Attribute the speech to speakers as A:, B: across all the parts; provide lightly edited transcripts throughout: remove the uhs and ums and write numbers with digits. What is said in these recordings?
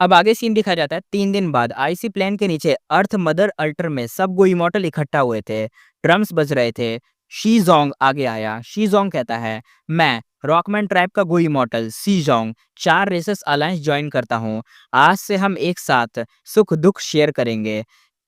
A: अब आगे सीन दिखाया जाता है 3 दिन बाद आईसी प्लेन के नीचे अर्थ मदर अल्टर में सब गो इमॉर्टल इकट्ठा हुए थे। ड्रम्स बज रहे थे। शी जोंग आगे आया। शी जोंग कहता है, मैं रॉकमैन ट्राइब का गो इमॉर्टल सी जोंग 4 रेसेस अलायंस ज्वाइन करता हूँ। आज से हम एक साथ सुख दुख शेयर करेंगे।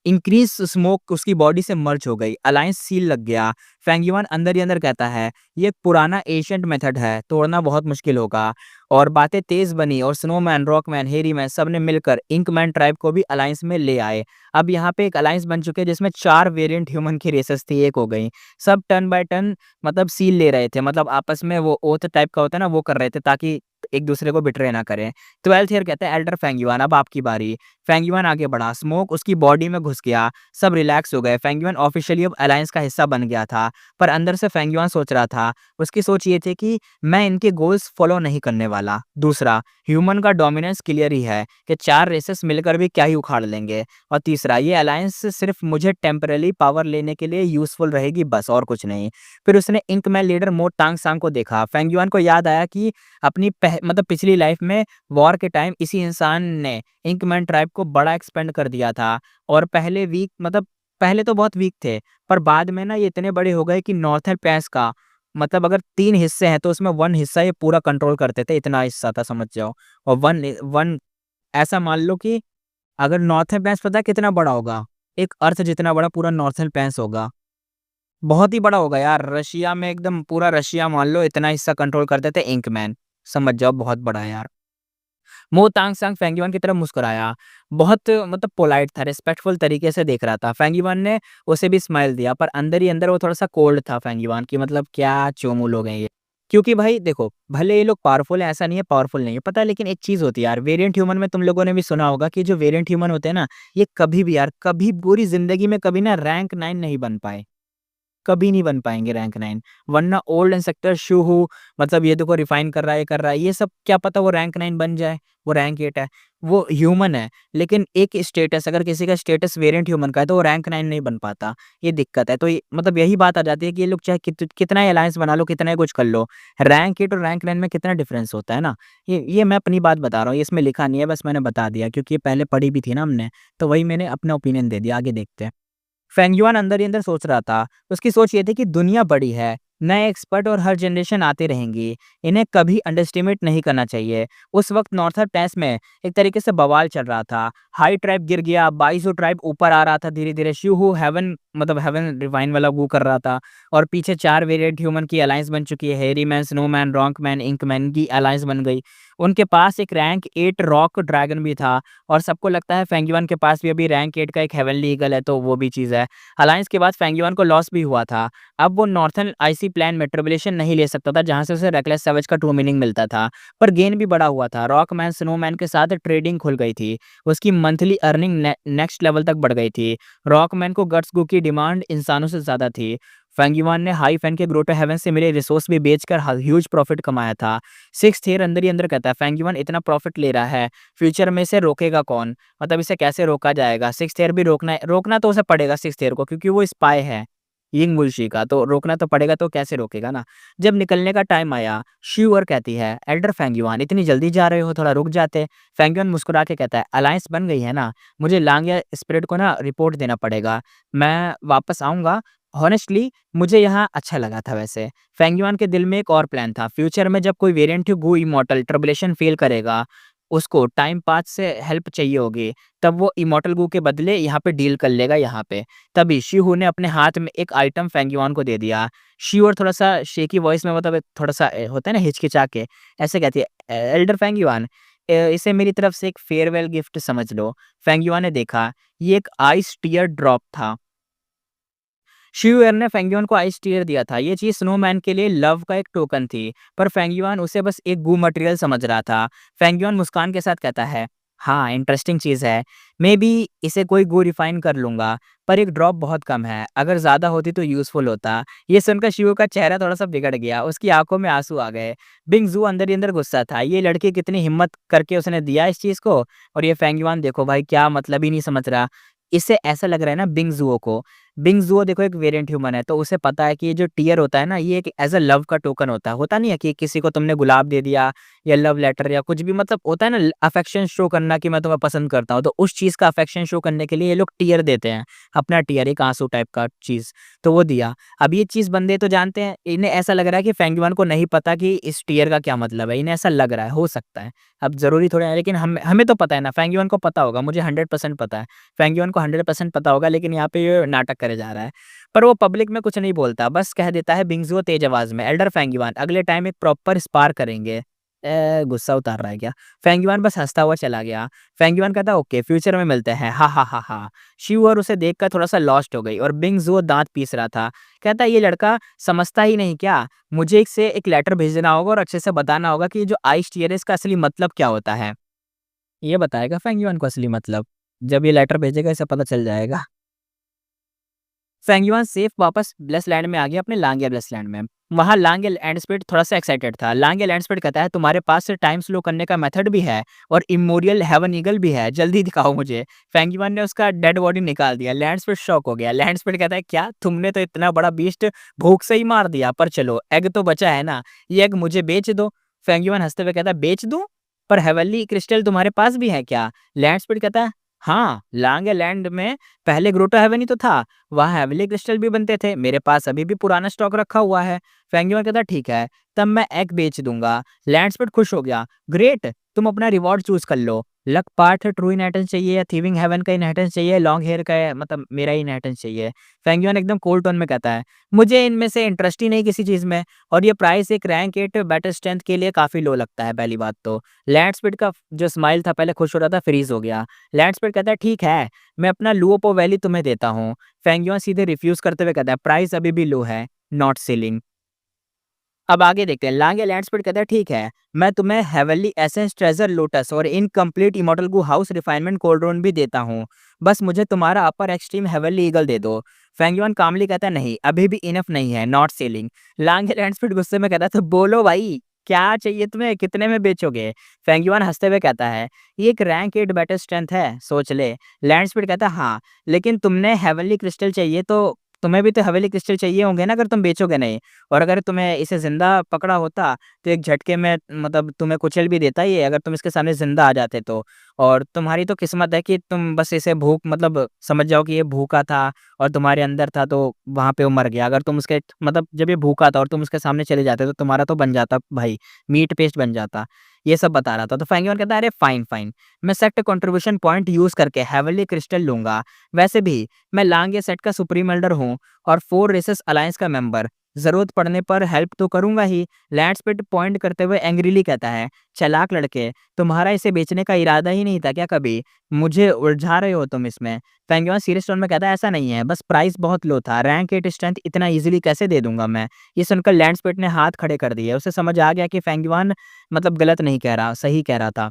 A: इंक्रीज स्मोक उसकी बॉडी से मर्ज हो गई। अलायंस सील लग गया। फेंगयुआन अंदर ही अंदर कहता है, ये एक पुराना एशियंट मेथड है, तोड़ना बहुत मुश्किल होगा। और बातें तेज बनी और स्नोमैन, रॉकमैन, हेरीमैन सब ने मिलकर इंकमैन ट्राइब को भी अलायंस में ले आए। अब यहाँ पे एक अलायंस बन चुके हैं जिसमें 4 वेरिएंट ह्यूमन की रेसेस थी, एक हो गई। सब टर्न बाय टर्न मतलब सील ले रहे थे, मतलब आपस में वो ओथ टाइप का होता है ना, वो कर रहे थे ताकि एक दूसरे को बिट्रे ना करें। 12th ईयर कहते हैं, एल्डर फेंगयुआन अब आपकी बारी। फेंगयुआन आगे बढ़ा। स्मोक उसकी बॉडी में घुस गया। सब रिलैक्स हो गए। फेंगयुआन ऑफिशियली अब अलायंस का हिस्सा बन गया था। पर अंदर से फेंगयुआन सोच रहा था, उसकी सोच ये थी कि मैं इनके गोल्स फॉलो नहीं करने वाला। दूसरा, ह्यूमन का डोमिनेंस क्लियर ही है कि 4 रेसेस मिलकर भी क्या ही उखाड़ लेंगे। और तीसरा, ये अलायंस सिर्फ मुझे टेम्पररी पावर लेने के लिए यूजफुल रहेगी, बस और कुछ नहीं। फिर उसने इंकमैन लीडर मो टांग सांग को देखा। फेंगयुआन को याद आया कि अपनी मतलब पिछली लाइफ में वॉर के टाइम इसी इंसान ने इंकमैन ट्राइब को बड़ा एक्सपेंड कर दिया था। और पहले वीक मतलब पहले तो बहुत वीक थे, पर बाद में ना ये इतने बड़े हो गए कि नॉर्थर्न पैस का मतलब अगर 3 हिस्से हैं तो उसमें 1 हिस्सा ये पूरा कंट्रोल करते थे, इतना हिस्सा था समझ जाओ। और 1 ऐसा मान लो कि अगर नॉर्थर्न पैस पता है कितना बड़ा होगा? एक अर्थ जितना बड़ा पूरा नॉर्थर्न पैस होगा। बहुत ही बड़ा होगा यार, रशिया में एकदम पूरा रशिया मान लो इतना हिस्सा कंट्रोल करते थे इंकमैन। समझ जाओ बहुत बड़ा है यार। मो तांग सांग फेंगयुआन की तरफ मुस्कुराया। बहुत मतलब पोलाइट था, रिस्पेक्टफुल तरीके से देख रहा था। फेंगयुआन ने उसे भी स्माइल दिया, पर अंदर ही अंदर वो थोड़ा-सा कोल्ड था फेंगयुआन कि मतलब क्या चोमू लोग हैं ये। क्योंकि भाई देखो, भले ये लोग पावरफुल हैं, ऐसा नहीं है पावरफुल नहीं है, पता है, लेकिन एक चीज़ होती है यार, वेरिएंट ह्यूमन में तुम लोगों ने भी सुना होगा कि जो वेरिएंट ह्यूमन होते हैं ना, ये कभी भी यार, कभी पूरी ज़िंदगी में कभी ना रैंक 9 नहीं बन पाए। कभी नहीं बन पाएँगे रैंक 9। वरना ओल्ड इंस्पेक्टर शूहू मतलब ये देखो रिफाइन कर रहा है, ये कर रहा है, ये सब क्या पता वो रैंक 9 बन जाए, वो रैंक 8 है। वो ह्यूमन है, लेकिन एक स्टेटस अगर किसी का स्टेटस वेरिएंट ह्यूमन का है तो वो रैंक 9 नहीं बन पाता, ये दिक्कत है। तो ये मतलब यही बात आ जाती है कि ये लोग चाहे कितना ही अलायंस बना लो, कितना ही कुछ कर लो, रैंक 8 और रैंक 9 में कितना डिफरेंस होता है ना? ये मैं अपनी बात बता रहा हूँ, ये इसमें लिखा नहीं है, बस मैंने बता दिया क्योंकि ये पहले पढ़ी भी थी ना हमने, तो वही मैंने अपना ओपिनियन दे दिया। आगे देखते हैं। फेंगयुआन अंदर ही अंदर सोच रहा था। उसकी सोच ये थी कि दुनिया बड़ी है, नए एक्सपर्ट और हर जनरेशन आते रहेंगी। इन्हें कभी अंडरएस्टिमेट नहीं करना चाहिए। उस वक्त नॉर्थर्न टेस्ट में एक तरीके से बवाल चल रहा था। हाई ट्राइब गिर गया, बाइसो ट्राइब ऊपर आ रहा था धीरे-धीरे। शिहू हेवन मतलब हेवन रिवाइन वाला वो कर रहा था। और पीछे 4 वेरिएंट ह्यूमन की अलायंस बन चुकी है। हेरीमैन, स्नोमैन, रॉकमैन, इंकमैन की अलायंस बन गई। उनके पास एक रैंक 8 रॉक ड्रैगन भी था और सबको लगता है फेंगयुआन के पास भी अभी रैंक 8 का एक हेवनली ईगल है, तो वो भी चीज़ है। अलायंस के बाद फेंगयुआन को लॉस भी हुआ था। अब वो नॉर्थर्न आईसी प्लान में ट्रिब्यूलेशन नहीं ले सकता था, जहाँ से उसे रेकलेस सैवेज का ट्रू मीनिंग मिलता था। पर गेन भी बड़ा हुआ था। रॉकमैन, स्नोमैन के साथ ट्रेडिंग खुल गई थी। उसकी मंथली अर्निंग नेक्स्ट लेवल तक बढ़ गई थी। रॉकमैन को गट्स गू की डिमांड इंसानों से ज़्यादा थी। फेंगयुआन ने हाई फैन के ग्रोटो हेवन से मिले रिसोर्स भी बेचकर ह्यूज प्रॉफिट कमाया था। 6th ईयर अंदर ही अंदर कहता है, फेंगयुआन इतना प्रॉफिट ले रहा है, फ्यूचर में इसे रोकेगा कौन? मतलब इसे कैसे रोका जाएगा? 6th ईयर भी रोकना तो उसे पड़ेगा 6th ईयर को, क्योंकि वो स्पाई है यिंग वुल्शी का, तो रोकना तो पड़ेगा, तो कैसे रोकेगा ना? जब निकलने का टाइम आया, श्यूअर कहती है, एल्डर फेंगयुआन इतनी जल्दी जा रहे हो, थोड़ा रुक जाते। फेंगयुआन मुस्कुरा के कहता है, अलायंस बन गई है ना, मुझे लांग स्पिरिट को ना रिपोर्ट देना पड़ेगा। मैं वापस आऊँगा। हॉनेस्टली मुझे यहाँ अच्छा लगा था वैसे। फेंगयुआन के दिल में एक और प्लान था। फ्यूचर में जब कोई वेरिएंट गो इमॉर्टल ट्रिब्यूलेशन फ़ेल करेगा, उसको टाइम पाथ से हेल्प चाहिए होगी, तब वो इमॉर्टल गू के बदले यहाँ पे डील कर लेगा यहाँ पे। तभी शिहू ने अपने हाथ में एक आइटम फेंगयुआन को दे दिया। शिहू थोड़ा-सा शेकी वॉइस में मतलब थोड़ा-सा होता है ना हिचकिचा के, ऐसे कहती है, एल्डर फेंगयुआन इसे मेरी तरफ से एक फेयरवेल गिफ्ट समझ लो। फेंगयुआन ने देखा, ये एक आइस टीयर ड्रॉप था। शिवयर ने फेंगयुआन को आइस टीयर दिया था। ये चीज़ स्नोमैन के लिए लव का एक टोकन थी, पर फेंगयुआन उसे बस एक गू मटेरियल समझ रहा था। फेंगयुआन मुस्कान के साथ कहता है, हाँ, इंटरेस्टिंग चीज़ है। मेबी इसे कोई गू रिफाइन कर लूँगा, पर एक ड्रॉप बहुत कम है। अगर ज़्यादा होती तो यूज़फुल होता। ये सुनकर शिवू का चेहरा थोड़ा-सा बिगड़ गया। उसकी आँखों में आँसू आ गए। बिंगज़ू अंदर ही अंदर गुस्सा था। ये लड़की कितनी हिम्मत करके उसने दिया इस चीज़ को, और ये फेंगयुआन देखो भाई क्या मतलब ही नहीं समझ रहा। इससे ऐसा लग रहा है ना बिंगज़ूओ को, बिंगज़ुओ देखो एक वेरिएंट ह्यूमन है, तो उसे पता है कि ये जो टीयर होता है ना, ये एक एज़ अ लव का टोकन होता है। होता नहीं है कि किसी को तुमने गुलाब दे दिया या लव लेटर या कुछ भी, मतलब होता है ना अफेक्शन शो करना कि मैं तुम्हें पसंद करता हूँ, तो उस चीज़ का अफेक्शन शो करने के लिए ये लोग टीयर देते हैं। अपना टीयर, एक आँसू टाइप का चीज़, तो वो दिया। अब ये चीज़ बंदे तो जानते हैं, इन्हें ऐसा लग रहा है कि फेंगयुआन को नहीं पता कि इस टीयर का क्या मतलब है, इन्हें ऐसा लग रहा है, हो सकता है। अब ज़रूरी थोड़ी है, लेकिन हम हमें तो पता है ना, फेंगयुआन को पता होगा, मुझे 100% पता है। फेंगयुआन को 100% पता होगा, लेकिन यहाँ पे ये नाटक करे जा रहा है। पर वो पब्लिक में कुछ नहीं बोलता, बस कह देता है बिंगज़ुओ तेज आवाज़ में, एल्डर फेंगयुआन अगले टाइम एक प्रॉपर स्पार करेंगे। गुस्सा उतार रहा है क्या? फेंगयुआन बस हँसता हुआ चला गया। फेंगयुआन कहता है ओके फ्यूचर में मिलते हैं, हा, हा, हा, हा। शिवूर उसे देखकर थोड़ा-सा लॉस्ट हो गई और बिंगज़ुओ दाँत पीस रहा था। कहता है ये लड़का समझता ही नहीं क्या? मुझे इसे एक लेटर भेजना होगा और अच्छे से बताना होगा कि ये जो आइस टियर है इसका असली मतलब क्या होता है। ये बताएगा फेंगयुआन को असली मतलब। जब ये लेटर भेजेगा इसे पता चल जाएगा। फेंगयुआन सेफ वापस ब्लेसलैंड में आ गया, अपने लांगे ब्लेसलैंड में। वहाँ लांगे लैंडस्पीड थोड़ा-सा एक्साइटेड था। लांगे लैंडस्पीड कहता है तुम्हारे पास से टाइम स्लो करने का मेथड भी है और इमोरियल हेवन ईगल भी है, जल्दी दिखाओ मुझे। फेंगयुआन ने उसका डेड बॉडी निकाल दिया। लैंडस्पीड शॉक हो गया। लैंडस्पीड कहता है क्या? तुमने तो इतना बड़ा बीस्ट भूख से ही मार दिया, पर चलो एग तो बचा है ना, ये एग मुझे बेच दो। फेंगयुआन हँसते हुए कहता है बेच दूँ? पर हेवनली क्रिस्टल तुम्हारे पास भी है क्या? लैंडस्पीड कहता है हाँ, लांगे लैंड में पहले ग्रोटो हेवन ही तो था। वहाँ हेवनली क्रिस्टल भी बनते थे। मेरे पास अभी भी पुराना स्टॉक रखा हुआ है। फेंगयुआन कहता ठीक है, तब मैं एग बेच दूँगा। लैंडस्पीड खुश हो गया। ग्रेट, तुम अपना रिवॉर्ड चूज़ कर लो। लक पार्ट ट्रू इनहेरिटेंस चाहिए या थिविंग हेवन का इनहेरिटेंस चाहिए, लॉन्ग हेयर का मतलब मेरा ही इनहेरिटेंस चाहिए। फेंगयुआन एकदम कोल्ड टोन में कहता है, मुझे इनमें से इंटरेस्ट ही नहीं किसी चीज़ में, और ये प्राइस एक रैंक 8 बैटल स्ट्रेंथ के लिए काफ़ी लो लगता है पहली बात तो। लैंडस्पीड का जो स्माइल था पहले खुश हो रहा था, फ्रीज़ हो गया। लैंडस्पीड कहता है ठीक है, मैं अपना लुओपो वैली तुम्हें देता हूँ। फेंगयुआन सीधे रिफ्यूज़ करते हुए कहता है प्राइस अभी भी लो है, नॉट सेलिंग। अब आगे देखते हैं। लांगे लैंडस्पीड कहता है ठीक है, मैं तुम्हें हेवनली एसेंस ट्रेजर लोटस और इनकम्प्लीट इमॉर्टल गू हाउस रिफाइनमेंट कोल्ड रोन भी देता हूँ। बस मुझे तुम्हारा अपर एक्सट्रीम हेवनली ईगल दे दो। फेंगयुआन कामली कहता है नहीं, अभी भी इनफ नहीं है, नॉट सेलिंग। लांगे लैंडस्पीड गुस्से में कहता है तो बोलो भाई, क्या चाहिए तुम्हें, कितने में बेचोगे? फेंगयुआन हंसते हुए कहता है ये एक रैंक 8 बैटल स्ट्रेंथ है, सोच ले। लैंडस्पीड कहता है हाँ, लेकिन तुमने हेवनली क्रिस्टल चाहिए तो तुम्हें भी तो हेवनली क्रिस्टल चाहिए होंगे ना अगर तुम बेचोगे नहीं। और अगर तुम्हें इसे ज़िंदा पकड़ा होता, तो एक झटके में मतलब तुम्हें कुचल भी देता ये, अगर तुम इसके सामने ज़िंदा आ जाते तो। और तुम्हारी तो किस्मत है कि तुम बस इसे भूख मतलब समझ जाओ कि ये भूखा था और तुम्हारे अंदर था, तो वहाँ पे वो मर गया। अगर तुम उसके मतलब जब ये भूखा था और तुम उसके सामने चले जाते तो तुम्हारा तो बन जाता भाई, मीट पेस्ट बन जाता। ये सब बता रहा था। तो फेंगियोन कहता है अरे फाइन, फाइन। मैं सेट कंट्रीब्यूशन पॉइंट यूज़ करके हेवनली क्रिस्टल लूँगा। वैसे भी मैं लांग ये सेट का सुप्रीम एल्डर हूँ और 4 रेसेस अलायंस का मेंबर। ज़रूरत पड़ने पर हेल्प तो करूँगा ही। लैंडस्पीड पॉइंट करते हुए एंग्रीली कहता है, चालाक लड़के, तुम्हारा इसे बेचने का इरादा ही नहीं था क्या कभी? मुझे उलझा रहे हो तुम इसमें। फेंगियोन सीरियस टोन में कहता है ऐसा नहीं है, बस प्राइस बहुत लो था। रैंक 8 स्ट्रेंथ इतना ईज़िली कैसे दे दूँगा मैं? ये सुनकर लैंडस्पीड ने हाथ खड़े कर दिए। उसे समझ आ गया कि फेंगियोन मतलब गलत नहीं कह रहा, सही कह रहा था।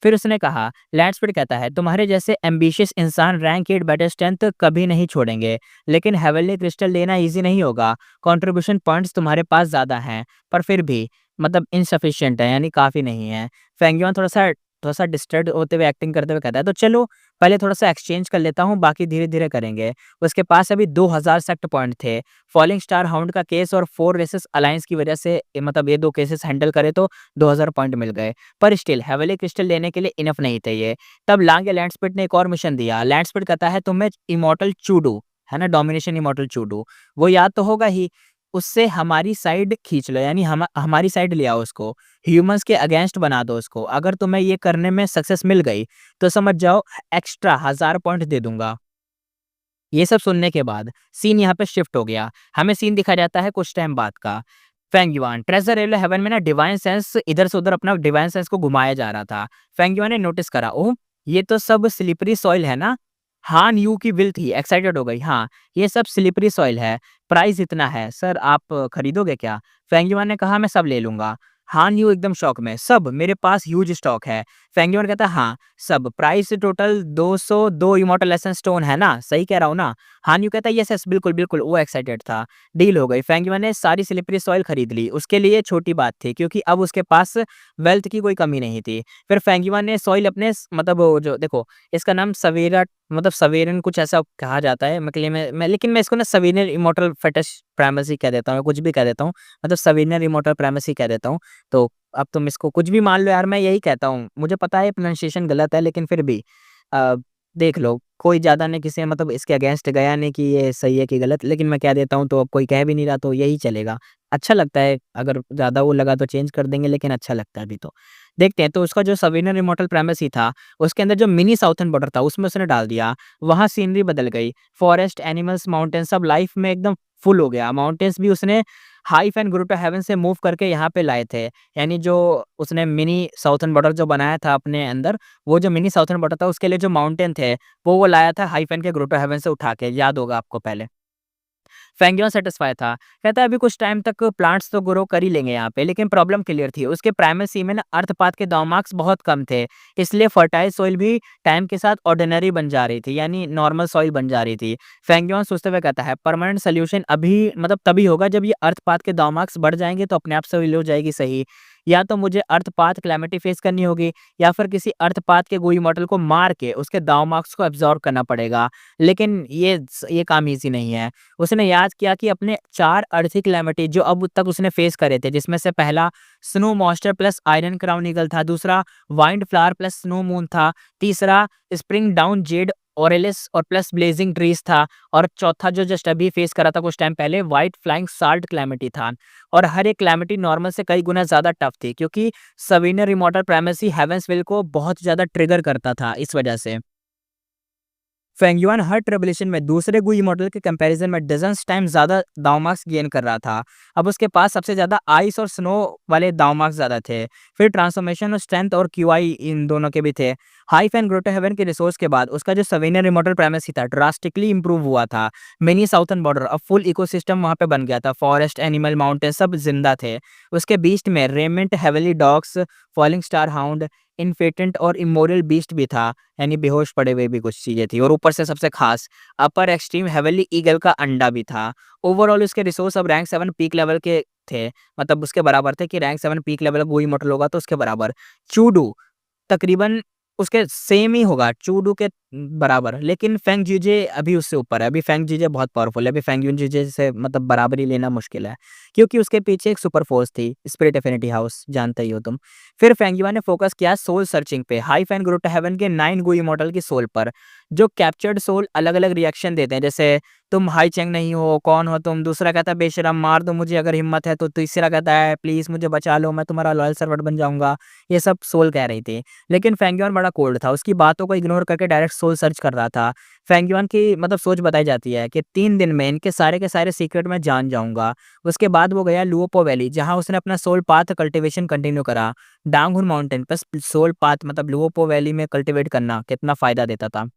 A: फिर उसने कहा, लैंडस्पीड कहता है तुम्हारे जैसे एम्बिशियस इंसान रैंक 8 बैटल स्ट्रेंथ कभी नहीं छोड़ेंगे, लेकिन हेवनली क्रिस्टल लेना इजी नहीं होगा। कंट्रीब्यूशन पॉइंट्स तुम्हारे पास ज़्यादा हैं, पर फिर भी मतलब इनसफिशिएंट है, यानी काफ़ी नहीं है। फेंगियोन थोड़ा-सा डिस्टर्ब होते हुए एक्टिंग करते हुए कहता है तो चलो पहले थोड़ा-सा एक्सचेंज कर लेता हूँ, बाकी धीरे-धीरे करेंगे। उसके पास अभी 2000 सेक्ट पॉइंट थे। फॉलिंग स्टार हाउंड का केस और 4 रेसेस अलायंस की वजह से मतलब ये 2 केसेस हैंडल करे तो 2000 पॉइंट मिल गए। पर स्टिल हेवनली क्रिस्टल लेने के लिए इनफ नहीं थे ये। तब लांग या लैंडस्पीड ने एक और मिशन दिया। लैंडस्पीड कहता है तुम्हें इमॉर्टल चूडू, है ना, डोमिनेशन इमॉर्टल चूडू, वो याद तो होगा ही। उससे हमारी साइड खींच लो, यानी हमारी साइड ले आओ उसको। ह्यूमन्स के अगेंस्ट बना दो उसको। अगर तुम्हें ये करने में सक्सेस मिल गई तो समझ जाओ एक्स्ट्रा 1000 पॉइंट दे दूँगा। ये सब सुनने के बाद सीन यहाँ पे शिफ्ट हो गया। हमें सीन दिखाया जाता है कुछ टाइम बाद का। फेंगयुआन ट्रेज़र हेवन में ना डिवाइन सेंस इधर से उधर अपना डिवाइन सेंस को घुमाया जा रहा था। फेंगयुआन ने नोटिस करा, ओह! ये तो सब स्लिपरी सॉइल है ना? हान यू की विल थी, एक्साइटेड हो गई। हाँ, ये सब स्लिपरी सॉइल है। प्राइस इतना है। सर आप खरीदोगे क्या? फेंगयुआन ने कहा मैं सब ले लूँगा। हान यू एकदम शॉक में, सब मेरे पास ह्यूज स्टॉक है। फेंगयुआन कहता है हाँ, सब price total 202 immortal essence stone है ना? सही कह रहा हूँ ना? हान यू कहता है यस यस बिल्कुल, बिल्कुल वो एक्साइटेड था। डील हो गई। फेंगयुआन ने सारी स्लिपरी सॉइल खरीद ली। उसके लिए छोटी बात थी क्योंकि अब उसके पास वेल्थ की कोई कमी नहीं थी। फिर फेंगयुआन ने सॉइल अपने मतलब वो जो देखो इसका नाम सवेरा मतलब सवेरन कुछ ऐसा कहा जाता है मतलब मैं लेकिन मैं इसको ना सवेरियन इमॉर्टल फेटिश प्राइमेसी कह देता हूँ, कुछ भी कह देता हूँ। मतलब सवेरियन इमॉर्टल प्राइमेसी कह देता हूँ। तो अब तुम इसको कुछ भी मान लो यार, मैं यही कहता हूँ। मुझे पता है प्रोनाउंसिएशन गलत है लेकिन फिर भी अ, देख लो कोई ज़्यादा ने किसी मतलब इसके अगेंस्ट गया नहीं कि ये सही है कि गलत, लेकिन मैं कह देता हूँ तो अब कोई कह भी नहीं रहा तो यही चलेगा। अच्छा लगता है, अगर ज़्यादा वो लगा तो चेंज कर देंगे लेकिन अच्छा लगता है अभी तो। देखते हैं तो उसका जो सवेरियन इमॉर्टल प्राइमेसी था, उसके अंदर जो मिनी साउथर्न बॉर्डर था उसमें उसने डाल दिया। वहाँ सीनरी बदल गई, फॉरेस्ट, एनिमल्स, माउंटेन सब लाइफ में एकदम फुल हो गया। माउंटेन्स भी उसने हाइफ एंड ग्रुटो हेवन से मूव करके यहाँ पे लाए थे। यानी जो उसने मिनी साउथर्न बॉर्डर जो बनाया था अपने अंदर, वो जो मिनी साउथर्न बॉर्डर था उसके लिए जो माउंटेन थे, वो लाया था हाइफ़ेन के ग्रुटो हेवन से उठा के, याद होगा आपको पहले। फेंगियोन सैटिस्फाई था। कहता है अभी कुछ टाइम तक प्लांट्स तो ग्रो कर ही लेंगे यहाँ पे, लेकिन प्रॉब्लम क्लियर थी। उसके प्राइमेसी में ना अर्थपात के दावमार्क्स बहुत कम थे, इसलिए फर्टाइल सॉइल भी टाइम के साथ ऑर्डिनरी बन जा रही थी, यानी नॉर्मल सॉइल बन जा रही थी। फेंगियोन सोचते हुए कहता है परमानेंट सॉल्यूशन अभी मतलब तभी होगा जब ये अर्थपात के दावमार्क्स बढ़ जाएँगे तो अपने आप सॉइल हो जाएगी सही। या तो मुझे अर्थपात कैलेमिटी फेस करनी होगी या फिर किसी अर्थपात के गोई मॉडल को मार के उसके दावमार्क्स को अब्ज़ॉर्ब करना पड़ेगा। लेकिन ये काम ईज़ी नहीं है। उसने याद किया कि अपने 4 आर्थिक कैलेमिटी जो अब तक उसने फेस करे थे, जिसमें से पहला snow monster plus iron crown eagle था, दूसरा wind flower plus snow moon था, तीसरा स्प्रिंग डाउन जेड ऑरेलिस और प्लस ब्लेजिंग ट्रीज था, और चौथा जो जस्ट अभी फेस करा था कुछ टाइम पहले व्हाइट फ्लाइंग साल्ट कैलेमिटी था। और हर एक कैलेमिटी नॉर्मल से कई गुना ज़्यादा टफ थी क्योंकि सवीनर इमॉर्टल प्राइमेसी हेवेंसविल को बहुत ज़्यादा ट्रिगर करता था इस वजह से। फेंगयुआन हर ट्रिबुलेशन में दूसरे गुई मॉडल के कंपैरिजन में डजन्स टाइम ज़्यादा दाव मार्क्स गेन कर रहा था। अब उसके पास सबसे ज़्यादा आइस और स्नो वाले दाव मार्क्स ज़्यादा थे। फिर ट्रांसफॉर्मेशन और स्ट्रेंथ और क्यूआई इन दोनों के भी थे। हाइफ एंड ग्रोटो हेवन के रिसोर्स के बाद उसका जो सवेनियर इमॉर्टल प्राइमेसी था ड्रास्टिकली इंप्रूव हुआ था। मिनी साउथर्न बॉर्डर अब फुल इकोसिस्टम वहाँ पे बन गया था। फॉरेस्ट, एनिमल, माउंटेन सब जिंदा थे। उसके बीच में रेमेंट, heavenly dogs, falling star hound, इन्फेटेंट और इमोरल बीस्ट भी था, यानी बेहोश पड़े हुए भी कुछ चीज़ें थी, और ऊपर से सबसे खास अपर एक्सट्रीम हेवनली ईगल का अंडा भी था। ओवरऑल उसके रिसोर्स अब रैंक 7 पीक लेवल के थे, मतलब उसके बराबर थे कि रैंक 7 पीक लेवल वही मॉडल होगा तो उसके बराबर। चूडू तकरीबन उसके सेम ही होगा चूडू के बराबर, लेकिन फेंग जीजे अभी उससे ऊपर है। अभी फेंग जीजे बहुत पावरफुल है, अभी फेंग यून जीजे से मतलब बराबरी लेना मुश्किल है क्योंकि उसके पीछे एक सुपर फोर्स थी, स्पिरिट एफिनिटी हाउस, जानते ही हो तुम। फिर फेंगयुआ ने फोकस किया सोल सर्चिंग पे, हाई फैन ग्रुट हेवन के 9 गुई मॉडल की सोल पर। जो कैप्चर्ड सोल अलग अलग रिएक्शन देते हैं, जैसे तुम हाई चेंग नहीं हो, कौन हो तुम, दूसरा कहता है बेशरम मार दो मुझे अगर हिम्मत है, तो तीसरा कहता है प्लीज मुझे बचा लो मैं तुम्हारा लॉयल सर्वेंट बन जाऊंगा। ये सब सोल कह रही थी, लेकिन फेंगयुआन बड़ा कोल्ड था, उसकी बातों को इग्नोर करके डायरेक्ट सोल सर्च कर रहा था। फेंगयुआन की मतलब सोच बताई जाती है कि 3 दिन में इनके सारे के सारे सीक्रेट मैं जान जाऊंगा। उसके बाद वो गया लुओपो वैली, जहां उसने अपना सोल पाथ कल्टीवेशन कंटिन्यू करा। डांगहुन माउंटेन प्लस सोल पाथ मतलब लुओपो वैली में कल्टीवेट करना कितना फायदा देता था।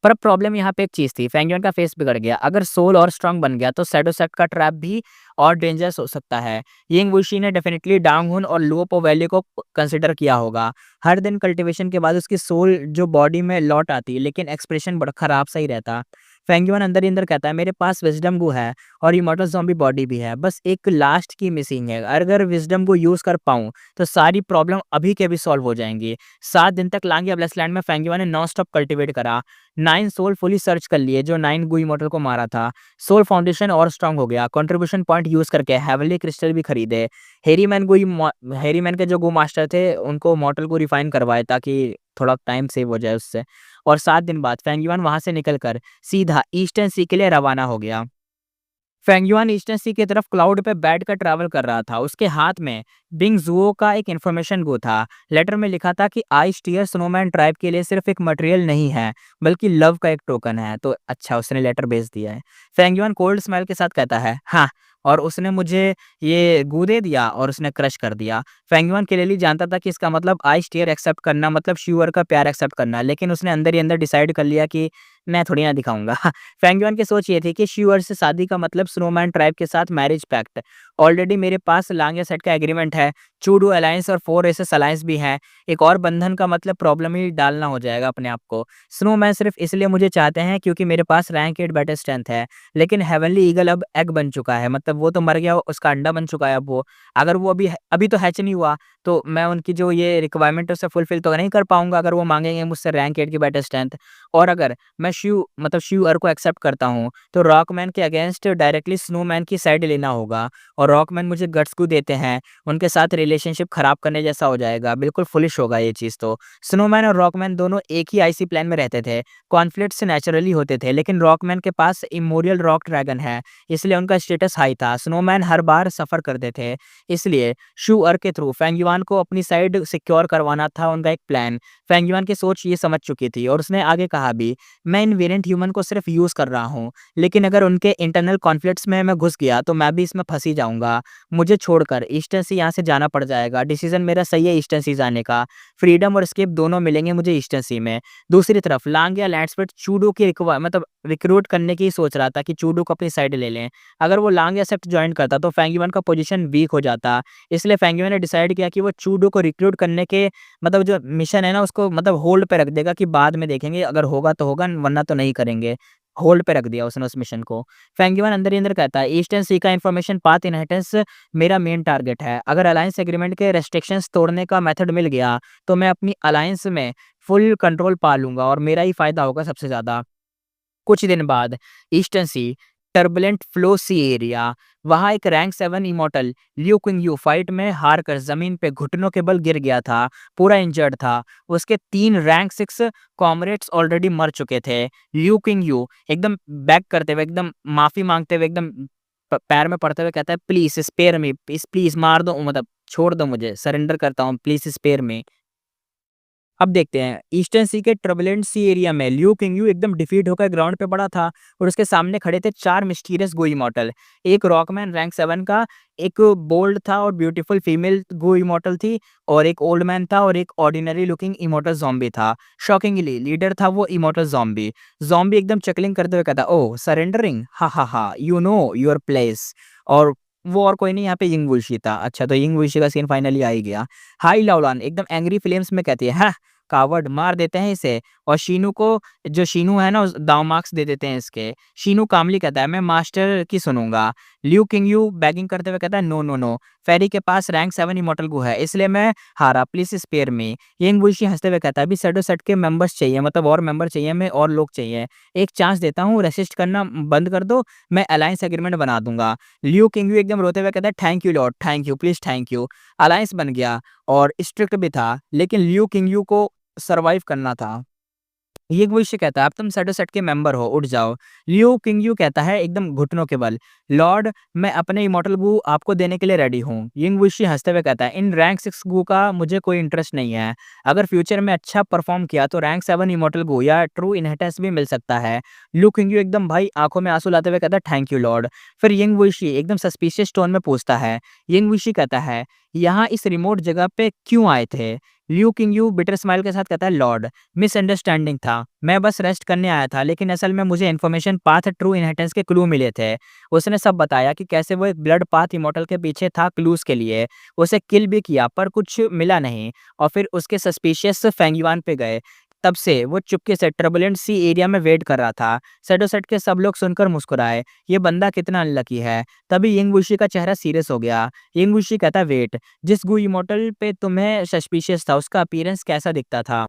A: पर अब प्रॉब्लम यहाँ पे एक चीज़ थी, फेंगयुआन का फेस बिगड़ गया। अगर सोल और स्ट्रांग बन गया तो शैडो सेक्ट का ट्रैप भी और डेंजरस हो सकता है। यिंग वुशी ने डेफिनिटली डांगहुन और लुओपो वैली को कंसिडर किया होगा। हर दिन कल्टीवेशन के बाद उसकी सोल जो बॉडी में लौट आती, लेकिन एक्सप्रेशन बड़ा खराब सा ही रहता। फेंगयुआन अंदर ही अंदर कहता है मेरे पास विज़डम गू है और इमॉर्टल ज़ॉम्बी बॉडी भी है, बस एक लास्ट की मिसिंग है। अगर विज़डम गू यूज़ कर पाऊँ तो सारी प्रॉब्लम अभी के अभी सॉल्व हो जाएँगी। 7 दिन तक लांगिया ब्लेसलैंड में फेंगयुआन ने नॉन स्टॉप कल्टीवेट करा। 9 सोल फुली सर्च कर लिए जो 9 गुई मॉडल को मारा था। सोल फाउंडेशन और स्ट्रांग हो गया। कंट्रीब्यूशन पॉइंट यूज़ करके हेवनली क्रिस्टल भी खरीदे। हेरी मैन के जो गो मास्टर थे उनको मॉडल को रिफाइन करवाए ताकि थोड़ा टाइम सेव हो जाए उससे। और 7 दिन बाद फेंगयुआन वहाँ से निकलकर सीधा ईस्टर्न सी के लिए रवाना हो गया। फेंगयुआन ईस्टर्न सी की तरफ क्लाउड पे बैठकर ट्रैवल कर रहा था। उसके हाथ में बिंग जुओ का एक इन्फॉर्मेशन गो था। लेटर में लिखा था कि आइस टीयर स्नोमैन ट्राइब के लिए सिर्फ एक मटेरियल नहीं है, बल्कि लव का एक टोकन है। तो अच्छा उसने लेटर भेज दिया है। फेंगयुआन कोल्ड स्माइल के साथ कहता है हाँ, और उसने मुझे ये गू दे दिया और उसने क्रश कर दिया। फेंगयुआन क्लियरली जानता था कि इसका मतलब आइस टीयर एक्सेप्ट करना मतलब श्यूअर का प्यार एक्सेप्ट करना, लेकिन उसने अंदर ही अंदर डिसाइड कर लिया कि मैं थोड़ी ना दिखाऊँगा। फेंग युआन की सोच ये थी कि शी से शादी का मतलब स्नोमैन ट्राइब के साथ मैरिज पैक्ट। ऑलरेडी मेरे पास लांग या सेट का एग्रीमेंट है, चूडू अलायंस और 4 एसेस अलायंस भी हैं। एक और बंधन का मतलब प्रॉब्लम ही डालना हो जाएगा अपने आप को। स्नोमैन सिर्फ़ इसलिए मुझे चाहते हैं क्योंकि मेरे पास रैंक 8 बैटल स्ट्रेंथ है। लेकिन हेवनली ईगल अब एग बन चुका है, मतलब वो तो मर गया, उसका अंडा बन चुका है अब वो। अगर वो अभी तो हैच नहीं हुआ, तो मैं उनकी जो ये रिक्वायरमेंट है उसे फुलफ़िल तो नहीं कर पाऊँगा अगर वो माँगेंगे मुझसे रैंक 8 की बैटल स्ट्रेंथ। और अगर मैं श्यू को एक्सेप्ट करता हूँ, तो रॉकमैन के अगेंस्ट डायरेक्टली स्नोमैन की साइड लेना होगा। और रॉकमैन मुझे गट्स क्यों देते हैं, उनके साथ रिलेशनशिप खराब करने जैसा हो जाएगा, बिल्कुल फुलिश होगा ये चीज़ तो। स्नोमैन और रॉकमैन दोनों एक ही आईसी प्लेन में रहते थे, कॉन्फ्लिक्ट्स नेचुरली होते थे, लेकिन रॉकमैन के पास इमोरियल रॉक ड्रैगन है, इसलिए उनका स्टेटस हाई था। स्नोमैन हर बार सफ़र करते थे, इसलिए के थ्रू फेंग युआन को अपनी साइड सिक्योर करवाना था उनका एक प्लान। फेंग युआन की सोच ये समझ चुकी थी और उसने आगे कहा भी, मैं इन वेरिएंट ह्यूमन को सिर्फ यूज़ कर रहा हूँ, लेकिन अगर उनके इंटरनल कॉन्फ्लिक्ट्स में मैं घुस गया तो मैं भी इसमें फँस ही जाऊँगा। मुझे छोड़कर ईस्टर्न सी यहाँ से जाना पड़ जाएगा। डिसीज़न मेरा सही है ईस्टर्न सी जाने का। फ्रीडम और एस्केप दोनों मिलेंगे मुझे ईस्टर्न सी में। दूसरी तरफ लांग या लैंडस्प्रिट चूडो की रिक्रूट करने की सोच रहा था कि चूडो को अपनी साइड ले लें। अगर वो लांग या सेप्ट जॉइन करता तो फेंग युआन का पोजीशन वीक हो जाता। इसलिए फेंग युआन ने डिसाइड किया कि वो चूडो को रिक्रूट करने के जो मिशन है ना उसको होल्ड पे रख देगा कि बाद में देखेंगे, अगर होगा तो होगा वरना तो नहीं करेंगे। होल्ड पे रख दिया उसने उस मिशन को। फेंग युआन अंदर ही अंदर कहता है, ईस्टर्न सी का इन्फॉर्मेशन पाथ इनहेरिटेंस मेरा मेन टारगेट है। अगर अलायंस एग्रीमेंट के रेस्ट्रिक्शंस तोड़ने का मेथड मिल गया, तो मैं अपनी अलायंस में फुल कंट्रोल पा लूँगा और मेरा ही फ़ायदा होगा सबसे ज़्यादा। कुछ दिन बाद ईस्टर्न सी टर्बुलेंट फ्लो सी एरिया, वहाँ एक रैंक 7 इमॉर्टल ल्यू कुंगयू फाइट में हार कर जमीन पे घुटनों के बल गिर गया था, पूरा इंजर्ड था। उसके 3 रैंक 6 कॉमरेड्स ऑलरेडी मर चुके थे। ल्यू किंगयू एकदम बैक करते हुए, एकदम माफी मांगते हुए, एकदम पैर में पड़ते हुए कहता है, प्लीज स्पेयर मी, प्लीज मार दो, छोड़ दो मुझे, सरेंडर करता हूँ, प्लीज स्पेयर मी। अब देखते हैं ईस्टर्न सी के टर्बुलेंट सी एरिया में ल्यू किंगयू एकदम डिफीट होकर ग्राउंड पे पड़ा था और उसके सामने खड़े थे 4 मिस्टीरियस गो इमॉर्टल। एक रॉकमैन रैंक 7 का, एक बोल्ड था और ब्यूटीफुल फीमेल गो इमॉर्टल थी, और एक ओल्ड मैन था और एक ऑर्डिनरी लुकिंग इमॉर्टल ज़ॉम्बी था। शॉकिंगली लीडर था वो इमॉर्टल ज़ॉम्बी। ज़ॉम्बी एकदम चकलिंग करते हुए कहता, ओह सरेंडरिंग, हा हा हा, यू नो योर प्लेस। और वो और कोई नहीं, यहाँ पे यिंग वुल्शी था। अच्छा, तो यिंग वुल्शी का सीन फाइनली आ ही गया। हाई लाओलान एकदम एंग्री फ्लेम्स में कहती है, हाँ कावर्ड, मार देते हैं इसे। और शीनू को, जो शीनू है ना, उस दाव मार्क्स दे देते हैं इसके। शीनू कामली कहता है, मैं मास्टर की सुनूंगा। ल्यू किंगयू बैगिंग करते हुए कहता है, नो नो नो, फेरी के पास रैंक 7 इमॉर्टल गो है, इसलिए मैं हारा, प्लीज स्पेयर मी। यंग बुल्शी हंसते हुए कहता है, अभी सेडो सेट के मेंबर्स चाहिए, और मेंबर चाहिए, मैं और लोग चाहिए, एक चांस देता हूँ, रेसिस्ट करना बंद कर दो, मैं अलायंस एग्रीमेंट बना दूंगा। ल्यू किंगयू एकदम रोते हुए कहता है, thank you Lord, thank you, please thank you. Alliance बन गया और स्ट्रिक्ट भी था, लेकिन ल्यू किंगयू को सर्वाइव करना था। ये भविष्य कहता है, अब तुम सेडो सेट के मेंबर हो, उठ जाओ। लियो किंगयू कहता है एकदम घुटनों के बल, लॉर्ड मैं अपने इमॉर्टल गू आपको देने के लिए रेडी हूँ। यिंग वुशी हंसते हुए कहता है, इन रैंक 6 गू का मुझे कोई इंटरेस्ट नहीं है। अगर फ्यूचर में अच्छा परफॉर्म किया तो रैंक 7 इमॉर्टल गू या ट्रू इनहेरिटेंस भी मिल सकता है। लियो किंगयू एकदम भाई आंखों में आंसू लाते हुए कहता है, थैंक यू लॉर्ड। फिर यिंग वुशी एकदम सस्पिशियस टोन में पूछता है। यिंग वुशी कहता है, यहाँ इस रिमोट जगह पे क्यों आए थे? लियो किंगयू बिटर स्माइल के साथ कहता है, लॉर्ड मिसअंडरस्टैंडिंग था, मैं बस रेस्ट करने आया था, लेकिन असल में मुझे इन्फॉर्मेशन पाथ ट्रू इनहेरिटेंस के क्लू मिले थे। उसने सब बताया कि कैसे वो एक ब्लड पाथ इमॉर्टल के पीछे था क्लूज के लिए। उसे किल भी किया पर कुछ मिला नहीं, और फिर उसके सस्पिशियस फेंगयुआन पे गए। तब से वो चुपके से टर्बुलेंट सी एरिया में वेट कर रहा था। सेडोसेट के सब लोग सुनकर मुस्कुराए, ये बंदा कितना अनलकी है। तभी यिंग वुशी का चेहरा सीरियस हो गया। यिंग वुशी कहता, वेट, जिस गु इमॉर्टल पे तुम्हें सस्पिशियस था उसका अपीयरेंस कैसा दिखता था?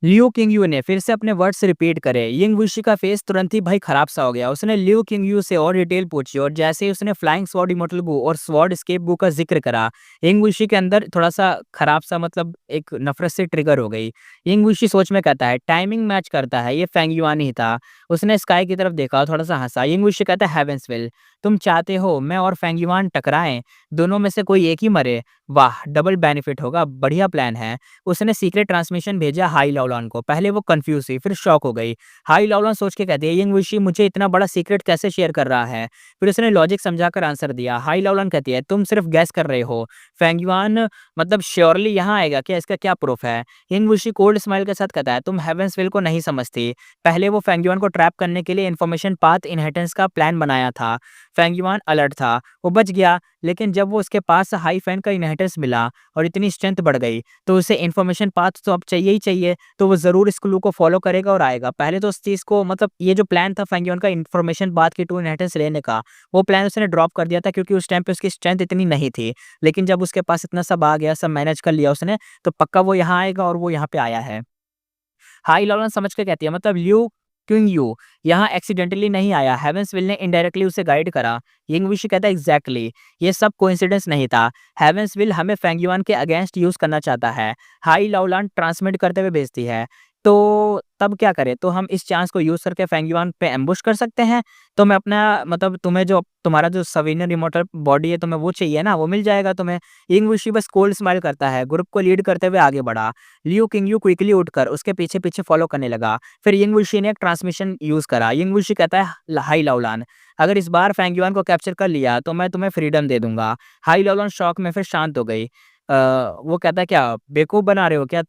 A: लियो किंगयू ने फिर से अपने वर्ड्स रिपीट करे। यिंग वुशी का फेस तुरंत ही भाई खराब सा हो गया। उसने लियो किंगयू से और डिटेल पूछी, और जैसे ही उसने फ्लाइंग स्वॉर्ड इमॉर्टल गु और स्वॉर्ड एस्केप गु का जिक्र करा, यिंग वुशी के अंदर थोड़ा सा खराब सा एक नफरत से ट्रिगर हो गई। यिंग वुशी सोच में कहता है, टाइमिंग मैच करता है, ये फेंग युआन ही था। उसने स्काई की तरफ देखा और थोड़ा सा हंसा। यिंग वुशी कहता है, हेवेंस विल, तुम चाहते हो मैं और फेंग युआन टकराएं, दोनों में से कोई एक ही मरे? वाह, डबल बेनिफिट होगा, बढ़िया प्लान है। उसने सीक्रेट ट्रांसमिशन भेजा हाई लाओलान को। पहले वो कंफ्यूज हुई, फिर शॉक हो गई। हाई लाओलान सोच के कहती है यिंग वुशी मुझे इतना बड़ा सीक्रेट कैसे शेयर कर रहा है। फिर उसने लॉजिक समझाकर आंसर दिया। हाई लाओलान कहती है तुम सिर्फ गैस कर रहे हो, फेंग युआन मतलब श्योरली यहाँ आएगा क्या, इसका क्या प्रूफ है। यिंग वुशी कोल्ड स्माइल के साथ कहता है तुम हेवेंसविल को नहीं समझती। पहले वो फेंग युआन को ट्रैप करने के लिए इन्फॉर्मेशन पाथ इनहेरिटेंस का प्लान बनाया था। फेंग युआन अलर्ट था, वो बच गया, लेकिन जब वो उसके पास हाई फैन का इनहेरिटेंस मिला और इतनी स्ट्रेंथ बढ़ गई तो उसे इन्फॉर्मेशन पाथ तो अब चाहिए ही चाहिए, तो वो ज़रूर इस क्लू को फॉलो करेगा और आएगा। पहले तो उस चीज़ को मतलब ये जो प्लान था फेंग युआन का इन्फॉर्मेशन पाथ की टू इनहेरिटेंस लेने का, वो प्लान उसने ड्रॉप कर दिया था क्योंकि उस टाइम पे उसकी स्ट्रेंथ इतनी नहीं थी। लेकिन जब उसके पास इतना सब आ गया, सब मैनेज कर लिया उसने, तो पक्का वो यहाँ आएगा और वो यहाँ पे आया है। हाई लॉरेंस समझ के कहती है मतलब ल्यू क्विंग यू यहाँ एक्सीडेंटली नहीं आया, हेवेंसविल ने इनडायरेक्टली उसे गाइड करा। यिंग विशी कहता है एग्जैक्टली, ये सब कोइंसिडेंस नहीं था, हेवेंसविल हमें फेंग युआन के अगेंस्ट यूज करना चाहता है। हाई लाओलान ट्रांसमिट करते हुए भेजती है। तो तब क्या करें, तो हम इस चांस को यूज करके फेंग युआन पे एम्बुश कर सकते हैं। तो मैं अपना मतलब तुम्हें जो तुम्हारा जो सवीनियर इमॉर्टल बॉडी है तुम्हें वो चाहिए ना, वो मिल जाएगा तुम्हें। यिंग विशी बस कोल्ड स्माइल करता है, ग्रुप को लीड करते हुए आगे बढ़ा। लियू किंगयू क्विकली उठकर उसके पीछे पीछे फॉलो करने लगा। फिर यिंग वुशी ने एक ट्रांसमिशन यूज करा। यिंग वुशी कहता है हाई लाओलान अगर इस बार फेंग युआन को कैप्चर कर लिया तो मैं तुम्हें फ्रीडम दे दूंगा। हाई लाओलान शॉक में फिर शांत हो गई। वो कहता है क्या बेवकूफ बना रहे हो क्या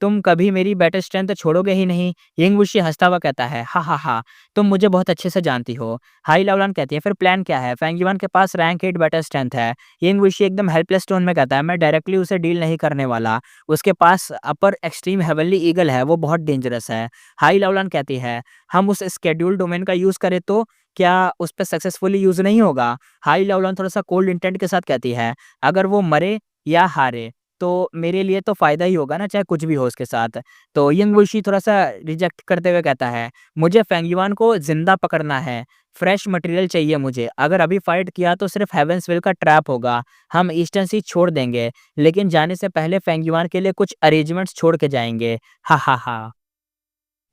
A: तुम कभी मेरी बैटल स्ट्रेंथ तो छोड़ोगे ही नहीं। यिंग वुशी हंसता हुआ कहता है हा हा हा, तुम मुझे बहुत अच्छे से जानती हो। हाई लाओलान कहती है फिर प्लान क्या है, फेंग युआन के पास रैंक 8 बैटल स्ट्रेंथ है। यिंग वुशी एकदम हेल्पलेस टोन में कहता है मैं डायरेक्टली उसे डील नहीं करने वाला, उसके पास अपर एक्सट्रीम हेवनली ईगल है, वो बहुत डेंजरस है। हाई लाओलान कहती है हम उस स्केड्यूल डोमेन का यूज करें तो क्या उस पर सक्सेसफुली यूज नहीं होगा। हाई लाओलान थोड़ा सा कोल्ड इंटेंट के साथ कहती है अगर वो मरे या हारे तो मेरे लिए तो फायदा ही होगा ना, चाहे कुछ भी हो उसके साथ। तो यंग वुशी थोड़ा सा रिजेक्ट करते हुए कहता है मुझे फेंग युआन को जिंदा पकड़ना है, फ्रेश मटेरियल चाहिए मुझे, अगर अभी फाइट किया तो सिर्फ हेवेंसविल का ट्रैप होगा। हम ईस्टर्न सी छोड़ देंगे, लेकिन जाने से पहले फेंग युआन के लिए कुछ अरेंजमेंट्स छोड़ के जाएंगे। हा हा हा।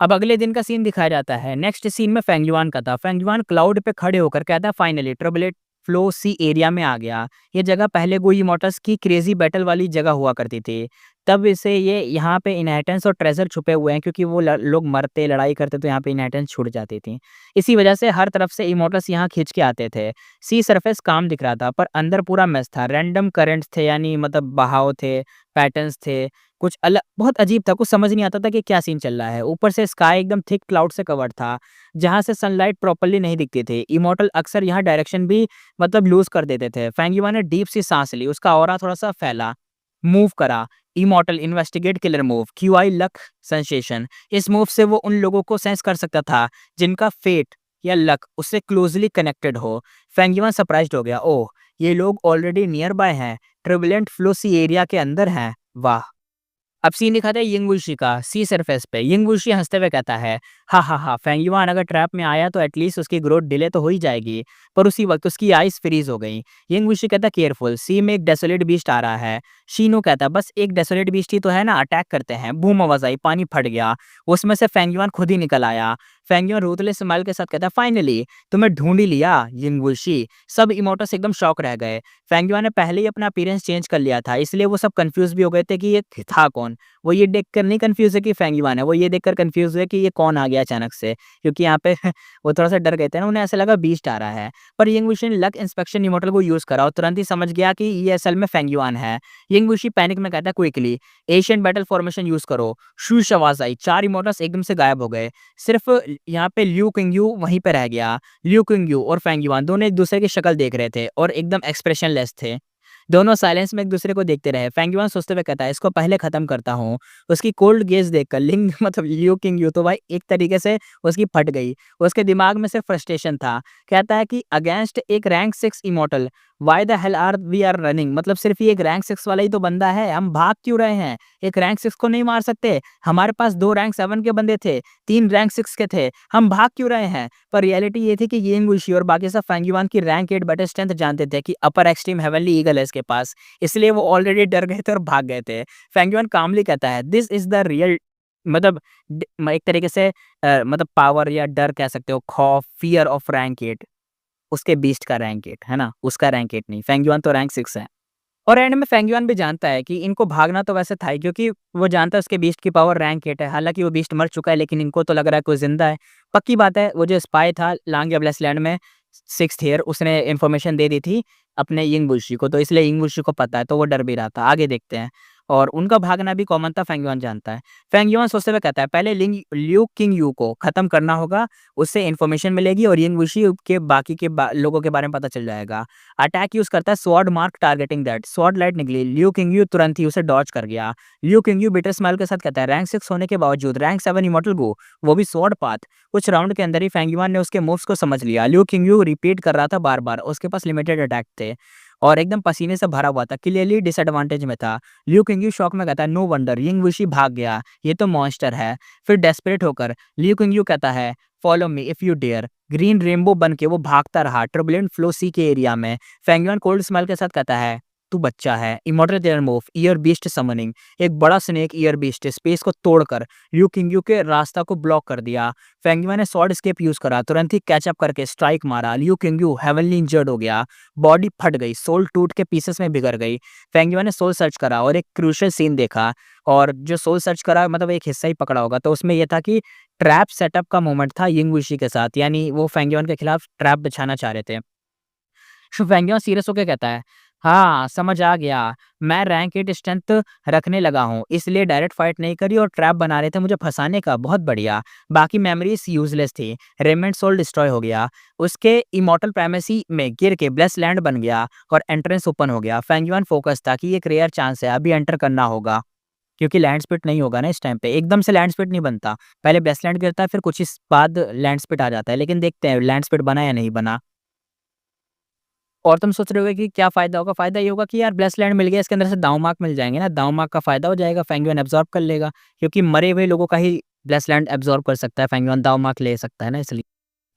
A: अब अगले दिन का सीन दिखाया जाता है। नेक्स्ट सीन में फेंग युआन का था। फेंग युआन क्लाउड पे खड़े होकर कहता है फाइनली ट्रबलेट फ्लो सी एरिया में आ गया। ये जगह पहले गोई मोटर्स की क्रेजी बैटल वाली जगह हुआ करती थी। तब इसे ये यहाँ पे इनहेरिटेंस और ट्रेजर छुपे हुए हैं क्योंकि वो लोग मरते लड़ाई करते तो यहाँ पे इनहेरिटेंस छूट जाती थी। इसी वजह से हर तरफ से इमोटर्स यहाँ खींच के आते थे। सी सरफेस काम दिख रहा था पर अंदर पूरा मेस था। रैंडम करंट्स थे, यानी मतलब बहाव थे, पैटर्न्स थे, कुछ अलग बहुत अजीब था, कुछ समझ नहीं आता था कि क्या सीन चल रहा है। ऊपर से स्काई एकदम थिक क्लाउड से कवर्ड था जहाँ से सनलाइट प्रॉपर्ली नहीं दिखती थी। इमॉर्टल अक्सर यहाँ डायरेक्शन भी मतलब लूज कर देते थे। फेंग युआन ने डीप सी सांस ली, उसका ऑरा थोड़ा सा फैला, मूव करा। Immortal investigate killer move QI luck sensation. इस मूव से वो उन लोगों को सेंस कर सकता था जिनका फेट या लक उससे क्लोजली कनेक्टेड हो। फेंग युआन सरप्राइज्ड हो गया, ओह ये लोग ऑलरेडी नियर बाय हैं, ट्रिबुलेंट फ्लो सी एरिया के अंदर हैं, वाह। अब सीन दिखाते हैं यिंग वुशी का सी सरफेस पे। यिंग वुशी हंसते हुए कहता है हा हा हा, फेंग युआन अगर ट्रैप में आया तो एटलीस्ट उसकी ग्रोथ डिले तो हो ही जाएगी। पर उसी वक्त उसकी आइस फ्रीज हो गई। यिंग वुशी कहता है केयरफुल, सी में एक डेसोलेट बीस्ट आ रहा है। शीनो कहता है बस एक डेसोलेट बीस्ट ही तो है ना, अटैक करते हैं। बूम आवाज आई, पानी फट गया, उसमें से फेंग युआन खुद ही निकल आया। फेंग युआन रूथलेस स्माइल के साथ कहता है फाइनली तुम्हें ढूंढ ही लिया यिंग वुशी। सब इमोटस एकदम शॉक रह गए। फेंग युआन ने पहले ही अपना अपीयरेंस चेंज कर लिया था, इसलिए वो सब कंफ्यूज भी हो गए थे कि ये था कौन। वो ये देखकर नहीं कंफ्यूज है कि फेंग युआन है, वो ये देखकर कंफ्यूज है कि ये कौन आ गया अचानक से, क्योंकि यहाँ पे वो थोड़ा सा डर गए थे ना, उन्हें ऐसा लगा बीस्ट आ रहा है। पर यिंग वुशी ने लक इंस्पेक्शन इमोटल को यूज करा और तुरंत ही समझ गया कि ये असल में फेंग युआन है। यिंग वुशी पैनिक में कहता है quickly Asian battle formation use करो। शूश आवाज आई, 4 इमोटल्स एकदम से गायब हो गए। सिर्फ यहाँ पे ल्यू किंगयू वहीं पे रह गया। ल्यू किंगयू और फेंग युआन दोनों एक दूसरे की शक्ल देख रहे थे और एकदम एक्सप्रेशनलेस थे। दोनों साइलेंस में एक दूसरे को देखते रहे। फेंग युआन सोचते हुए कहता है इसको पहले खत्म करता हूँ। उसकी कोल्ड गेज देखकर लिंग मतलब लियो किंग यू तो भाई एक तरीके से उसकी फट गई। उसके दिमाग में सिर्फ फ्रस्ट्रेशन था। कहता है कि अगेंस्ट एक rank 6 immortal why the hell are we are running, मतलब सिर्फ ये एक रैंक 6 वाला ही तो बंदा है, हम भाग क्यों रहे हैं। एक रैंक 6 को नहीं मार सकते, हमारे पास 2 रैंक 7 के बंदे थे, 3 रैंक 6 के थे, हम भाग क्यों रहे हैं। पर रियलिटी ये थी कि यिंग वुशी और बाकी सब फेंग युआन की रैंक 8 बैटल स्ट्रेंथ जानते थे कि अपर एक्सट्रीम हेवनली ईगल है इसके पास, इसलिए वो ऑलरेडी डर गए थे और भाग गए थे। फेंग युआन कामली कहता है दिस इज द रियल मतलब एक तरीके से मतलब पावर या डर कह सकते हो, खौफ, फियर ऑफ रैंक 8, उसके बीस्ट का रैंक 8 है ना, उसका रैंक 8 नहीं, फेंग युआन तो रैंक 6 है। और एंड में फेंगयुआन भी जानता है कि इनको भागना तो वैसे था ही, क्योंकि वो जानता है उसके बीस्ट की पावर रैंक 8 है। हालाँकि वो बीस्ट मर चुका है, लेकिन इनको तो लग रहा है कि वो ज़िंदा है। पक्की बात है, वो जो स्पाई था लांग ब्लेस लैंड में 6th ईयर, उसने इन्फॉर्मेशन दे दी थी अपने यिंग बुल्शी को, तो इसलिए यिंग बुल्शी को पता है, तो वो डर भी रहा था। आगे देखते हैं। और उनका भागना भी कॉमन था, फेंगयुआन जानता है। फेंगयुआन सोचते हुए कहता है पहले लिंग ल्यू किंग यू को खत्म करना होगा, उससे इन्फॉर्मेशन मिलेगी और यिंग बुल्शी के बाकी के लोगों के बारे में पता चल जाएगा। अटैक यूज़ करता है sword mark targeting that, sword light निकली, लियू किंगयू तुरंत ही उसे डॉज कर गया। लियू किंगयू बिटर स्माइल के साथ कहता है रैंक 6 होने के बावजूद रैंक 7 इमॉर्टल गो, वो भी स्वॉर्ड पाथ। कुछ राउंड के अंदर ही फेंगयुआन ने उसके मूव्स को समझ लिया। लियू किंगयू रिपीट कर रहा था बार-बार, उसके पास लिमिटेड अटैक थे और एकदम पसीने से भरा हुआ था, क्लियरली डिसएडवांटेज में था। लियू किंगयू शॉक में कहता है नो वंडर यिंग वुशी भाग गया, ये तो मॉन्स्टर है। फिर डेस्परेट होकर लियू किंगयू कहता है follow me if you dare. Green rainbow बन के वो भागता रहा टर्बुलेंट फ्लो सी के एरिया में। फेंगयुआन कोल्ड स्माइल के साथ कहता है तू बच्चा है। इमॉर्टल टेरमॉर्फ ईयर बीस्ट समनिंग, एक बड़ा स्नेक ईयर बीस्ट स्पेस को तोड़कर लियू किंगयू के रास्ता को ब्लॉक कर दिया। फेंगयुआन ने स्वॉर्ड एस्केप यूज करा, तुरंत ही कैचअप करके स्ट्राइक मारा। लियू किंगयू हेवनली इंजर्ड हो गया, बॉडी फट गई, सोल टूट के पीसेस में बिगड़ गई। फेंगयुआन ने सोल सर्च करा और एक क्रूशियल सीन देखा, और जो सोल सर्च करा मतलब एक हिस्सा ही पकड़ा होगा, तो उसमें ये था कि ट्रैप सेटअप का मोमेंट था यिंग वुशी के साथ, यानी वो फेंगयुआन के खिलाफ ट्रैप बिछाना चाह रहे थे। फेंगयुआन सीरियस होके कहता है, हाँ, समझ आ गया। मैं रैंक 8 स्ट्रेंथ रखने लगा हूँ, इसलिए डायरेक्ट फाइट नहीं करी और ट्रैप बना रहे थे मुझे फँसाने का, बहुत बढ़िया। बाकी मेमोरीज़ यूज़लेस थी, रेमेंट सोल डिस्ट्रॉय हो गया। उसके इमॉर्टल प्राइमेसी में गिर के ब्लेस लैंड बन गया और एंट्रेंस ओपन हो गया। फेंगयुआन फोकस था कि एक रेयर चांस है, अभी एंटर करना होगा। क्योंकि लैंड स्प्लिट नहीं होगा ना इस टाइम पे, एकदम से लैंड स्प्लिट नहीं बनता। पहले ब्लेस लैंड गिरता है, फिर कुछ इस बाद लैंड स्प्लिट आ जाता है, लेकिन देखते हैं लैंड स्प्लिट बना या नहीं बना। और तुम सोच रहे होगे कि क्या फ़ायदा होगा? फ़ायदा ये होगा कि यार ब्लेस लैंड मिल गया, इसके अंदर से दाँव मार्क मिल जाएँगे ना, दाँव मार्क का फ़ायदा हो जाएगा, फेंगयुआन एब्ज़ॉर्ब कर लेगा, क्योंकि मरे हुए लोगों का ही ब्लेस लैंड एब्ज़ॉर्ब कर सकता है, फेंगयुआन दाँव मार्क ले सकता है ना इसलिए।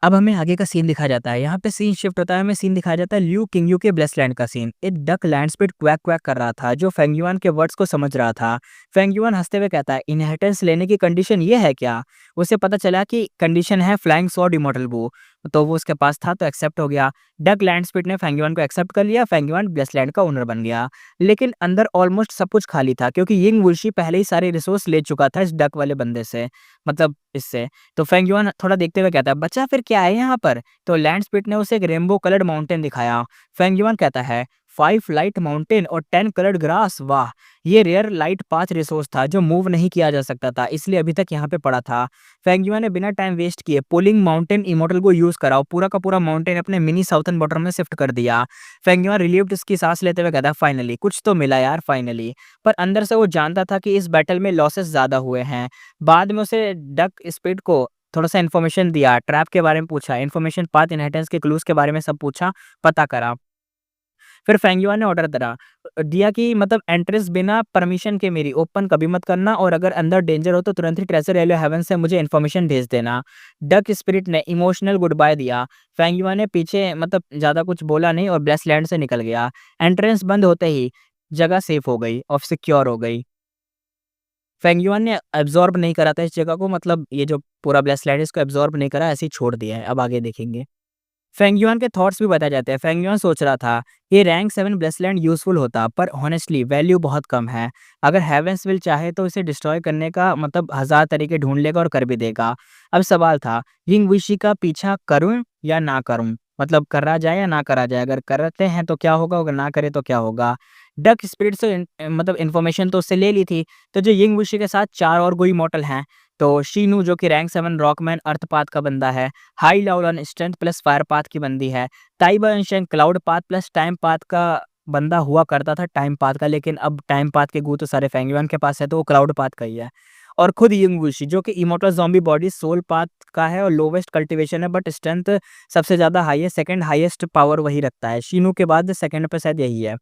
A: अब हमें आगे का सीन दिखाया जाता है, यहाँ पे सीन शिफ्ट होता है, हमें सीन दिखाया जाता है लियू किंगयू के ब्लेस लैंड का सीन। एक duck land speed quack quack कर रहा था, जो फेंगयुआन के वर्ड्स को समझ रहा था। फेंगयुआन हंसते हुए कहता है इनहेरिटेंस लेने की कंडीशन ये है क्या? उसे पता चला कि कंडीशन है फ्लाइंग स्वॉर्ड इमॉर्टल बो, तो वो उसके पास था तो एक्सेप्ट हो गया। डक लैंड स्पीड ने फेंगयुआन को एक्सेप्ट कर लिया, फेंगयुआन ब्लेस लैंड का ओनर बन गया। लेकिन अंदर ऑलमोस्ट सब कुछ खाली था, क्योंकि यिंग वुशी पहले ही सारे रिसोर्स ले चुका था इस डक वाले बंदे से, मतलब इससे। तो फेंगयुआन थोड़ा देखते हुए कहता है बचा फिर क्या है यहाँ पर? तो लैंड स्प्लिट ने उसे एक रेनबो कलर्ड माउंटेन दिखाया। फेंगयुआन कहता है 5 लाइट माउंटेन और 10 कलर्ड ग्रास, वाह! ये रेयर लाइट पाथ रिसोर्स था जो मूव नहीं किया जा सकता था, इसलिए अभी तक यहाँ पे पड़ा था। फेंगयुआन ने बिना टाइम वेस्ट किए पुलिंग माउंटेन इमॉर्टल को यूज करा और पूरा का पूरा माउंटेन अपने मिनी साउथर्न बॉर्डर में शिफ्ट कर दिया। फेंगयुआन रिलीव्ड उसकी सांस लेते हुए कहता है फाइनली कुछ तो मिला यार, फाइनली। पर अंदर से वो जानता था कि इस बैटल में लॉसेस ज्यादा हुए हैं। बाद में उसे डक स्पीड को थोड़ा-सा इन्फॉर्मेशन दिया, ट्रैप के बारे में पूछा, इन्फॉर्मेशन पाथ इनहेरिटेंस के क्लूज़ के बारे में सब पूछा, पता करा। फिर फेंगयुआन ने ऑर्डर दिया कि मतलब एंट्रेंस बिना परमिशन के मेरी ओपन कभी मत करना, और अगर अंदर डेंजर हो तो तुरंत ही ट्रेजर एलो हेवन से मुझे इन्फॉर्मेशन भेज देना। डक स्पिरिट ने इमोशनल गुड बाय दिया। फेंगयुआन ने पीछे मतलब ज़्यादा कुछ बोला नहीं और ब्लेस लैंड से निकल गया। एंट्रेंस बंद होते ही जगह सेफ हो गई और सिक्योर हो गई। फेंगयुआन ने एब्ज़ॉर्ब नहीं करा था इस जगह को, मतलब ये जो पूरा ब्लेस लैंड है इसको एब्ज़ॉर्ब नहीं करा, ऐसे ही छोड़ दिया है। अब आगे देखेंगे। फेंगयुआन के थॉट्स भी बताए जाते हैं। फेंगयुआन सोच रहा था ये रैंक 7 ब्लेसलैंड यूज़फुल होता, पर हॉनेस्टली वैल्यू बहुत कम है। अगर हेवेंसविल चाहे तो इसे डिस्ट्रॉय करने का मतलब 1000 तरीके ढूँढ लेगा और कर भी देगा। अब सवाल था यिंग विशी का पीछा करूँ या ना करूँ? मतलब करा जाए या ना करा जाए? अगर करते हैं तो क्या होगा? अगर ना करें तो क्या होगा? डक स्पिरिट से मतलब इन्फॉर्मेशन तो उससे ले ली थी, तो जो यिंग विशी के साथ 4 और कोई मॉर्टल हैं, तो शीनू जो कि रैंक 7 रॉकमैन अर्थपाथ का बंदा है, हाई लाउलन स्ट्रेंथ प्लस फायर पाथ की बंदी है, ताइबा ancient cloud path plus time path का बंदा हुआ करता था टाइम पाथ का, लेकिन अब टाइम पाथ के गू तो सारे फेंगयुआन के पास है, तो वो क्लाउड पाथ का ही है। और खुद यिंग वुशी जो कि immortal zombie body soul path का है और लोवेस्ट कल्टीवेशन है, बट स्ट्रेंथ सबसे ज़्यादा हाई है, सेकंड हाईएस्ट पावर वही रखता है। शीनू के बाद सेकंड पे शायद यही है।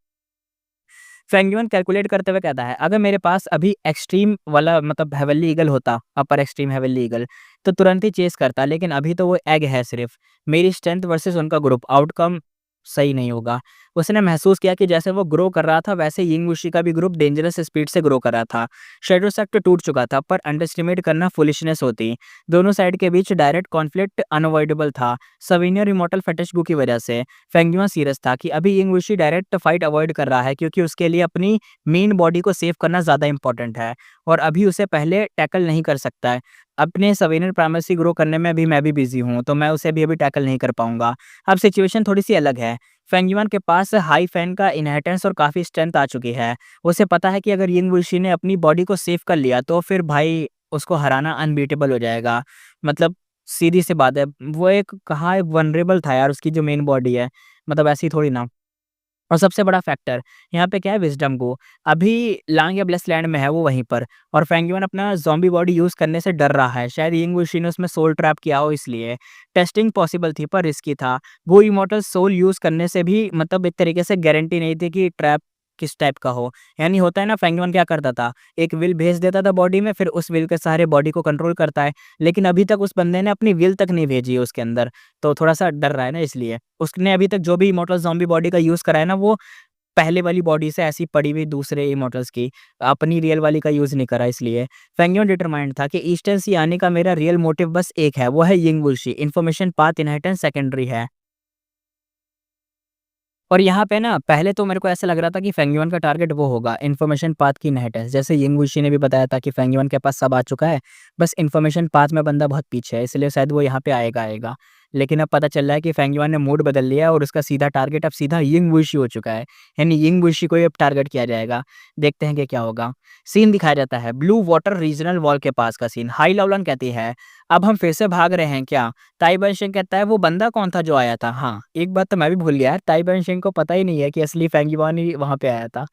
A: फेंगयुआन कैलकुलेट करते हुए कहता है अगर मेरे पास अभी एक्सट्रीम वाला मतलब हेवनली ईगल होता, अपर एक्सट्रीम हेवनली ईगल, तो तुरंत ही चेस करता, लेकिन अभी तो वो एग है सिर्फ। मेरी स्ट्रेंथ वर्सेस उनका ग्रुप आउटकम सही नहीं होगा। उसने महसूस किया कि जैसे वो ग्रो कर रहा था वैसे यिंग वुशी का भी ग्रुप डेंजरस स्पीड से ग्रो कर रहा था। शैडो सेक्टर टूट चुका था पर अंडरएस्टिमेट करना फुलिशनेस होती। दोनों साइड के बीच डायरेक्ट कॉन्फ्लिक्ट अनअवॉइडेबल था। सविनियर इमॉर्टल फेटिश की वजह से फेंगयुआ सीरियस था कि अभी यिंग वुशी डायरेक्ट फाइट अवॉइड कर रहा है क्योंकि उसके लिए अपनी मेन बॉडी को सेव करना ज़्यादा इंपॉर्टेंट है और अभी उसे पहले टैकल नहीं कर सकता है। अपने सविनियर प्राइमेसी ग्रो करने में भी मैं भी बिजी हूँ तो मैं उसे भी अभी टैकल नहीं कर पाऊंगा। अब सिचुएशन थोड़ी सी अलग है। फेंगयुआन के पास हाई फैन का इनहेरिटेंस और काफ़ी स्ट्रेंथ आ चुकी है। उसे पता है कि अगर यिंग वुशी ने अपनी बॉडी को सेव कर लिया तो फिर भाई उसको हराना अनबीटेबल हो जाएगा। मतलब सीधी सी बात है, वो एक कहाँ एक वनरेबल था यार, उसकी जो मेन बॉडी है, मतलब ऐसी थोड़ी ना। और सबसे बड़ा फैक्टर यहाँ पे क्या है, विज़डम को। अभी लांग या ब्लेस लैंड में है वो वहीं पर और फेंगयुआन अपना ज़ॉम्बी बॉडी यूज़ करने से डर रहा है। शायद यिंग वुशी ने उसमें सोल ट्रैप किया हो इसलिए। टेस्टिंग पॉसिबल थी पर रिस्की था। वो इमॉर्टल सोल यूज़ करने से भी मतलब एक तरीके से गारंटी नहीं थी कि ट्रैप किस टाइप का हो। यानी होता है ना, फेंगयुआन क्या करता था, एक विल भेज देता था बॉडी में, फिर उस विल के सहारे बॉडी को कंट्रोल करता है। लेकिन अभी तक उस बंदे ने अपनी विल तक नहीं भेजी है उसके अंदर, तो थोड़ा-सा डर रहा है ना इसलिए। उसने अभी तक जो भी इमॉर्टल ज़ॉम्बी बॉडी का यूज़ करा है ना, वो पहले वाली बॉडी से ऐसी पड़ी हुई दूसरे इमॉर्टल्स की, अपनी रियल वाली का यूज़ नहीं करा इसलिए। फेंगयुआन डिटरमाइंड था कि ईस्टर्न सी आने का मेरा रियल मोटिव बस एक है, वो है यिंग वुशी। इन्फॉर्मेशन पाथ इनहेरिटेंस सेकेंडरी है। और यहाँ पे ना पहले तो मेरे को ऐसा लग रहा था कि फेंगयुआन का टारगेट वो होगा, इन्फॉर्मेशन पाथ की इनहेरिटेंस। जैसे यिंग वुशी ने भी बताया था कि फेंगयुआन के पास सब आ चुका है, बस इन्फॉर्मेशन पाथ में बंदा बहुत पीछे है, इसलिए शायद वो यहाँ पे आएगा। लेकिन अब पता चल रहा है कि फेंगयुआन ने मूड बदल लिया है और उसका सीधा टारगेट अब सीधा यिंग वुशी हो चुका है। यानी यिंग वुशी को ही अब टारगेट किया जाएगा। देखते हैं कि क्या होगा। सीन दिखाया जाता है ब्लू वाटर रीजनल वॉल के पास का सीन। हाई लाओलन कहती है, अब हम फिर से भाग रहे हैं क्या? ताई बनशेंग कहता है, वो बंदा कौन था जो आया था? हाँ, एक बात तो मैं भी भूल गया यार, ताई बनशेंग को पता ही नहीं है कि असली फेंगयुआन ही वहाँ पे आया था।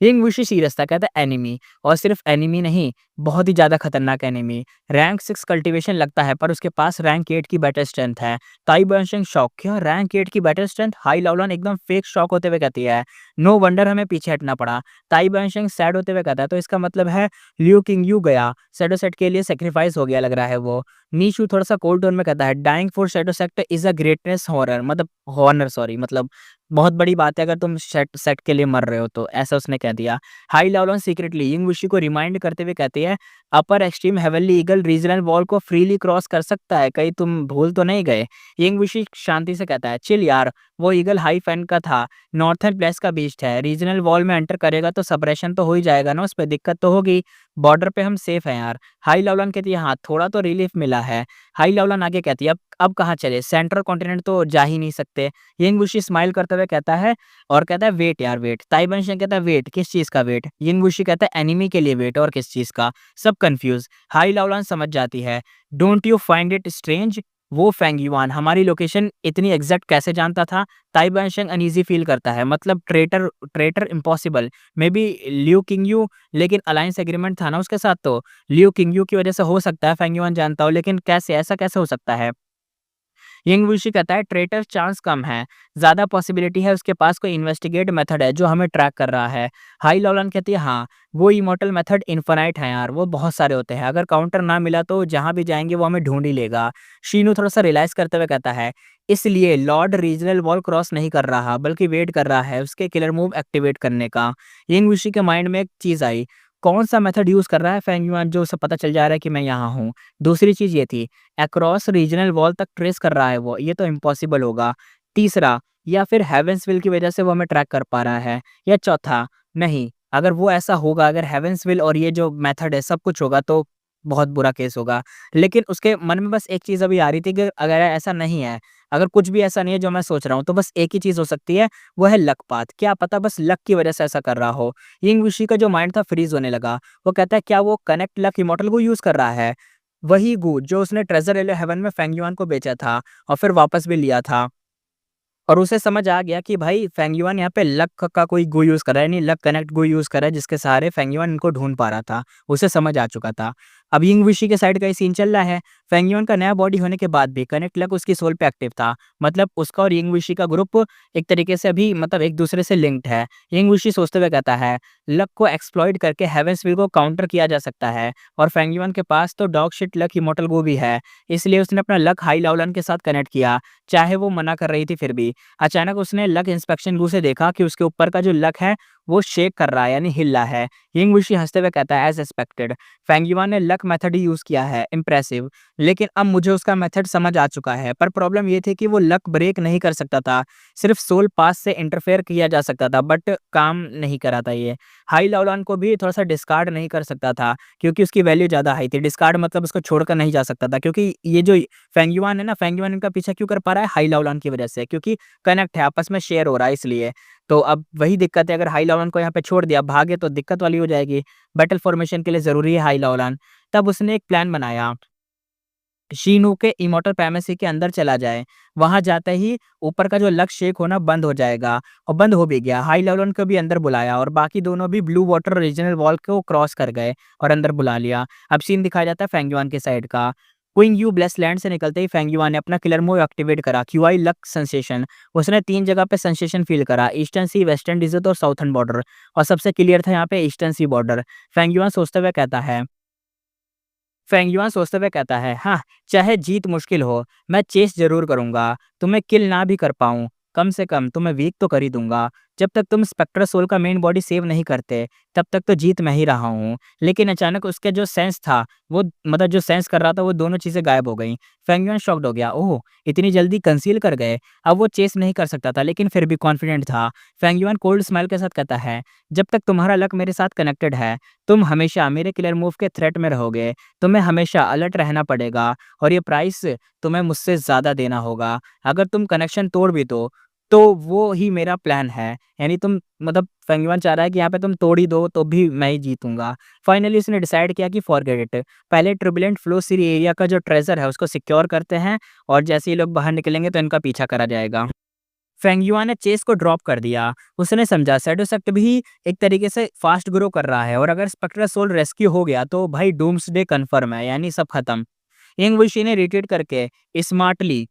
A: यिंग वुशी सीरियस था, कहता है एनिमी, और सिर्फ एनिमी नहीं, बहुत ही ज़्यादा खतरनाक एनिमी। रैंक 6 कल्टीवेशन लगता है पर उसके पास रैंक 8 की बैटल स्ट्रेंथ है। ताई बनशेंग शॉक, क्या रैंक 8 की बैटल स्ट्रेंथ? हाई लाओलन एकदम फेक शॉक होते हुए कहती है, नो वंडर हमें पीछे हटना पड़ा। ताई बनशेंग सैड होते हुए कहता है, तो इसका मतलब है लियू किंगयू गया, शैडो सेट के लिए सैक्रिफाइस हो गया लग रहा है वो। नीशू थोड़ा-सा कोल्ड टोन में कहता है, dying for shadow sector is a greatness horror, मतलब हॉनर सॉरी, मतलब बहुत बड़ी बात है अगर तुम सेट सेट के लिए मर रहे हो तो, ऐसा उसने कह दिया। Hai Laolan secretly Ying Wushi को रिमाइंड करते हुए कहती है, upper extreme heavenly eagle regional wall को फ्रीली क्रॉस कर सकता है, कहीं तुम भूल तो नहीं गए? यिंग वुशी शांति से कहता है, चिल यार, वो ईगल हाई फैन का था, नॉर्थर्न प्लेस का बीस्ट है, रीजनल वॉल में एंटर करेगा तो सप्रेशन तो हो ही जाएगा ना, उसपे दिक्कत तो होगी, बॉर्डर पे हम सेफ हैं यार। हाई लाओलन कहती है, हाँ, थोड़ा तो रिलीफ मिला है। हाई लाओलन आगे कहती है, अब कहाँ चले? सेंट्रल कॉन्टिनेंट तो जा ही नहीं सकते। यिंग वुशी स्माइल करते हुए कहता है और कहता है, वेट यार वेट। ताई बनशेंग कहता है, वेट, किस चीज़ का वेट? यिंग वुशी कहता है, एनिमी के लिए वेट, और किस चीज़ का? सब कन्फ्यूज़। हाई लाओलन समझ जाती है, don't you find it strange, वो फेंगयुआन हमारी लोकेशन इतनी एग्जैक्ट कैसे जानता था? ताई बनशेंग अनईज़ी फील करता है, मतलब traitor traitor impossible, maybe Liu Qingyu, लेकिन अलायंस एग्रीमेंट था ना उसके साथ, तो लियू किंगयू की वजह से हो सकता है फेंगयुआन जानता हो, लेकिन कैसे, ऐसा कैसे हो सकता है? यंग वुशी कहता है, ट्रेटर चांस कम है, ज़्यादा पॉसिबिलिटी है उसके पास कोई इन्वेस्टिगेट मेथड है जो हमें ट्रैक कर रहा है। हाई लॉलन कहती है, हाँ, वो इमॉर्टल मेथड इन्फिनाइट है यार, वो बहुत सारे होते हैं, अगर काउंटर ना मिला तो जहाँ भी जाएंगे वो हमें ढूंढ ही लेगा। शीनू थोड़ा सा रियलाइज करते हुए कहता है, इसलिए लॉर्ड रीजनल वॉल क्रॉस नहीं कर रहा बल्कि वेट कर रहा है उसके किलर मूव एक्टिवेट करने का। यंग वुशी के माइंड में एक चीज़ आई, कौन सा मेथड यूज़ कर रहा है फेंगयुआन जो उसे पता चल जा रहा है कि मैं यहाँ हूँ। दूसरी चीज़ ये थी, अक्रॉस रीजनल वॉल तक ट्रेस कर रहा है वो, ये तो इम्पॉसिबल होगा। तीसरा, या फिर हेवेंसविल की वजह से वो हमें ट्रैक कर पा रहा है। या चौथा, नहीं, अगर वो ऐसा होगा, अगर हेवेंसविल और ये जो मेथड है सब कुछ होगा तो बहुत बुरा केस होगा। लेकिन उसके मन में बस एक चीज़ अभी आ रही थी कि अगर ऐसा नहीं है, अगर कुछ भी ऐसा नहीं है जो मैं सोच रहा हूँ, तो बस एक ही चीज़ हो सकती है, वो है लक पाथ। क्या पता बस लक की वजह से ऐसा कर रहा हो। यिंग वुशी का जो माइंड था फ्रीज़ होने लगा। वो कहता है, क्या वो कनेक्ट लक इमॉर्टल को यूज़ कर रहा है? वही गू जो उसने ट्रेज़र एलो हेवन में फेंगयुआन को बेचा था और फिर वापस भी लिया था। और उसे समझ आ गया कि भाई फेंगयुआन यहाँ पे लक का कोई गू यूज़ कर रहा है, यानी लक कनेक्ट गू यूज़ कर रहा है जिसके सहारे फेंगयुआन इनको ढूँढ पा रहा था। उसे समझ आ चुका था। अब यिंग विशी के साइड का ये सीन चल रहा है। फेंग यून का नया बॉडी होने के बाद भी कनेक्ट लक उसकी सोल पे एक्टिव था। मतलब उसका और यिंग विशी का ग्रुप एक तरीके से अभी मतलब एक दूसरे से लिंक्ड है। यिंग विशी सोचते हुए कहता है, लक को एक्सप्लॉइट करके हेवेंसविल को काउंटर किया जा सकता है और फेंग यून के पास तो डॉग शिट लक इमॉर्टल गो भी है। इसलिए उसने अपना लक हाई लाओलन के साथ कनेक्ट किया, चाहे वो मना कर रही थी फिर भी। अचानक उसने लक इंस्पेक्शन गू से देखा कि उसके ऊपर का जो लक है वो शेक कर रहा है, यानी हिल रहा है। यिंग विशी हंसते हुए कहता है, एज एक्सपेक्टेड फेंग युआन ने लक मेथड ही यूज किया है, इम्प्रेसिव। लेकिन अब मुझे उसका मेथड समझ आ चुका है। पर प्रॉब्लम ये थी कि वो लक ब्रेक नहीं कर सकता था, सिर्फ सोल पास से इंटरफेयर किया जा सकता था, बट काम नहीं करा था ये। हाई लाओलान को भी थोड़ा सा डिस्कार्ड नहीं कर सकता था क्योंकि उसकी वैल्यू ज़्यादा हाई थी। डिस्कार्ड मतलब उसको छोड़कर नहीं जा सकता था, क्योंकि ये जो फेंग युआन है ना, फेंग युआन इनका पीछा क्यों कर पा रहा है? हाई लाओलान की वजह से, क्योंकि कनेक्ट है, आपस में शेयर हो रहा है इसलिए। तो अब वही दिक्कत है, अगर हाई लाओलान को यहाँ पे छोड़ दिया, भागे तो दिक्कत वाली हो जाएगी। बैटल फॉर्मेशन के लिए ज़रूरी है हाई लाओलान। तब उसने एक प्लान बनाया, शीनू के इमॉर्टल प्राइमेसी के अंदर चला जाए। वहाँ जाते ही ऊपर का जो लक्ष्य शेक होना बंद हो जाएगा, और बंद हो भी गया। हाई लेवल को भी अंदर बुलाया और बाकी दोनों भी ब्लू वाटर रीजनल वॉल को क्रॉस कर गए और अंदर बुला लिया। अब सीन दिखाया जाता है फेंग युआन के साइड का। क्विंग यू ब्लेस लैंड से निकलते ही फेंग युआन ने अपना किलर मूव एक्टिवेट करा, क्यूआई लक सेंसेशन। उसने 3 जगह पे सेंसेशन फील करा, ईस्टर्न सी, वेस्टर्न डिजर्ट और साउथर्न बॉर्डर। और सबसे क्लियर था यहाँ पे ईस्टर्न सी बॉर्डर। फेंग युआन सोचते हुए कहता है, हाँ, चाहे जीत मुश्किल हो, मैं चेस ज़रूर करूँगा। तुम्हें किल ना भी कर पाऊँ, कम से कम तुम्हें वीक तो कर ही दूँगा। जब तक तुम स्पेक्ट्रा सोल का मेन बॉडी सेव नहीं करते, तब तक तो जीत मैं ही रहा हूँ। लेकिन अचानक उसका जो सेंस था, वो मतलब जो सेंस कर रहा था, वो दोनों चीज़ें गायब हो गईं। फेंग युआन शॉक्ड हो गया, ओह! इतनी जल्दी कंसील कर गए। अब वो चेस नहीं कर सकता था, लेकिन फिर भी कॉन्फिडेंट था। फेंग युआन कोल्ड स्माइल के साथ कहता है, जब तक तुम्हारा लक मेरे साथ कनेक्टेड है, तुम हमेशा मेरे किलर मूव के थ्रेट में रहोगे। तुम्हें हमेशा अलर्ट रहना पड़ेगा और ये प्राइस तुम्हें मुझसे ज़्यादा देना होगा। अगर तुम कनेक्शन तोड़ भी दो, तो वो ही मेरा प्लान है। यानी तुम मतलब फेंग युआन चाह रहा है कि यहाँ पे तुम तोड़ ही दो तो भी मैं ही जीतूँगा। फाइनली उसने डिसाइड किया कि फॉरगेट इट। पहले ट्यूrbulent फ्लो सीरी एरिया का जो ट्रेज़र है उसको सिक्योर करते हैं, और जैसे ही लोग बाहर निकलेंगे तो इनका पीछा करा जाएगा। फेंग युआन ने चेस को ड्रॉप कर दिया। उसने समझा सैडोसेक्ट भी एक तरीके से फास्ट ग्रो कर रहा है, और अगर स्पेक्ट्रा सोल रेस्क्यू हो गया तो भाई डूम्सडे कन्फर्म है, यानी सब खत्म। यंग वुशी ने रिट्रीट करके स्मार्टली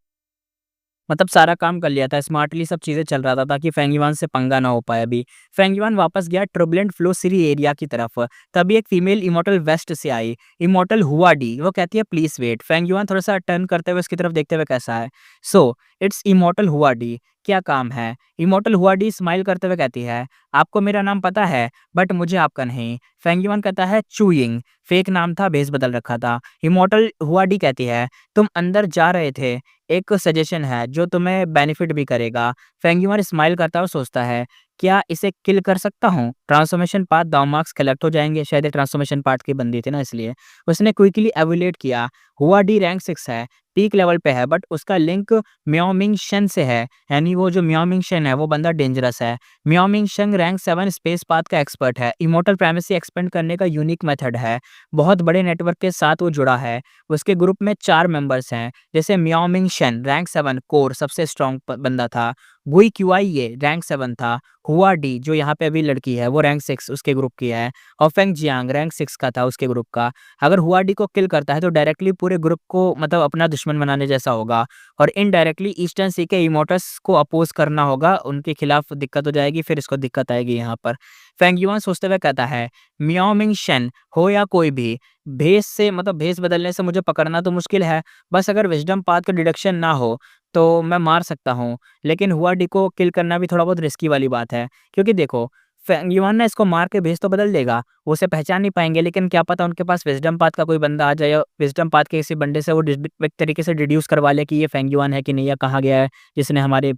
A: मतलब सारा काम कर लिया था, स्मार्टली सब चीज़ें चल रहा था ताकि फेंग युआन से पंगा ना हो पाए अभी। फेंग युआन वापस गया ट्यूrbulent फ्लो सीरी एरिया की तरफ। तभी एक फीमेल इमॉर्टल वेस्ट से आई, इमॉर्टल हुआ डी। वो कहती है, प्लीज़ वेट। फेंग युआन थोड़ा-सा टर्न करते हुए उसकी तरफ देखते हुए कैसा है? सो इट्स इमॉर्टल हुआ डी, क्या काम है? इमॉर्टल हुआ डी स्माइल करते हुए कहती है, आपको मेरा नाम पता है, बट मुझे आपका नहीं। फेंग युआन कहता है, चूइंग, फेक नाम था, भेस बदल रखा था। इमॉर्टल हुआ डी कहती है, तुम अंदर जा रहे थे, एक सजेशन है जो तुम्हें बेनिफिट भी करेगा। फेंग युआन स्माइल करता है और सोचता है, क्या इसे किल कर सकता हूँ? ट्रांसफॉर्मेशन पाथ दाव मार्क्स कलेक्ट हो जाएँगे, शायद ये ट्रांसफॉर्मेशन पाथ की बंदी थी ना इसलिए। उसने क्विकली एवेल्यूएट किया, हुआ डी रैंक 6 है, पीक लेवल पे है, बट उसका लिंक मियाओ मिंग शेन से है, यानी वो जो मियाओ मिंग शेन है वो बंदा डेंजरस है। Miao Ming Shane rank 7 space path का एक्सपर्ट है, इमॉर्टल प्राइमेसी एक्सपेंड करने का यूनिक मेथड है, बहुत बड़े नेटवर्क के साथ वो जुड़ा है। उसके ग्रुप में 4 मेंबर्स हैं, जैसे Miao Ming Shane rank 7 core सबसे स्ट्रॉन्ग बंदा था, गुई क्यूआई ये रैंक 7 था, हुआ डी जो यहाँ पे अभी लड़की है वो रैंक 6 उसके ग्रुप की है, और फेंग जियांग रैंक 6 का था उसके ग्रुप का। अगर हुआ डी को किल करता है तो डायरेक्टली पूरे ग्रुप को मतलब अपना दुश्मन बनाने जैसा होगा, और इनडायरेक्टली ईस्टर्न सी के इमोटस को अपोज करना होगा, उनके खिलाफ दिक्कत हो जाएगी, फिर इसको दिक्कत आएगी यहाँ पर। फेंग युआन सोचते हुए कहता है, मियाओ मिंग शेन हो या कोई भी, भेस से मतलब भेस बदलने से मुझे पकड़ना तो मुश्किल है, बस अगर विज़डम पाथ का डिडक्शन ना हो तो मैं मार सकता हूँ। लेकिन हुआ डी को किल करना भी थोड़ा बहुत रिस्की वाली बात है, क्योंकि देखो फेंग युआन ना इसको मार के भेस तो बदल देगा, वो उसे पहचान नहीं पाएँगे, लेकिन क्या पता उनके पास विज़डम पाथ का कोई बंदा आ जाए, या विज़डम पाथ के किसी बंदे से वो एक तरीके से डिड्यूस करवा ले कि ये फेंग युआन है कि नहीं, या कहाँ गया है जिसने हमारे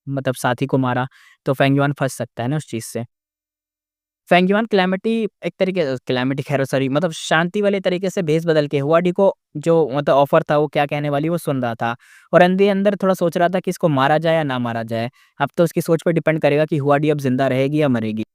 A: मतलब साथी को मारा, तो फेंग युआन फँस सकता है ना उस चीज़ से। फेंग युआन कैलेमिटी एक तरीके कैलेमिटी खैर सॉरी मतलब शांति वाले तरीके से भेस बदल के हुआ डी को जो मतलब ऑफ़र था वो क्या कहने वाली वो सुन रहा था, और अंदर-अंदर थोड़ा सोच रहा था कि इसको मारा जाए या ना मारा जाए। अब तो उसकी सोच पे डिपेंड करेगा कि हुआ डी अब ज़िंदा रहेगी या मरेगी।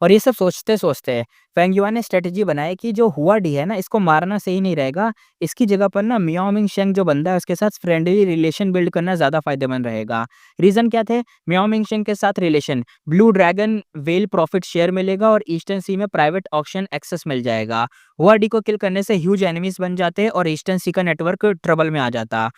A: और ये सब सोचते-सोचते फेंग युआन ने स्ट्रैटेजी बनाई कि जो हुआडी है ना, इसको मारना सही नहीं रहेगा। इसकी जगह पर ना मियाओ मिंगशेंग जो बंदा है उसके साथ फ्रेंडली रिलेशन बिल्ड करना ज़्यादा फ़ायदेमंद रहेगा। रीज़न क्या थे? मियाओ मिंगशेंग के साथ relation, blue dragon whale profit share मिलेगा और ईस्टर्न सी में प्राइवेट ऑक्शन एक्सेस मिल जाएगा। हुआडी को किल करने से ह्यूज एनिमीज़ बन जाते और ईस्टर्न सी का नेटवर्क ट्रबल में आ जाता।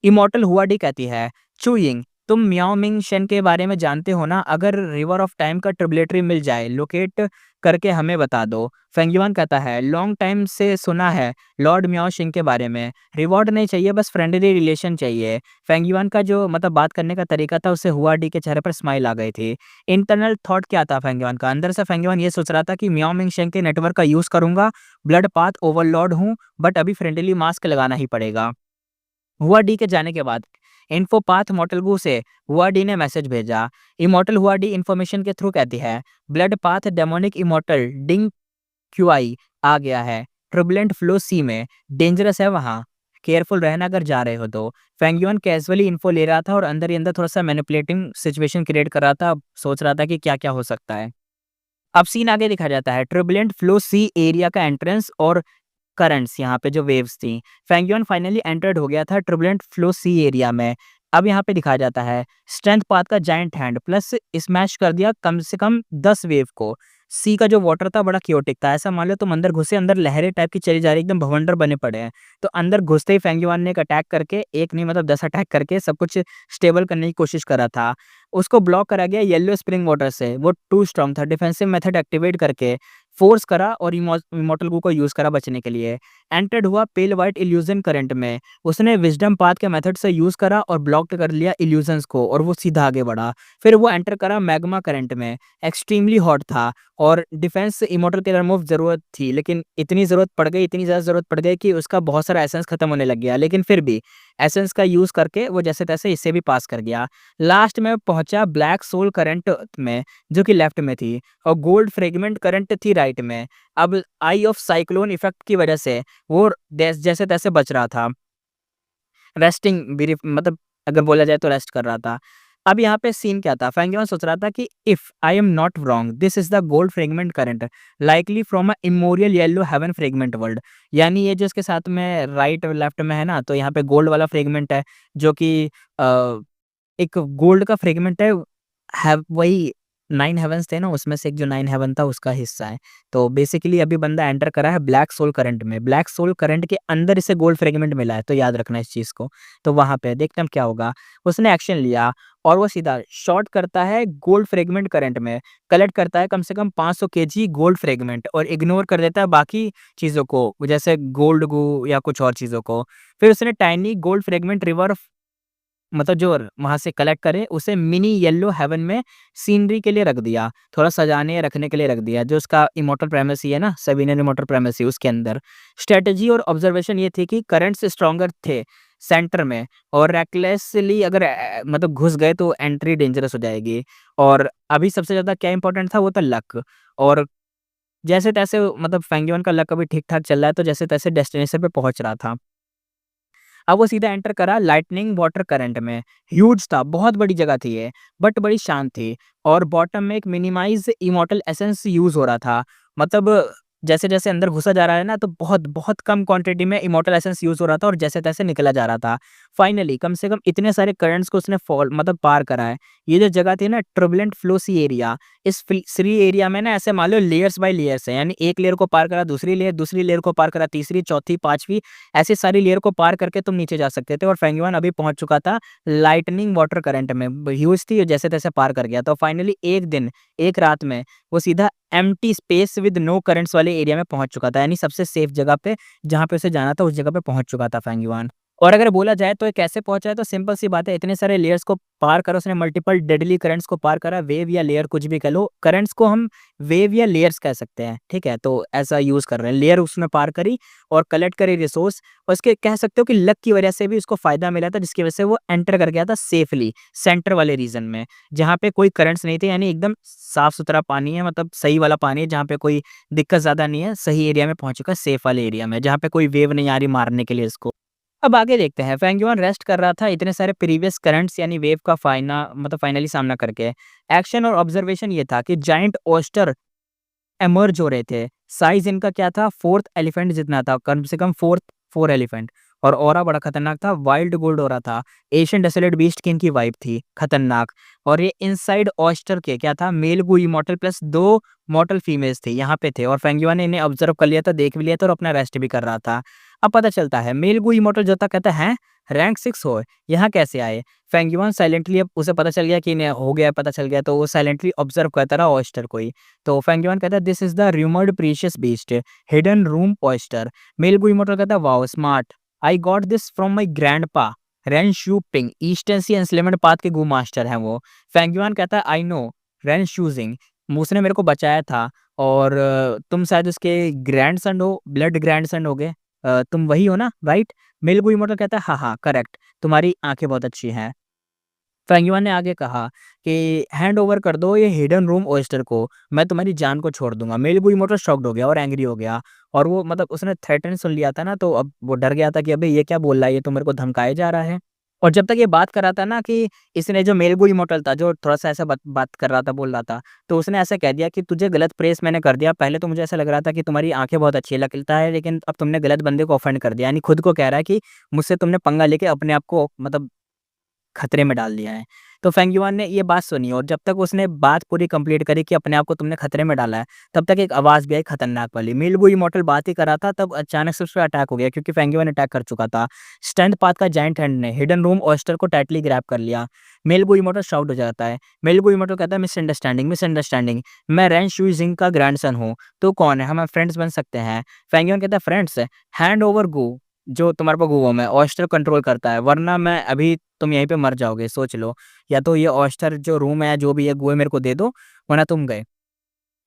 A: इमॉर्टल हुआडी कहती है, चुयिंग तुम मियाओ मिंग शेन के बारे में जानते हो ना? अगर रिवर ऑफ टाइम का ट्रिब्यूटरी मिल जाए, लोकेट करके हमें बता दो। फेंग युआन कहता है, लॉन्ग टाइम से सुना है लॉर्ड मियाओ शिंग के बारे में। रिवॉर्ड नहीं चाहिए, बस फ्रेंडली रिलेशन चाहिए। फेंग युआन का जो मतलब बात करने का तरीका था, उससे हुआडी के चेहरे पर स्माइल आ गई थी। इंटरनल थॉट क्या था फेंग युआन का? अंदर से फेंग युआन ये सोच रहा था कि मियाओ मिंग शेंग के नेटवर्क का यूज़ करूँगा, ब्लड पाथ ओवरलॉर्ड हूँ, बट अभी फ्रेंडली मास्क लगाना ही पड़ेगा। हुआडी के जाने के बाद इन्फोपाथ मॉर्टलगू से हुआडी ने मैसेज भेजा। इमॉर्टल हुआडी इन्फॉर्मेशन के थ्रू कहती है, ब्लड पाथ डेमोनिक इमॉर्टल डिंग क्यूआई आ गया है ट्रबुलेंट फ्लो सी में, डेंजरस है वहाँ, केयरफुल रहना अगर जा रहे हो तो। फेंग युआन कैजुअली इन्फो ले रहा था और अंदर ही अंदर थोड़ा सा मैनिपुलेटिंग सिचुएशन क्रिएट कर रहा था, सोच रहा था कि क्या क्या हो सकता है। अब सीन आगे दिखा जाता है, ट्रबुलेंट फ्लो सी एरिया का एंट्रेंस और करंट्स, यहाँ पे जो वेव्स थी। फेंग युआन फाइनली एंटर्ड हो गया था ट्रबुलेंट फ्लो सी एरिया में। अब यहाँ पे दिखाया जाता है, स्ट्रेंथ पाथ का जायंट हैंड प्लस स्मैश कर दिया कम से कम 10 वेव को। सी का जो वाटर था बड़ा क्योटिक था। ऐसा मान लो तुम अंदर घुसे, अंदर लहरें टाइप की चली जा रही, एकदम भवंडर बने पड़े हैं। तो अंदर घुसते ही फेंग युआन ने एक अटैक करके, एक नहीं मतलब 10 अटैक करके सब कुछ स्टेबल करने की कोशिश करा था। उसको ब्लॉक करा गया येलो स्प्रिंग वाटर से, वो टू स्ट्रॉन्ग था। डिफेंसिव मेथड एक्टिवेट करके फोर्स करा और इमॉर्टल गू को यूज़ करा बचने के लिए। एंटर्ड हुआ पेल व्हाइट इल्यूजन करंट में। उसने विज़डम पाथ के मेथड से यूज़ करा और ब्लॉक कर लिया इल्यूजन्स को और वो सीधा आगे बढ़ा। फिर वो एंटर करा मैग्मा करंट में। एक्सट्रीमली हॉट था और डिफेंस इमॉर्टल के रिमूव ज़रूरत थी, लेकिन इतनी ज़रूरत पड़ गई, इतनी ज़्यादा ज़रूरत पड़ गई कि उसका बहुत सारा एसेंस खत्म होने लग गया। लेकिन फिर भी एसेंस का यूज़ करके वो जैसे-तैसे इसे भी पास कर गया। लास्ट में पहुँचा ब्लैक सोल करंट में, जो कि लेफ्ट में थी, और गोल्ड फ्रेगमेंट करंट थी राइट में। अब आई ऑफ साइक्लोन इफेक्ट की वजह से वो जैसे-तैसे बच रहा था। रेस्टिंग ब्रीफ मतलब अगर बोला जाए तो रेस्ट कर रहा था। अब यहाँ पे सीन क्या था? फेंग युआन सोच रहा था कि if I am not wrong this is the gold fragment current likely from a imperial yellow heaven fragment world. यानी ये जो इसके साथ में राइट और लेफ्ट में है ना, तो यहाँ पे गोल्ड वाला फ्रेगमेंट है, जो कि एक गोल्ड का फ्रेगमेंट है वही 9 हेवन्स थे ना, उसमें से एक जो 9 हेवन था उसका हिस्सा है। तो बेसिकली अभी बंदा एंटर करा है ब्लैक सोल करंट में। ब्लैक सोल करंट के अंदर इसे गोल्ड फ्रेगमेंट मिला है, तो याद रखना इस चीज़ को। तो वहाँ पे देखते हैं क्या होगा। उसने एक्शन लिया और वो सीधा शॉट करता है गोल्ड फ्रेगमेंट करंट में। कलेक्ट करता है कम से कम 500 केजी गोल्ड फ्रेगमेंट और इग्नोर कर देता है बाकी चीज़ों को, जैसे गोल्ड गू या कुछ और चीज़ों को। फिर उसने टाइनी गोल्ड फ्रेगमेंट रिवर मतलब जो वहाँ से कलेक्ट करे, उसे मिनी येलो हेवन में सीनरी के लिए रख दिया, थोड़ा सजाने या रखने के लिए रख दिया, जो उसका इमॉर्टल प्राइमेसी है ना, सेविनियन इमॉर्टल प्राइमेसी, उसके अंदर। स्ट्रैटेजी और ऑब्जर्वेशन ये थी कि करंट्स स्ट्रॉन्गर थे सेंटर में और रेकलेसली अगर मतलब घुस गए तो एंट्री डेंजरस हो जाएगी। और अभी सबसे ज़्यादा क्या इंपॉर्टेंट था, वो था लक। और जैसे-तैसे मतलब फेंग युआन का लक अभी ठीक-ठाक चल रहा है, तो जैसे-तैसे डेस्टिनेशन पे पहुँच रहा था। अब वो सीधा एंटर करा लाइटनिंग वाटर करंट में। ह्यूज था, बहुत बड़ी जगह थी ये, बट बड़ी शांत थी और बॉटम में एक मिनिमाइज़ इमॉर्टल एसेंस यूज़ हो रहा था। मतलब जैसे-जैसे अंदर घुसा जा रहा है ना, तो बहुत कम क्वांटिटी में इमॉर्टल एसेंस यूज़ हो रहा था और जैसे-तैसे निकला जा रहा था। फाइनली कम से कम इतने सारे करंट्स को उसने फॉल मतलब पार करा है। ये जो जगह थी ना टर्बुलेंट फ्लो सी एरिया, इस फ्री एरिया में ना ऐसे मान लो लेयर्स बाय लेयर्स है, यानी एक लेयर को पार करा दूसरी लेयर को पार करा तीसरी, चौथी, पाँचवीं, ऐसी सारी लेयर को पार करके तुम नीचे जा सकते थे। और फेंग युआन अभी पहुँच चुका था लाइटनिंग वाटर करंट में, ह्यूज थी, जैसे-तैसे पार कर गया। तो फाइनली एक दिन, एक रात में वो सीधा empty space with no currents वाले एरिया में पहुँच चुका था, यानी सबसे सेफ जगह पे जहाँ पे उसे जाना था, उस जगह पे पहुँच चुका था फेंग युआन। और अगर बोला जाए तो ये कैसे पहुँचा है, तो सिंपल सी बात है, इतने सारे लेयर्स को पार करा उसने, मल्टीपल डेडली करंट्स को पार करा, वेव या लेयर कुछ भी कह लो, करंट्स को हम वेव या लेयर्स कह सकते हैं, ठीक है? तो ऐसा यूज़ कर रहे हैं, लेयर उसने पार करी और कलेक्ट करी रिसोर्स, और उसके कह सकते हो कि लक की वजह से भी उसको फ़ायदा मिला था, जिसकी वजह से वो एंटर कर गया था सेफली सेंटर वाले रीजन में, जहाँ पे कोई करंट्स नहीं थे, यानी एकदम साफ-सुथरा पानी है, मतलब सही वाला पानी है, जहाँ पे कोई दिक्कत ज़्यादा नहीं है, सही एरिया में पहुँच चुका है, सेफ वाले एरिया में, जहाँ पे कोई वेव नहीं आ रही मारने के लिए इसको। अब आगे देखते हैं, फेंग युआन रेस्ट कर रहा था इतने सारे प्रीवियस करंट्स यानी वेव का फाइनली सामना करके। एक्शन और ऑब्जर्वेशन ये था कि जायंट ओस्टर इमर्ज हो रहे थे। साइज़ इनका क्या था 4th एलिफेंट जितना था, कम से कम 4 एलिफेंट, और ऑरा बड़ा खतरनाक था, वाइल्ड गोल्ड ऑरा था। एशियन डेसोलेट बीस्ट की इनकी वाइब थी, खतरनाक। और ये इनसाइड ऑयस्टर के क्या था, mail Gu immortal plus 2 मॉर्टल females थी, यहाँ पे थे, और फेंगयुआ ने इन्हें ऑब्ज़र्व कर लिया था, देख भी लिया था और अपना रेस्ट भी कर रहा था। अब पता चलता है मेल गू इमॉर्टल जो था कहता है, हैं? रैंक 6 हो, यहाँ कैसे आए? फेंगयुआन साइलेंटली, अब उसे पता चल गया कि इन्हें हो गया, पता चल गया, तो वो साइलेंटली ऑब्ज़र्व करता रहा ऑयस्टर को ही। तो फेंगयुआन कहता है, this is the rumoured precious beast, hidden room oyster. मेल गू इमॉर्टल कहता है, wow smart, I got this from my grandpa Ren Shu Ping, eastern sea enslavement path के गू मास्टर हैं वो। फेंगयुआन कहता है, आई नो रेन शूजिंग, उसने मेरे को बचाया था, और तुम शायद उसके ग्रैंडसन हो, ब्लड ग्रैंडसन होगे। तुम वही हो ना, राइट? मेल गू इमॉर्टल कहता है, हाँ, हाँ, करेक्ट, तुम्हारी आँखें बहुत अच्छी हैं। फेंगयुआन ने आगे कहा कि हैंड ओवर कर दो ये हिडन रूम ओयस्टर को, मैं तुम्हारी जान को छोड़ दूँगा। मेल गू इमॉर्टल शॉक्ड हो गया और एंग्री हो गया, और वो मतलब उसने थ्रेटन सुन लिया था ना, तो अब वो डर गया था कि अबे ये क्या बोल रहा है, ये तो मेरे को धमकाए जा रहा है। और जब तक ये बात कर रहा था ना कि इसने, जो मेल गू इमॉर्टल था, जो थोड़ा-सा ऐसा बात बात कर रहा था, बोल रहा था, तो उसने ऐसा कह दिया कि तुझे गलत प्रेस मैंने कर दिया। पहले तो मुझे ऐसा लग रहा था कि तुम्हारी आँखें बहुत अच्छी लगता है, लेकिन अब तुमने गलत बंदे को ऑफेंड कर दिया। यानी खुद को कह रहा है कि मुझसे तुमने पंगा लेके अपने आप को मतलब खतरे में डाल दिया है। तो फेंगयुआन ने ये बात सुनी, और जब तक उसने बात पूरी कंप्लीट करी कि अपने आप को तुमने खतरे में डाला है, तब तक एक आवाज़ भी आई खतरनाक वाली। मील-वू इमॉर्टल बात ही कर रहा था, तब अचानक से उस पे अटैक हो गया, क्योंकि फेंगयुआन अटैक कर चुका था। स्ट्रेंथ पाथ का जायंट हैंड ने हिडन रूम ऑयस्टर को टाइटली ग्रैब कर लिया। मील-वू इमॉर्टल शाउट हो जाता है। मील-वू इमॉर्टल कहता है, मिसअंडरस्टैंडिंग, मिसअंडरस्टैंडिंग, मैं रेन शुइजिंग का ग्रैंडसन हूँ, तू कौन है? हम फ्रेंड्स बन सकते हैं। फेंगयुआन कहता है, फ्रेंड्स? हैंड ओवर गू, जो तुम्हारे पास गू है, ऑयस्टर कंट्रोल करता है, वरना मैं अभी तुम यहीं पे मर जाओगे, सोच लो। या तो ये ऑयस्टर जो रूम है, जो भी है, गोए मेरे को दे दो, वरना तुम गए।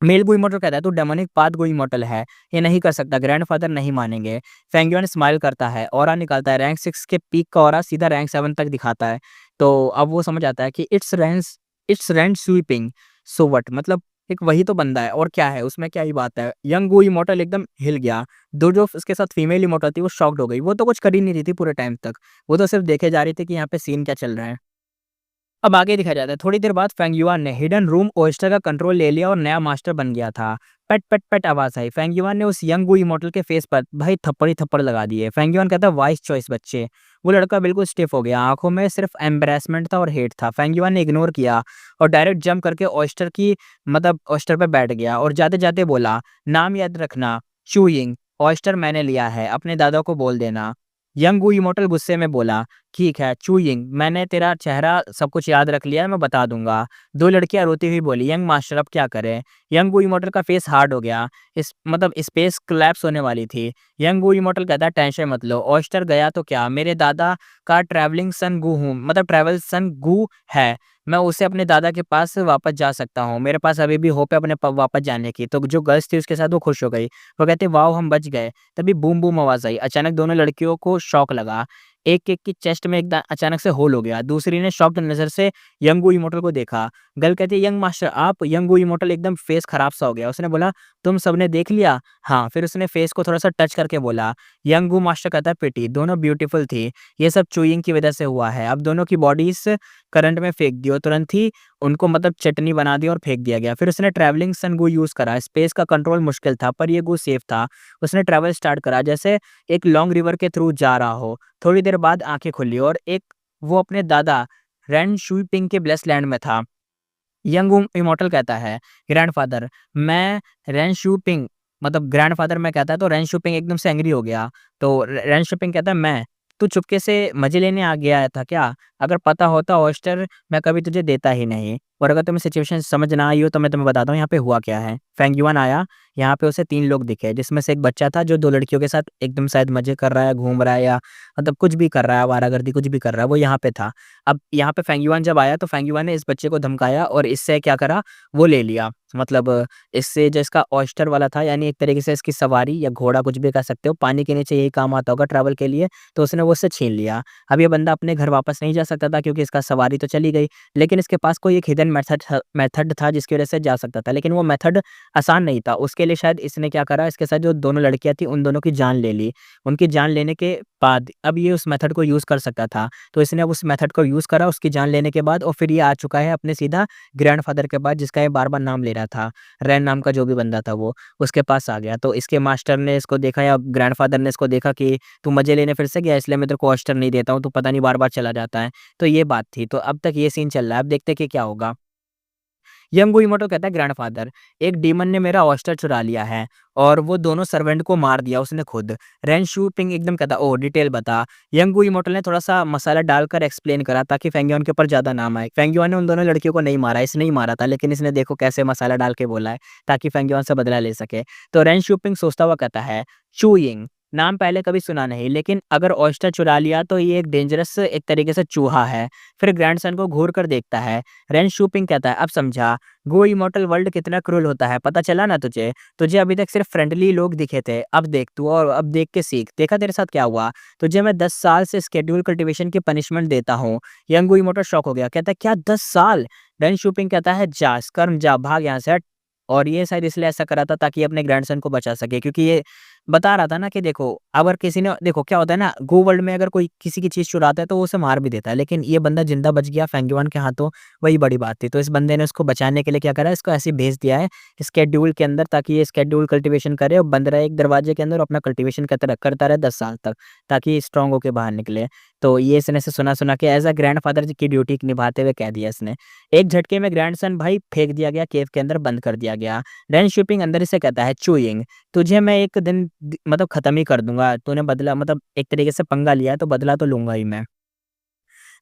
A: मेल गो इमॉर्टल कहता है, तू डेमोनिक पाथ गो इमॉर्टल है, ये नहीं कर सकता, ग्रैंडफ़ादर नहीं मानेंगे। फेंगयुआन स्माइल करता है, ऑरा निकालता है, रैंक 6 के पीक का ऑरा सीधा रैंक 7 तक दिखाता है। तो अब वो समझ आता है कि it's rank sweeping, so what, मतलब एक वही तो बंदा है, और क्या है, उसमें क्या ही बात है। यंग गो इमॉर्टल एकदम हिल गया। दो जो उसके साथ फीमेल इमॉर्टल थी, वो शॉक्ड हो गई। वो तो कुछ कर ही नहीं रही थी पूरे टाइम तक, वो तो सिर्फ़ देखे जा रही थी कि यहाँ पे सीन क्या चल रहा है। अब आगे दिखाया जाता है, थोड़ी देर बाद फेंगयुआन ने हिडन रूम ओयस्टर का कंट्रोल ले लिया और नया मास्टर बन गया था। पट पट पट आवाज आई। फेंगयुआन ने उस यंग वुई इमॉर्टल के फेस पर भाई थप्पड़ ही थप्पड़ लगा दिए। फेंगयुआन कहता है, वाइस चॉइस बच्चे। वो लड़का बिल्कुल स्टिफ हो गया, आंखों में सिर्फ एम्बेरसमेंट था और हेट था। फेंगयुआन ने इग्नोर किया और डायरेक्ट जंप करके ओयस्टर की मतलब ओयस्टर पे बैठ गया और जाते जाते बोला, नाम याद रखना, चूइंग, ओयस्टर मैंने लिया है, अपने दादा को बोल देना। यंग वुई इमॉर्टल गुस्से में बोला, ठीक है चूइंग, मैंने तेरा चेहरा सब कुछ याद रख लिया है, मैं बता दूँगा। 2 लड़कियाँ रोती हुई बोली, यंग मास्टर अब क्या करें? यंग वू इमॉर्टल का फेस हार्ड हो गया। इस मतलब स्पेस कोलैप्स होने वाली थी। यंग वू इमॉर्टल कहता है, टेंशन मत लो, ऑयस्टर गया तो क्या, मेरे दादा का ट्रैवलिंग सन गू हूँ, मतलब ट्रैवल सन गू है। मैं उसे अपने दादा के पास वापस जा सकता हूँ। मेरे पास अभी भी होप है अपने प वापस जाने की। तो जो गर्ल्स थी उसके साथ वो खुश हो गई। वो कहती, वाओ हम बच गए। तभी बूम बूम आवाज़ आई। अचानक दोनों लड़कियों को शॉक लगा। एक-एक की चेस्ट में एकदम अचानक से होल हो गया। दूसरी ने शॉक्ड नज़र से यंग वू इमॉर्टल को देखा। गर्ल कहती है, यंग मास्टर आप? यंग वू इमॉर्टल एकदम फेस खराब सा हो गया। उसने बोला, तुम सबने देख लिया? हाँ, फिर उसने फेस को थोड़ा-सा टच करके बोला। यंग वू मास्टर कहता है, पिटी, दोनों ब्यूटीफुल थी। ये सब चूइंग की वजह से हुआ है। अब दोनों की बॉडीज़ करंट में फेंक दी और तुरंत ही उनको मतलब चटनी बना दी और फेंक दिया गया। फिर उसने ट्रैवलिंग सन गू यूज़ करा। स्पेस का कंट्रोल मुश्किल था पर ये गू सेफ था। उसने ट्रैवल स्टार्ट करा जैसे एक लॉन्ग रिवर के थ्रू जा रहा हो। थोड़ी देर बाद आँखें खुली और एक वो अपने दादा रेन शुइपिंग के ब्लेस्ड लैंड में था। यंग इमॉर्टल कहता है, ग्रैंडफ़ादर मैं रेन शुपिंग, मतलब ग्रैंडफ़ादर मैं कहता है तो रेन शुपिंग एकदम से एंग्री हो गया। तो रेन शुपिंग कहता है, मैं? तू चुपके से मज़े लेने आ गया था क्या? अगर पता होता ओयस्टर मैं कभी तुझे देता ही नहीं। और अगर तुम्हें सिचुएशन समझ ना आई हो तो मैं तुम्हें बताता हूँ यहाँ पे हुआ क्या है। फेंगयुआन आया, यहाँ पे उसे 3 लोग दिखे जिसमें से एक बच्चा था जो 2 लड़कियों के साथ एकदम शायद मज़े कर रहा है, घूम रहा है या मतलब कुछ भी कर रहा है, आवारागर्दी कुछ भी कर रहा है, वो यहाँ पे था। अब यहाँ पे फेंगयुआन जब आया तो फेंगयुआन ने इस बच्चे को धमकाया और इससे क्या करा, वो ले लिया। मतलब इससे जो इसका ऑयस्टर वाला था, यानी एक तरीके से इसकी सवारी या घोड़ा कुछ भी कह सकते हो, पानी के नीचे यही काम आता होगा ट्रैवल के लिए, तो उसने वो उससे छीन लिया। अब ये बंदा अपने घर वापस नहीं जा सकता था क्योंकि इसका सवारी तो चली गई, लेकिन इसके पास कोई एक हिडन मेथड था जिसकी वज़ह से जा सकता था, लेकिन वो मेथड आसान नहीं था। उसके लिए शायद इसने क्या करा, इसके साथ जो दोनों लड़कियाँ थी उन दोनों की जान ले ली। उनकी जान लेने के बाद अब ये उस मेथड को यूज़ कर सकता था। तो इसने अब उस मेथड को यूज़ करा उसकी जान लेने के बाद और फिर ये आ चुका है अपने सीधा ग्रैंडफ़ादर के पास जिसका ये बार-बार नाम ले रहा था। रैन नाम का जो भी बंदा था वो, उसके पास आ गया। तो इसके मास्टर ने इसको देखा या ग्रैंडफ़ादर ने इसको देखा कि तू मज़े लेने फिर से गया इसलिए मैं तेरे को ऑयस्टर नहीं देता हूँ, तू पता नहीं बार-बार चला जाता है। तो ये बात थी। तो अब तक ये सीन चल रहा है। अब देखते हैं कि क्या होगा। यंग गुइमोटो कहता है ग्रैंडफ़ादर, एक डीमन ने मेरा ऑयस्टर चुरा लिया है और वो दोनों सर्वेंट को मार दिया उसने खुद। रेन शूपिंग एकदम कहता ओह! डिटेल बता। यंग गुइमोटो ने थोड़ा-सा मसाला डालकर एक्सप्लेन करा ताकि फेंगियोन के ऊपर ज़्यादा नाम आए। फेंगियोन ने उन दोनों लड़कियों को नहीं मारा, इसने ही मारा था लेकिन इसने देखो कैसे मसाला डाल के बोला है ताकि फेंगियोन से बदला ले सके। तो रेन शूपिंग सोचता हुआ कहता है चूइंग, नाम पहले कभी सुना नहीं लेकिन अगर ऑयस्टर चुरा लिया तो ये एक डेंजरस एक तरीके से चूहा है। फिर ग्रैंडसन को घूर कर देखता है। रेन शूपिंग कहता है अब समझा गो इमॉर्टल वर्ल्ड कितना क्रूर होता है, पता चला ना तुझे? तुझे अभी तक सिर्फ फ्रेंडली लोग दिखे थे, अब देख तू और अब देख के सीख। देखा तेरे साथ क्या हुआ? तुझे मैं 10 साल से शेड्यूल कल्टीवेशन की पनिशमेंट देता हूँ। यंग गुइमोटो शॉक हो गया, कहता है क्या 10 साल? रेन शूपिंग कहता है जा, स्कर्म जा, भाग यहाँ से हट। और ये शायद इसलिए ऐसा करा था ताकि अपने ग्रैंडसन को बचा सके क्योंकि ये बता रहा था ना कि देखो अगर किसी ने देखो क्या होता है ना गो वर्ल्ड में अगर कोई किसी की चीज़ चुराता है तो वो उसे मार भी देता है, लेकिन ये बंदा जिंदा बच गया फेंगिवान के हाथों, वही बड़ी बात थी। तो इस बंदे ने उसको बचाने के लिए क्या करा, इसको ऐसे ही भेज दिया है स्केड्यूल के अंदर ताकि ये स्केड्यूल कल्टीवेशन करे और बंद रहे एक दरवाजे के अंदर और अपना कल्टीवेशन करता रहे 10 साल तक ताकि स्ट्रांग होके बाहर निकले। तो ये इसने से सुना-सुना के एज़ अ ग्रैंडफ़ादर की ड्यूटी निभाते हुए कह दिया इसने। एक झटके में ग्रैंडसन भाई फेंक दिया गया, केव के अंदर बंद कर दिया गया। रेन शिपिंग अंदर से कहता है चूइंग, तुझे मैं एक दिन मतलब खत्म ही कर दूँगा। तूने बदला मतलब एक तरीके से पंगा लिया है तो बदला तो लूँगा ही मैं।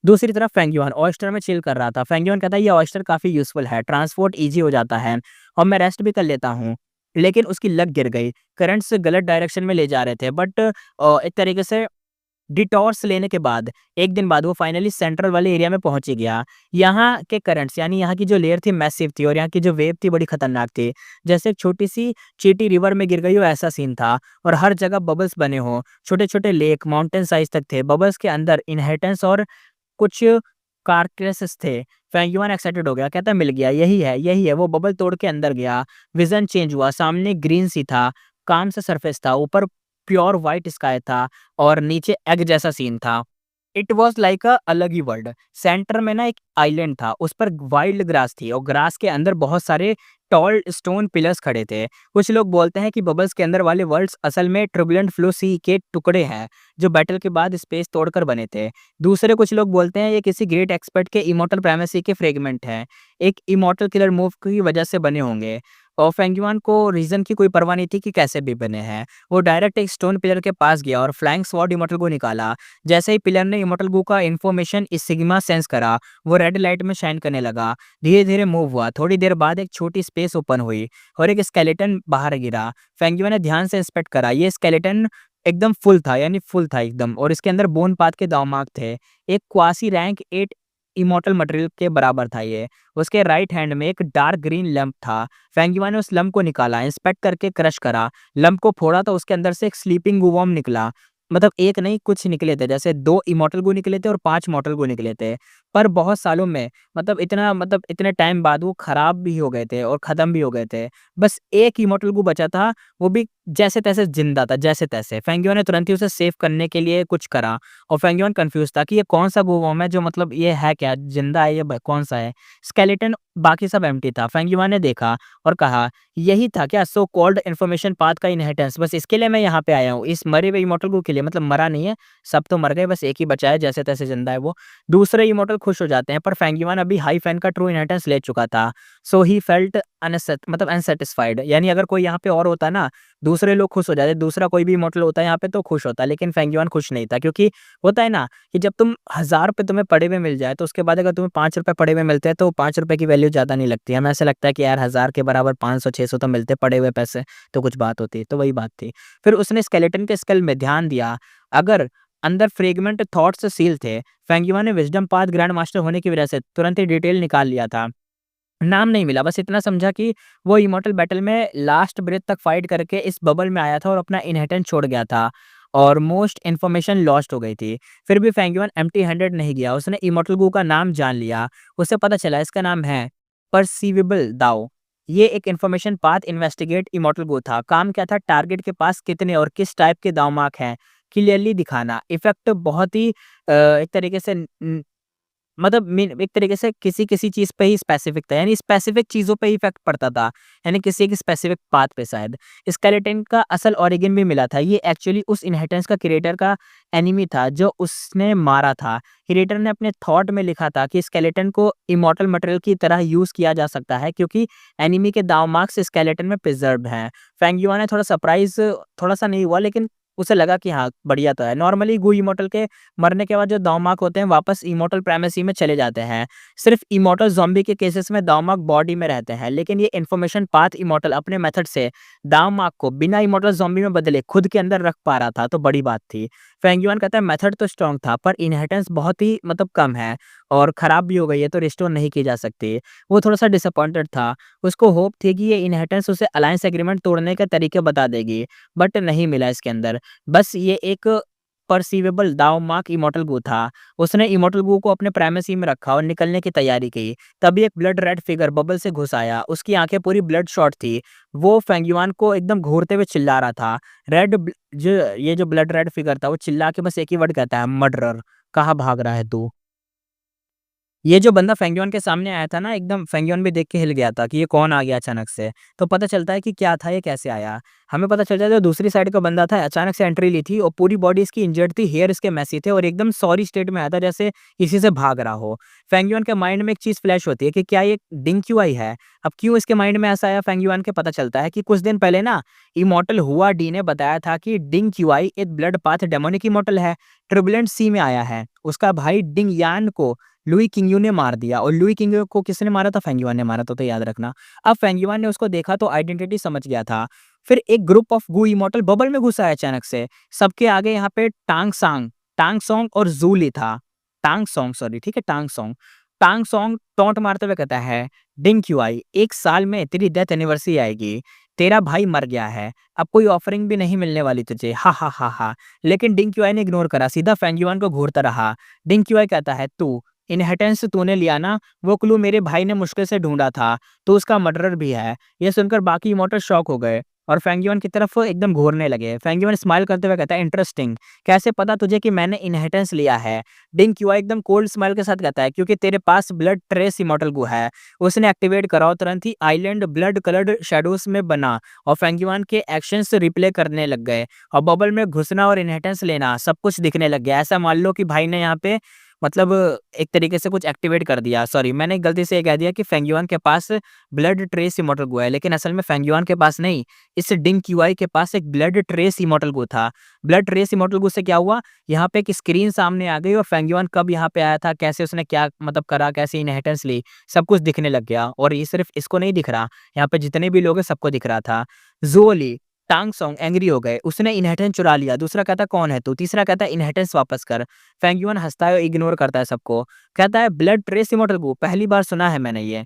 A: दूसरी तरफ फेंगियोन ऑयस्टर में चिल कर रहा था। फेंगियोन कहता है ये ऑयस्टर काफ़ी यूज़फुल है, ट्रांसपोर्ट ईज़ी हो जाता है और मैं रेस्ट भी कर लेता हूँ। लेकिन उसकी लक गिर गई, करंट्स गलत डायरेक्शन में ले जा रहे थे बट एक तरीके से डिटॉर्स लेने के बाद एक दिन बाद वो फाइनली सेंट्रल वाले एरिया में पहुँच ही गया। यहाँ के करंट्स यानी यहाँ की जो लेयर थी मैसिव थी और यहाँ की जो वेव थी बड़ी खतरनाक थी। जैसे एक छोटी-सी चींटी रिवर में गिर गई हो ऐसा सीन था और हर जगह बबल्स बने हों। छोटे-छोटे लेक माउंटेन साइज़ तक थे। बबल्स के अंदर इनहेरिटेंस और कुछ कार्कैसेस थे। फेंगियोन एक्साइटेड हो गया, कहता मिल गया, यही है। वो बबल तोड़ के अंदर गया, विज़न चेंज हुआ, सामने ग्रीन सी था, काम सा सरफेस था, ऊपर प्योर व्हाइट स्काई था और नीचे एग जैसा सीन था। इट वाज़ लाइक अ अलग ही वर्ल्ड। सेंटर में ना एक आइलैंड था, उस पर वाइल्ड ग्रास थी और ग्रास के अंदर बहुत सारे टॉल स्टोन पिलर्स खड़े थे। कुछ लोग बोलते हैं कि बबल्स के अंदर वाले वर्ल्ड्स असल में टर्बुलेंट फ्लो सी के टुकड़े हैं, जो बैटल के बाद स्पेस तोड़कर बने थे। दूसरे कुछ लोग बोलते हैं ये किसी ग्रेट एक्सपर्ट के इमॉर्टल प्राइमेसी के फ्रेगमेंट हैं, एक इमॉर्टल किलर मूव की वजह से बने होंगे। और फेंगिवान को रीज़न की कोई परवाह नहीं थी कि कैसे भी बने हैं। वो डायरेक्ट एक स्टोन पिलर के पास गया और फ्लाइंग स्वॉर्ड इमॉर्टल को निकाला। जैसे ही पिलर ने इमॉर्टल गू का इन्फॉर्मेशन इस सिग्मा सेंस करा, वो रेड लाइट में शाइन करने लगा। धीरे-धीरे मूव हुआ। थोड़ी देर बाद एक छोटी स्पेस ओपन हुई और एक स्केलेटन बाहर गिरा। फेंगियो ने ध्यान से इंस्पेक्ट करा। ये स्केलेटन एकदम फुल था यानी फुल था एकदम और इसके अंदर बोन पाथ के दांव-मार्क थे। एक क्वासी रैंक 8 इमॉर्टल मटेरियल के बराबर था ये। उसके राइट हैंड में एक डार्क ग्रीन लैंप था। फेंगियो ने उस लैंप को निकाला, इंस्पेक्ट करके क्रश करा। लैंप को फोड़ा तो उसके अंदर से एक स्लीपिंग वुवर्म निकला। मतलब एक नहीं कुछ निकले थे, जैसे 2 इमॉर्टल गू निकले थे और 5 मॉर्टल गू निकले थे। पर बहुत सालों में मतलब इतने टाइम बाद वो खराब भी हो गए थे और खत्म भी हो गए थे। बस एक इमॉर्टल गू बचा था, वो भी जैसे-तैसे ज़िंदा था, जैसे-तैसे। फेंगियो ने तुरंत ही उसे सेव करने के लिए कुछ करा और फेंगियोन कन्फ्यूज़ था कि ये कौन-सा गूवॉर्म है जो मतलब ये है क्या? ज़िंदा है या ब कौन-सा है? स्केलेटन बाकी सब एम्प्टी था। फेंगियो ने देखा और कहा, "यही था क्या सो कॉल्ड इन्फॉर्मेशन पाथ का इनहेरिटेंस? बस इसके लिए मैं यहाँ पे आया हूँ, इस मरे हुए इमॉर्टल गू के लिए।" मतलब मरा नहीं है, सब तो मर गए, बस एक ही बचा है, जैसे-तैसे ज़िंदा है वो। दूसरे इमॉर्टल खुश हो जाते हैं, पर फेंगियोन अभी हाई फैन का ट्रू इनहेरिटेंस ले चुका था। सो ही फेल्ट अनसैटिस्फाइड यानी अगर कोई यहाँ पे और होता ना, दूसरे लोग खुश हो जाते, दूसरा कोई भी इमॉर्टल होता यहाँ पे तो खुश होता, लेकिन फेंगियोन खुश नहीं था क्योंकि होता है ना कि जब तुम ₹1000 तुम्हें पड़े हुए मिल जाए, तो उसके बाद अगर तुम्हें ₹5 पड़े हुए मिलते हैं, तो ₹5 की वैल्यू ज़्यादा नहीं लगती। हमें ऐसा लगता है कि यार 1000 के बराबर 500-600 तो मिलते पड़े हुए पैसे, तो कुछ बात होती। तो वही बात थी। फिर उसने स्केलेटन के स्कल में ध्यान दिया, अगर अंदर फ्रेगमेंट थॉट्स से सील थे, फेंगियोन ने विज़डम पाथ ग्रैंड मास्टर होने की वजह से तुरंत ही डिटेल निकाल लिया था। नाम नहीं मिला, बस इतना समझा कि वो इमॉर्टल बैटल में लास्ट ब्रेथ तक फाइट करके इस बबल में आया था और अपना इनहेरिटेंस छोड़ गया था और मोस्ट इन्फॉर्मेशन लॉस्ट हो गई थी। फिर भी फेंगियोन एम्प्टी हैंडेड नहीं गया, उसने इमॉर्टल गू का नाम जान लिया। उसे पता चला इसका नाम है परसीवेबल दाओ। ये एक इन्फॉर्मेशन पाथ इन्वेस्टिगेट इमॉर्टल गू था। काम क्या था, टारगेट के पास कितने और किस टाइप के दाव मार्क हैं, क्लियरली दिखाना। इफ़ेक्ट बहुत ही एक तरीके से मतलब मीन एक तरीके से किसी-किसी चीज़ पे ही स्पेसिफ़िक था, यानी स्पेसिफ़िक चीज़ों पे इफ़ेक्ट पड़ता था, यानी किसी एक स्पेसिफ़िक पाथ पे शायद। स्केलेटन का असल ओरिजिन भी मिला था, ये एक्चुअली उस इनहेरिटेंस का क्रिएटर का एनिमी था, जो उसने मारा था। क्रिएटर ने अपने थॉट में लिखा था कि स्केलेटन को इमॉर्टल मटेरियल की तरह यूज़ किया जा सकता है, क्योंकि एनिमी के दाव मार्क्स स्केलेटन में प्रिज़र्व्ड हैं। फेंग युआन ने थोड़ा-सा नहीं हुआ, लेकिन उसे लगा कि हाँ, बढ़िया तो है। नॉर्मली गु इमॉर्टल के मरने के बाद जो दांव होते हैं वापस इमॉर्टल प्राइमेसी में चले जाते हैं। सिर्फ इमॉर्टल ज़ॉम्बी के केसेस में दांव बॉडी में रहते हैं, लेकिन ये इन्फॉर्मेशन पाथ इमॉर्टल अपने मेथड से दांव को बिना इमॉर्टल ज़ॉम्बी में बदले खुद के अंदर रख पा रहा था, तो बड़ी बात थी। फेंग युआन कहता है मेथड तो स्ट्रॉन्ग था, पर इनहेरिटेंस बहुत ही मतलब कम है और खराब भी हो गई है, तो रिस्टोर नहीं की जा सकती। वो थोड़ा-सा डिसअपॉइंटेड था। उसको होप थी कि ये इनहेरिटेंस उसे अलायंस एग्रीमेंट तोड़ने के तरीके बता देगी, बट नहीं मिला इसके अंदर। बस ये एक परसीवेबल दाव मार्क इमॉर्टल गू था। उसने इमॉर्टल गू को अपने प्राइमेसी में रखा और निकलने की तैयारी की। तभी एक ब्लड रेड फिगर बबल से घुस आया। उसकी आँखें पूरी ब्लड शॉट थी। वो फेंग युआन को एकदम घूरते हुए चिल्ला रहा था। रेड ब जो ये जो ब्लड रेड फिगर था, वो चिल्ला के बस एक ही वर्ड कहता है, मर्डरर। कहाँ भाग रहा है तू? ये जो बंदा फेंग युआन के सामने आया था ना, एकदम फेंग युआन भी देख के हिल गया था कि ये कौन आ गया अचानक से। तो पता चलता है कि क्या था, ये कैसे आया। हमें पता चल जाता है जो दूसरी साइड का बंदा था, अचानक से एंट्री ली थी और पूरी बॉडी इसकी इंजर्ड थी, हेयर इसके मेसी थे और एकदम सॉरी स्टेट में आया था, जैसे किसी से भाग रहा हो। फेंग युआन के माइंड में एक चीज़ फ्लैश होती है कि क्या ये डिंग क्यू आई है? अब क्यों इसके माइंड में ऐसा आया, फेंग युआन के पता चलता है कि कुछ दिन पहले ना इमॉर्टल हुआ डी ने बताया था कि डिंग क्यूआई एक ब्लड पाथ डेमोनिक इमॉर्टल है, टर्बुलेंट सी में आया है। उसका भाई डिंग यान को लुई किंगयू ने मार दिया और लुई किंगयू को किसने मारा था? फेंग युआन ने मारा था, तो याद रखना। अब फेंग युआन ने उसको देखा तो आइडेंटिटी समझ गया था। फिर एक group of gu immortal bubble में घुसा है अचानक से। सबके आगे यहाँ पे टांग सोंग और ज़ू था। टांग सोंग सॉरी, ठीक है, टांग सोंग। टांग सोंग टॉन्ट मारते हुए कहता है, "डिंग क्यूआई, 1 साल में तेरी डेथ एनिवर्सरी आएगी। तेरा भाई मर गया है। अब कोई ऑफरिंग भी नहीं मिलने वाली तुझे। हा, हा, हा, हा।" लेकिन डिंग क्यूआई ने इग्नोर करा, सीधा फेंग युआन को घूरता रहा। डिंग क्यूआई कहता है, "तू इनहेरिटेंस तूने लिया ना, वो क्लू मेरे भाई ने मुश्किल से ढूँढा था, तू उसका मर्डरर भी है।" ये सुनकर बाकी इमॉर्टल शॉक हो गए और फेंग युआन की तरफ एकदम घूरने लगे। फेंग युआन स्माइल करते हुए कहता है, "इंटरेस्टिंग, कैसे पता तुझे कि मैंने इनहेरिटेंस लिया है?" डिंग क्यूआई एकदम कोल्ड स्माइल के साथ कहता है, "क्योंकि तेरे पास ब्लड ट्रेस इमॉर्टल गू है।" उसने एक्टिवेट करा और तुरंत ही आइलैंड ब्लड कलर्ड शैडोज़ में बना और फेंग युआन के एक्शंस रिप्ले करने लग गए और बबल में घुसना और इनहेरिटेंस लेना सब कुछ दिखने लग गया। ऐसा मान लो कि भाई ने यहाँ पे मतलब एक तरीके से कुछ एक्टिवेट कर दिया। सॉरी, मैंने गलती से ये कह दिया कि फेंग युआन के पास ब्लड ट्रेस इमॉर्टल गू है, लेकिन असल में फेंग युआन के पास नहीं, इस डिंग क्यूआई के पास एक ब्लड ट्रेस इमॉर्टल गू था। ब्लड ट्रेस इमॉर्टल गू से क्या हुआ, यहाँ पे एक स्क्रीन सामने आ गई और फेंग युआन कब यहाँ पे आया था, कैसे उसने क्या मतलब करा, कैसे इनहेरिटेंस ली, सब कुछ दिखने लग गया। और ये सिर्फ इसको नहीं दिख रहा, यहाँ पे जितने भी लोग हैं सबको दिख रहा था। ज़ुओली, टांग सोंग एंग्री हो गए, उसने इनहेरिटेंस चुरा लिया। दूसरा कहता कौन है तू? तीसरा कहता है इनहेरिटेंस वापस कर। फेंग युआन हँसता है और इग्नोर करता है सबको। कहता है ब्लड ट्रेस इमॉर्टल गू, पहली बार सुना है मैंने ये।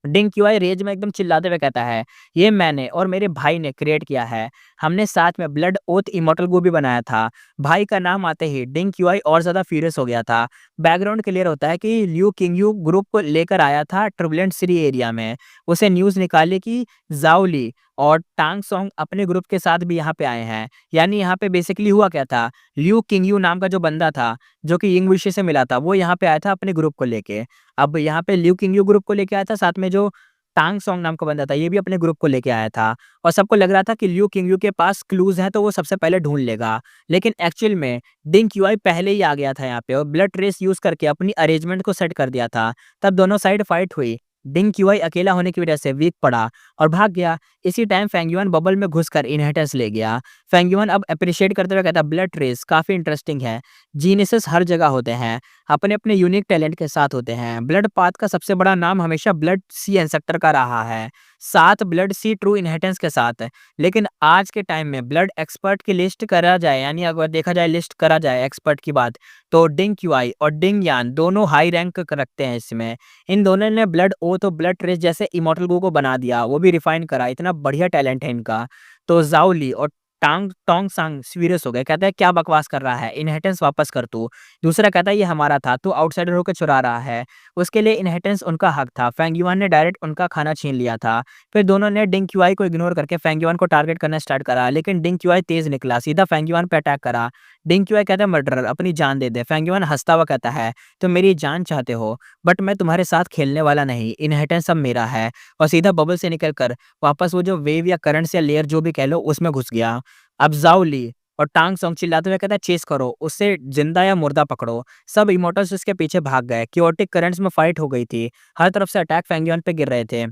A: डिंग क्यूआई रेज में एकदम चिल्लाते हुए कहता है, "ये मैंने और मेरे भाई ने क्रिएट किया है। हमने साथ में ब्लड ओथ इमॉर्टल गू भी बनाया था।" भाई का नाम आते ही डिंग क्यूआई और ज़्यादा फ्यूरियस हो गया था। बैकग्राउंड क्लियर होता है कि लियू किंगयू ग्रुप को लेकर आया था टर्बुलेंट सिटी एरिया में। उसे न्यूज़ निकाली कि ज़ाओ ली और टांग सोंग अपने ग्रुप के साथ भी यहाँ पे आए हैं। यानी यहाँ पे बेसिकली हुआ क्या था, लियू किंगयू नाम का जो बंदा था, जो कि यिंगविशी से मिला था, वो यहाँ पे आया था अपने ग्रुप को लेके। अब यहाँ पे ल्यू किंगयू ग्रुप को लेके आया था, साथ में जो टांग सोंग नाम का बंदा था, ये भी अपने ग्रुप को लेके आया था और सबको लग रहा था कि ल्यू किंगयू के पास क्लूज़ हैं, तो वो सबसे पहले ढूँढ लेगा। लेकिन एक्चुअल में डिंग क्यूआई पहले ही आ गया था यहाँ पे और ब्लड ट्रेस यूज़ करके अपनी अरेंजमेंट को सेट कर दिया था। तब दोनों साइड फाइट हुई। डिंग क्यूआई अकेला होने की वजह से वीक पड़ा और भाग गया। इसी टाइम फेंग युआन बबल में घुसकर इनहेरिटेंस ले गया। फेंग युआन अब एप्रिशिएट करते हुए कहता, "ब्लड ट्रेस काफ़ी इंटरेस्टिंग है। जीनियसेस हर जगह होते हैं, अपने-अपने यूनिक टैलेंट के साथ होते हैं। ब्लड पाथ का सबसे बड़ा नाम हमेशा ब्लड सी एंसेस्टर का रहा है, साथ ब्लड सी ट्रू इनहेरिटेंस के साथ। लेकिन आज के टाइम में ब्लड एक्सपर्ट की लिस्ट करा जाए, यानी अगर देखा जाए लिस्ट करा जाए एक्सपर्ट की बात, तो डिंग क्यूआई और डिंग यान दोनों हाई रैंक रखते हैं इसमें। इन दोनों ने ब्लड ओथ और ब्लड ट्रेस जैसे इमॉर्टल गू को बना दिया, वो भी रिफाइन करा, इतना बढ़िया टैलेंट है इनका। तो ज़ाओ ली और टांग टोंग सांग सीरियस हो गए, कहता है क्या बकवास कर रहा है, इनहेरिटेंस वापस कर तू। दूसरा कहता है ये हमारा था, तू आउटसाइडर होकर चुरा रहा है। उसके लिए इनहेरिटेंस उनका हक था, फेंग युआन ने डायरेक्ट उनका खाना छीन लिया था। फिर दोनों ने डिंग क्यूआई को इग्नोर करके फेंग युआन को टारगेट करना स्टार्ट करा, लेकिन डिंग क्यूआई तेज निकला, सीधा फेंग युआन पे अटैक करा। डिंग क्यूआई कहता है मर्डरर अपनी जान दे दे। फेंग युआन हंसता हुआ कहता है तुम मेरी जान चाहते हो, बट मैं तुम्हारे साथ खेलने वाला नहीं, इनहेरिटेंस सब मेरा है। और सीधा बबल से निकल कर वापस वो जो वेव या करंट या लेयर जो भी कह लो उसमें घुस गया। अब जाओ ली और टांग सोंग चिल्लाते हुए कहता है चेस करो, उससे जिंदा या मुर्दा पकड़ो। सब इमोटल्स उसके पीछे भाग गए, क्योटिक करंट्स में फाइट हो गई थी, हर तरफ से अटैक फेंगियन पे गिर रहे थे।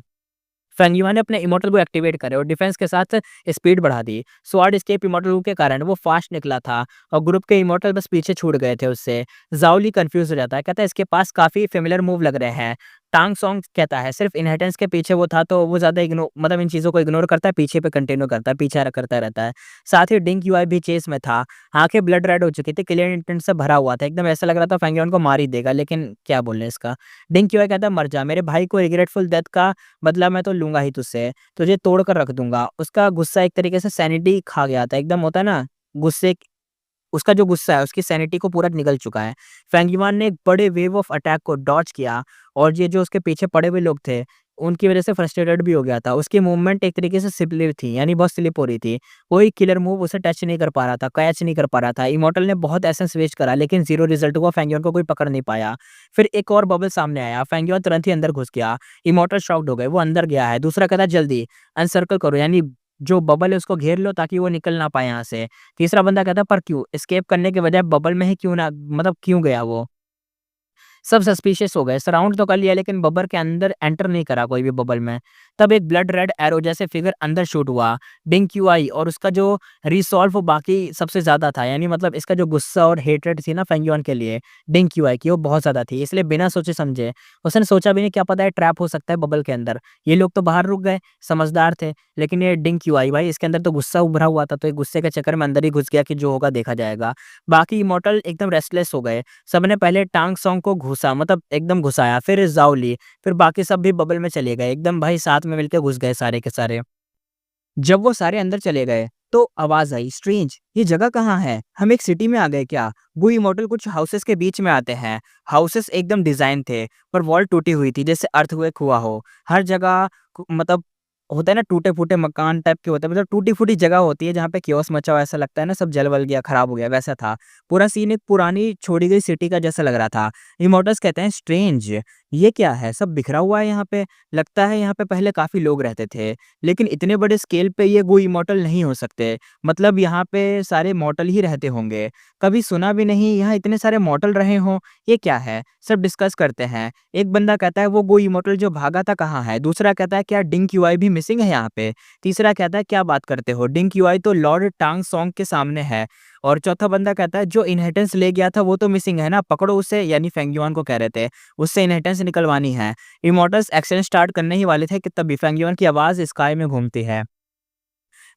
A: फेंगियुआन ने अपने इमोर्टल को एक्टिवेट करे और डिफेंस के साथ स्पीड बढ़ा दी। स्वॉर्ड एस्केप इमोर्टल के कारण वो फास्ट निकला था और ग्रुप के इमोर्टल बस पीछे छूट गए थे उससे। जाओली कंफ्यूज हो जाता है, कहता है इसके पास काफी फेमिलियर मूव लग रहे हैं। टांग सोंग कहता है सिर्फ इनहेरिटेंस के पीछे वो था तो वो ज्यादा इग्नोर मतलब इन चीजों को इग्नोर करता है, पीछे पे कंटिन्यू करता है, पीछा करता रहता है। साथ ही डिंग यूआई भी चेस में था, आंखें ब्लड रेड हो चुकी थी, क्लियर इंटेंट से भरा हुआ था, एकदम ऐसा लग रहा था फेंगियोन को मार ही देगा, लेकिन क्या बोलने इसका। डिंग यूआई कहता है मर जा, मेरे भाई को रिग्रेटफुल डेथ का बदला मैं तो लूंगा ही तुझसे, तुझे तोड़ कर रख दूंगा। उसका गुस्सा एक तरीके से सैनिटी खा गया था, एकदम होता है ना गुस्से, उसका जो गुस्सा है उसकी सैनिटी को पूरा निगल चुका है। फेंगिवान ने एक बड़े वेव ऑफ अटैक को डॉज किया और ये जो उसके पीछे पड़े हुए लोग थे उनकी वजह से फ्रस्ट्रेटेड भी हो गया था। उसकी मूवमेंट एक तरीके से स्लिप थी, यानी बहुत स्लिप हो रही थी, कोई किलर मूव उसे टच नहीं कर पा रहा था, कैच नहीं कर पा रहा था। इमोर्टल ने बहुत एसेंस वेस्ट करा लेकिन जीरो रिजल्ट हुआ, फेंगियोन को कोई पकड़ नहीं पाया। फिर एक और बबल सामने आया, फेंगियोन तुरंत ही अंदर घुस गया। इमोर्टल शॉक्ड हो गए, वो अंदर गया है। दूसरा कहता जल्दी अनसर्कल करो, यानी जो बबल है उसको घेर लो ताकि वो निकल ना पाए यहाँ से। तीसरा बंदा कहता है पर क्यों, एस्केप करने के बजाय बबल में ही क्यों ना, मतलब क्यों गया वो। सब सस्पिशियस हो गए, सराउंड तो कर लिया लेकिन बब्बर के अंदर एंटर नहीं करा कोई भी बबल में। तब एक ब्लड रेड एरो जैसे फिगर अंदर शूट हुआ। डिंग क्यूआई और उसका जो रिसॉल्व वो बाकी सबसे ज्यादा था, यानी मतलब इसका जो गुस्सा और हेट्रेड थी ना फेंगियोन के लिए, डिंग क्यूआई की वो बहुत ज्यादा थी, इसलिए बिना सोचे समझे उसने सोचा भी नहीं क्या पता है ट्रैप हो सकता है बबल के अंदर। ये लोग तो बाहर रुक गए, समझदार थे, लेकिन ये डिंग क्यूआई भाई इसके अंदर तो गुस्सा उभरा हुआ था, तो एक गुस्से के चक्कर में अंदर ही घुस गया कि जो होगा देखा जाएगा। बाकी इमोर्टल एकदम रेस्टलेस हो गए, सबने पहले टांग सोंग को घुसा मतलब एकदम घुसाया, फिर जाओ ली, फिर बाकी सब भी बबल में चले गए, एकदम भाई साथ में मिलकर घुस गए सारे के सारे। जब वो सारे अंदर चले गए तो आवाज आई स्ट्रेंज, ये जगह कहाँ है, हम एक सिटी में आ गए क्या। वो इमोर्टल कुछ हाउसेस के बीच में आते हैं, हाउसेस एकदम डिजाइन थे पर वॉल टूटी हुई थी जैसे अर्थक्वेक हुआ हो। हर जगह मतलब होता है ना टूटे फूटे मकान टाइप के होते हैं, मतलब टूटी फूटी जगह होती है जहाँ पे कियोस मचा हुआ, ऐसा लगता है ना सब जल वल गया खराब हो गया वैसा था। पूरा सीन एक पुरानी छोड़ी गई सिटी का जैसा लग रहा था। इमोर्टल्स कहते हैं स्ट्रेंज, ये क्या है, सब बिखरा हुआ है यहाँ पे, लगता है यहाँ पे पहले काफी लोग रहते थे, लेकिन इतने बड़े स्केल पे ये वो इमोर्टल नहीं हो सकते, मतलब यहाँ पे सारे मॉर्टल ही रहते होंगे, कभी सुना भी नहीं यहाँ इतने सारे मॉर्टल रहे हों, ये क्या है। सब डिस्कस करते हैं, एक बंदा कहता है वो इमोर्टल जो भागा था कहाँ है, दूसरा कहता है क्या डिंग क्यूआई भी मिसिंग है यहाँ पे, तीसरा कहता है क्या बात करते हो, डिंग क्यूआई तो लॉर्ड टांग सोंग के सामने है, और चौथा बंदा कहता है जो इनहेरिटेंस ले गया था वो तो मिसिंग है ना, पकड़ो उसे, यानी फेंगियोन को कह रहे थे, उससे इनहेरिटेंस निकलवानी है। इमोर्टल्स एक्शन स्टार्ट करने ही वाले थे कि तभी फेंगियोन की आवाज स्काई में घूमती है।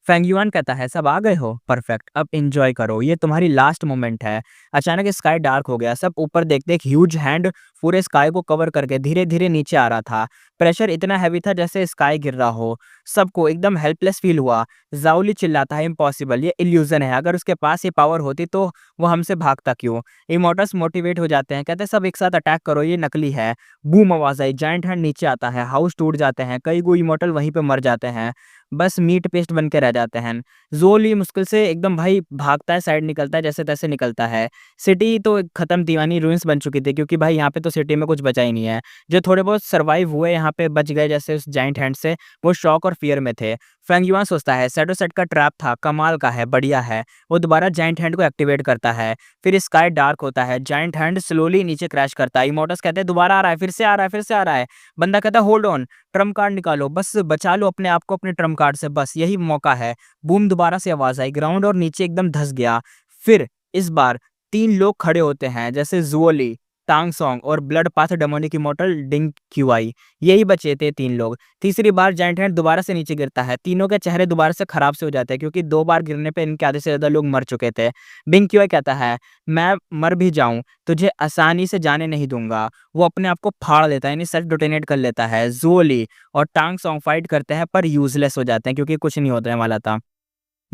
A: फेंगयुआन कहता है सब आ गए हो, परफेक्ट, अब एंजॉय करो, ये तुम्हारी लास्ट मोमेंट है। अचानक स्काई डार्क हो गया, सब ऊपर देखते एक ह्यूज हैंड पूरे स्काई को कवर करके धीरे धीरे नीचे आ रहा था। प्रेशर इतना हैवी था जैसे स्काई गिर रहा हो, सबको एकदम हेल्पलेस फील हुआ। जाउली चिल्लाता है इम्पॉसिबल, ये इल्यूजन है, अगर उसके पास ये पावर होती तो वो हमसे भागता क्यों। इमोर्टल्स मोटिवेट हो जाते हैं, कहते हैं सब एक साथ अटैक करो, ये नकली है। बूम आवाज आई, जाइंट हैंड नीचे आता है, हाउस टूट जाते हैं, कई गो इमोर्टल वहीं पे मर जाते हैं, बस मीट पेस्ट बन के रह जाते हैं। जोल ये मुश्किल से एकदम भाई भागता है, साइड निकलता है, जैसे तैसे निकलता है। सिटी तो खत्म दीवानी रूइंस बन चुकी थी, क्योंकि भाई यहाँ पे तो सिटी में कुछ बचा ही नहीं है। जो थोड़े बहुत सर्वाइव हुए यहाँ पे बच गए जैसे उस जाइंट हैंड से, वो शॉक और फियर में थे। फेंगयुआन सोचता है शैडो सेट का ट्रैप था, कमाल का है, बढ़िया है। वो दोबारा जाइंट हैंड को एक्टिवेट करता है, फिर स्काई डार्क होता है, जाइंट हैंड स्लोली नीचे क्रैश करता है। इमोर्टल्स कहते हैं दोबारा आ रहा है, फिर से आ रहा है, फिर से आ रहा है। बंदा कहता है होल्ड ऑन, ट्रम्प कार्ड निकालो, बस बचा लो अपने आप को अपने ट्रम्प कार्ड से, बस यही मौका है। बूम दोबारा से आवाज आई, ग्राउंड और नीचे एकदम धस गया। फिर इस बार तीन लोग खड़े होते हैं जैसे जुओली, टांग सोंग और ब्लड पाथ डेमोनिक इमोर्टल डिंग क्यूआई, यही बचे थे तीन लोग। तीसरी बार जाइंट हैंड दोबारा से नीचे गिरता है, तीनों के चेहरे दोबारा से खराब से हो जाते हैं क्योंकि दो बार गिरने पे इनके आधे से ज्यादा लोग मर चुके थे। बिंग क्यूआई कहता है मैं मर भी जाऊं तुझे आसानी से जाने नहीं दूंगा। वो अपने आप को फाड़ लेता है, यानी सेल्फ डिटोनेट कर लेता है। जुओली और टांग सोंग फाइट करते हैं पर यूजलेस हो जाते हैं क्योंकि कुछ नहीं होने वाला था।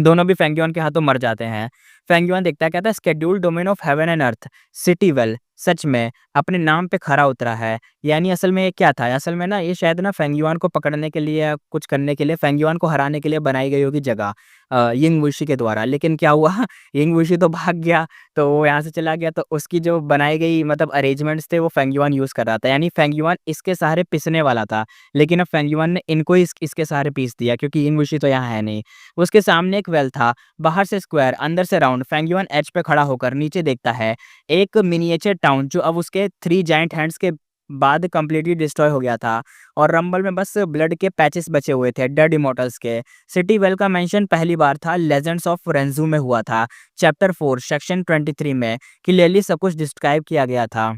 A: दोनों भी फेंगयुआन के हाथों मर जाते हैं। फेंगयुआन देखता है, कहता है schedule domain of heaven and earth, city well सच में अपने नाम पे खरा उतरा है। यानी असल में ये क्या था? असल में ना ये शायद ना फेंगयुआन को पकड़ने के लिए या कुछ करने के लिए, फेंगयुआन को हराने के लिए बनाई गई होगी जगह यिंग वुशी के द्वारा। लेकिन क्या हुआ यिंग वुशी तो भाग गया, तो वो यहाँ से चला गया, तो उसकी जो बनाई गई मतलब अरेंजमेंट्स थे वो फेंगयुआन यूज़ कर रहा था। यानी फेंगयुआन इसके सहारे पिसने वाला था, लेकिन अब फेंगयुआन ने इनको ही इसके सहारे पीस दिया क्योंकि यिंग वुशी तो यहाँ है नहीं। उसके सामने एक वेल था, बाहर से स्क्वायर, अंदर से राउंड। फेंगयुआन एज पे खड़ा होकर नीचे देखता है एक मिनिएचर टाउन जो अब उसके 3 जायंट हैंड्स के बाद कंप्लीटली डिस्ट्रॉय हो गया था और रंबल में बस ब्लड के पैचेस बचे हुए थे, डेड इमॉर्टल्स के। सिटी वेल का मेंशन पहली बार था लेजेंड्स ऑफ रेंजू में हुआ था, चैप्टर 4 सेक्शन 23 में क्लियरली सब कुछ डिस्क्राइब किया गया था।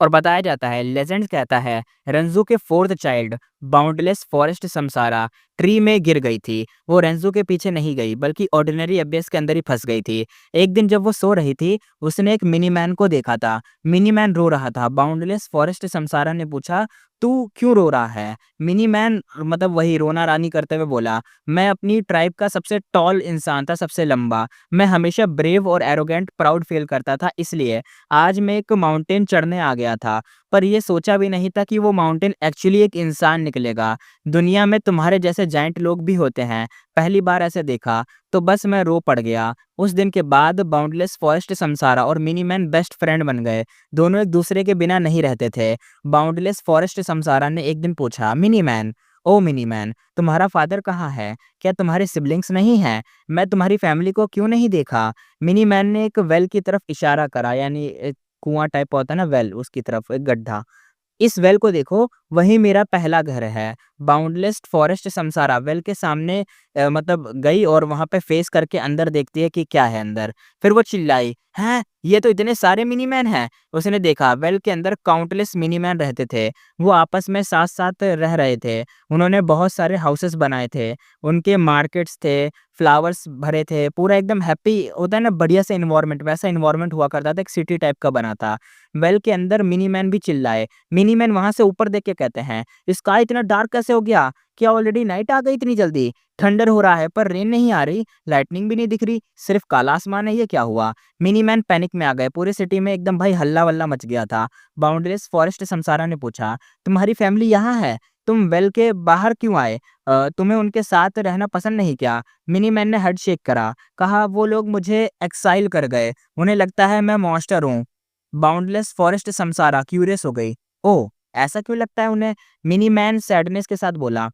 A: और बताया जाता है, लेजेंड कहता है रेंजू के fourth child boundless forest Samsara tree में गिर गई थी। वो रेंजू के पीछे नहीं गई बल्कि ऑर्डिनरी एबियस के अंदर ही फंस गई थी। एक दिन जब वो सो रही थी उसने एक मिनी मैन को देखा था। मिनी मैन रो रहा था। बाउंडलेस फॉरेस्ट समसारा ने पूछा, तू क्यों रो रहा है? मिनी मैन मतलब वही रोना रानी करते हुए बोला, मैं अपनी ट्राइब का सबसे टॉल इंसान था, सबसे लंबा। मैं हमेशा ब्रेव और एरोगेंट प्राउड फील करता था, इसलिए आज मैं एक माउंटेन चढ़ने आ गया था, पर ये सोचा भी नहीं था कि वो माउंटेन एक्चुअली एक इंसान निकलेगा। दुनिया में तुम्हारे जैसे जायंट लोग भी होते हैं, पहली बार ऐसे देखा तो बस मैं रो पड़ गया। उस दिन के बाद बाउंडलेस फॉरेस्ट समसारा और मिनी मैन बेस्ट फ्रेंड बन गए। दोनों एक दूसरे के बिना नहीं रहते थे। बाउंडलेस फॉरेस्ट समसारा ने एक दिन पूछा, मिनी मैन, ओ मिनी मैन, तुम्हारा फादर कहाँ है? क्या तुम्हारे सिबलिंग्स नहीं हैं? मैं तुम्हारी फैमिली को क्यों नहीं देखा? मिनी मैन ने एक वेल की तरफ इशारा करा, यानी एक कुआं टाइप होता है ना वेल, उसकी तरफ एक गड्ढा। इस वेल को देखो, वही मेरा पहला घर है। बाउंडलेस फॉरेस्ट समसारा वेल के सामने मतलब गई और वहाँ पे फेस करके अंदर देखती है कि क्या है अंदर। फिर वो चिल्लाई, हैं? ये तो इतने सारे मिनी मैन हैं। उसने देखा वेल के अंदर काउंटलेस मिनी मैन रहते थे। वो आपस में साथ-साथ रह रहे थे। उन्होंने बहुत सारे हाउसेस बनाए थे। उनके मार्केट्स थे, फ्लावर्स भरे थे, पूरा एकदम हैप्पी होता है ना बढ़िया सा एनवायरनमेंट, वैसा एनवायरनमेंट हुआ करता था, एक सिटी टाइप का बना था। वेल के अंदर मिनी मैन भी चिल्लाए। मिनी मैन वहाँ से ऊपर देख के कहते हैं, स्काई इतना डार्क कैसे हो गया? क्या ऑलरेडी नाइट आ गई इतनी जल्दी? थंडर हो रहा है पर रेन नहीं आ रही, लाइटनिंग भी नहीं दिख रही, सिर्फ काला आसमान है, ये क्या हुआ? मिनी मैन पैनिक में आ गए। पूरे सिटी में एकदम भाई हल्ला-वल्ला मच गया था। बाउंड्रीलेस फॉरेस्ट समसारा ने पूछा, तुम्हारी फैमिली यहाँ है? तुम वेल के बाहर क्यों आए? तुम्हें उनके साथ रहना पसंद नहीं क्या? मिनी मैन ने हेड शेक करा, कहा वो लोग मुझे एक्साइल कर गए, उन्हें लगता है मैं मॉन्स्टर हूँ। बाउंडलेस फॉरेस्ट समसारा क्यूरियस हो गई। ओह! ऐसा क्यों लगता है उन्हें? मिनी मैन सैडनेस के साथ बोला,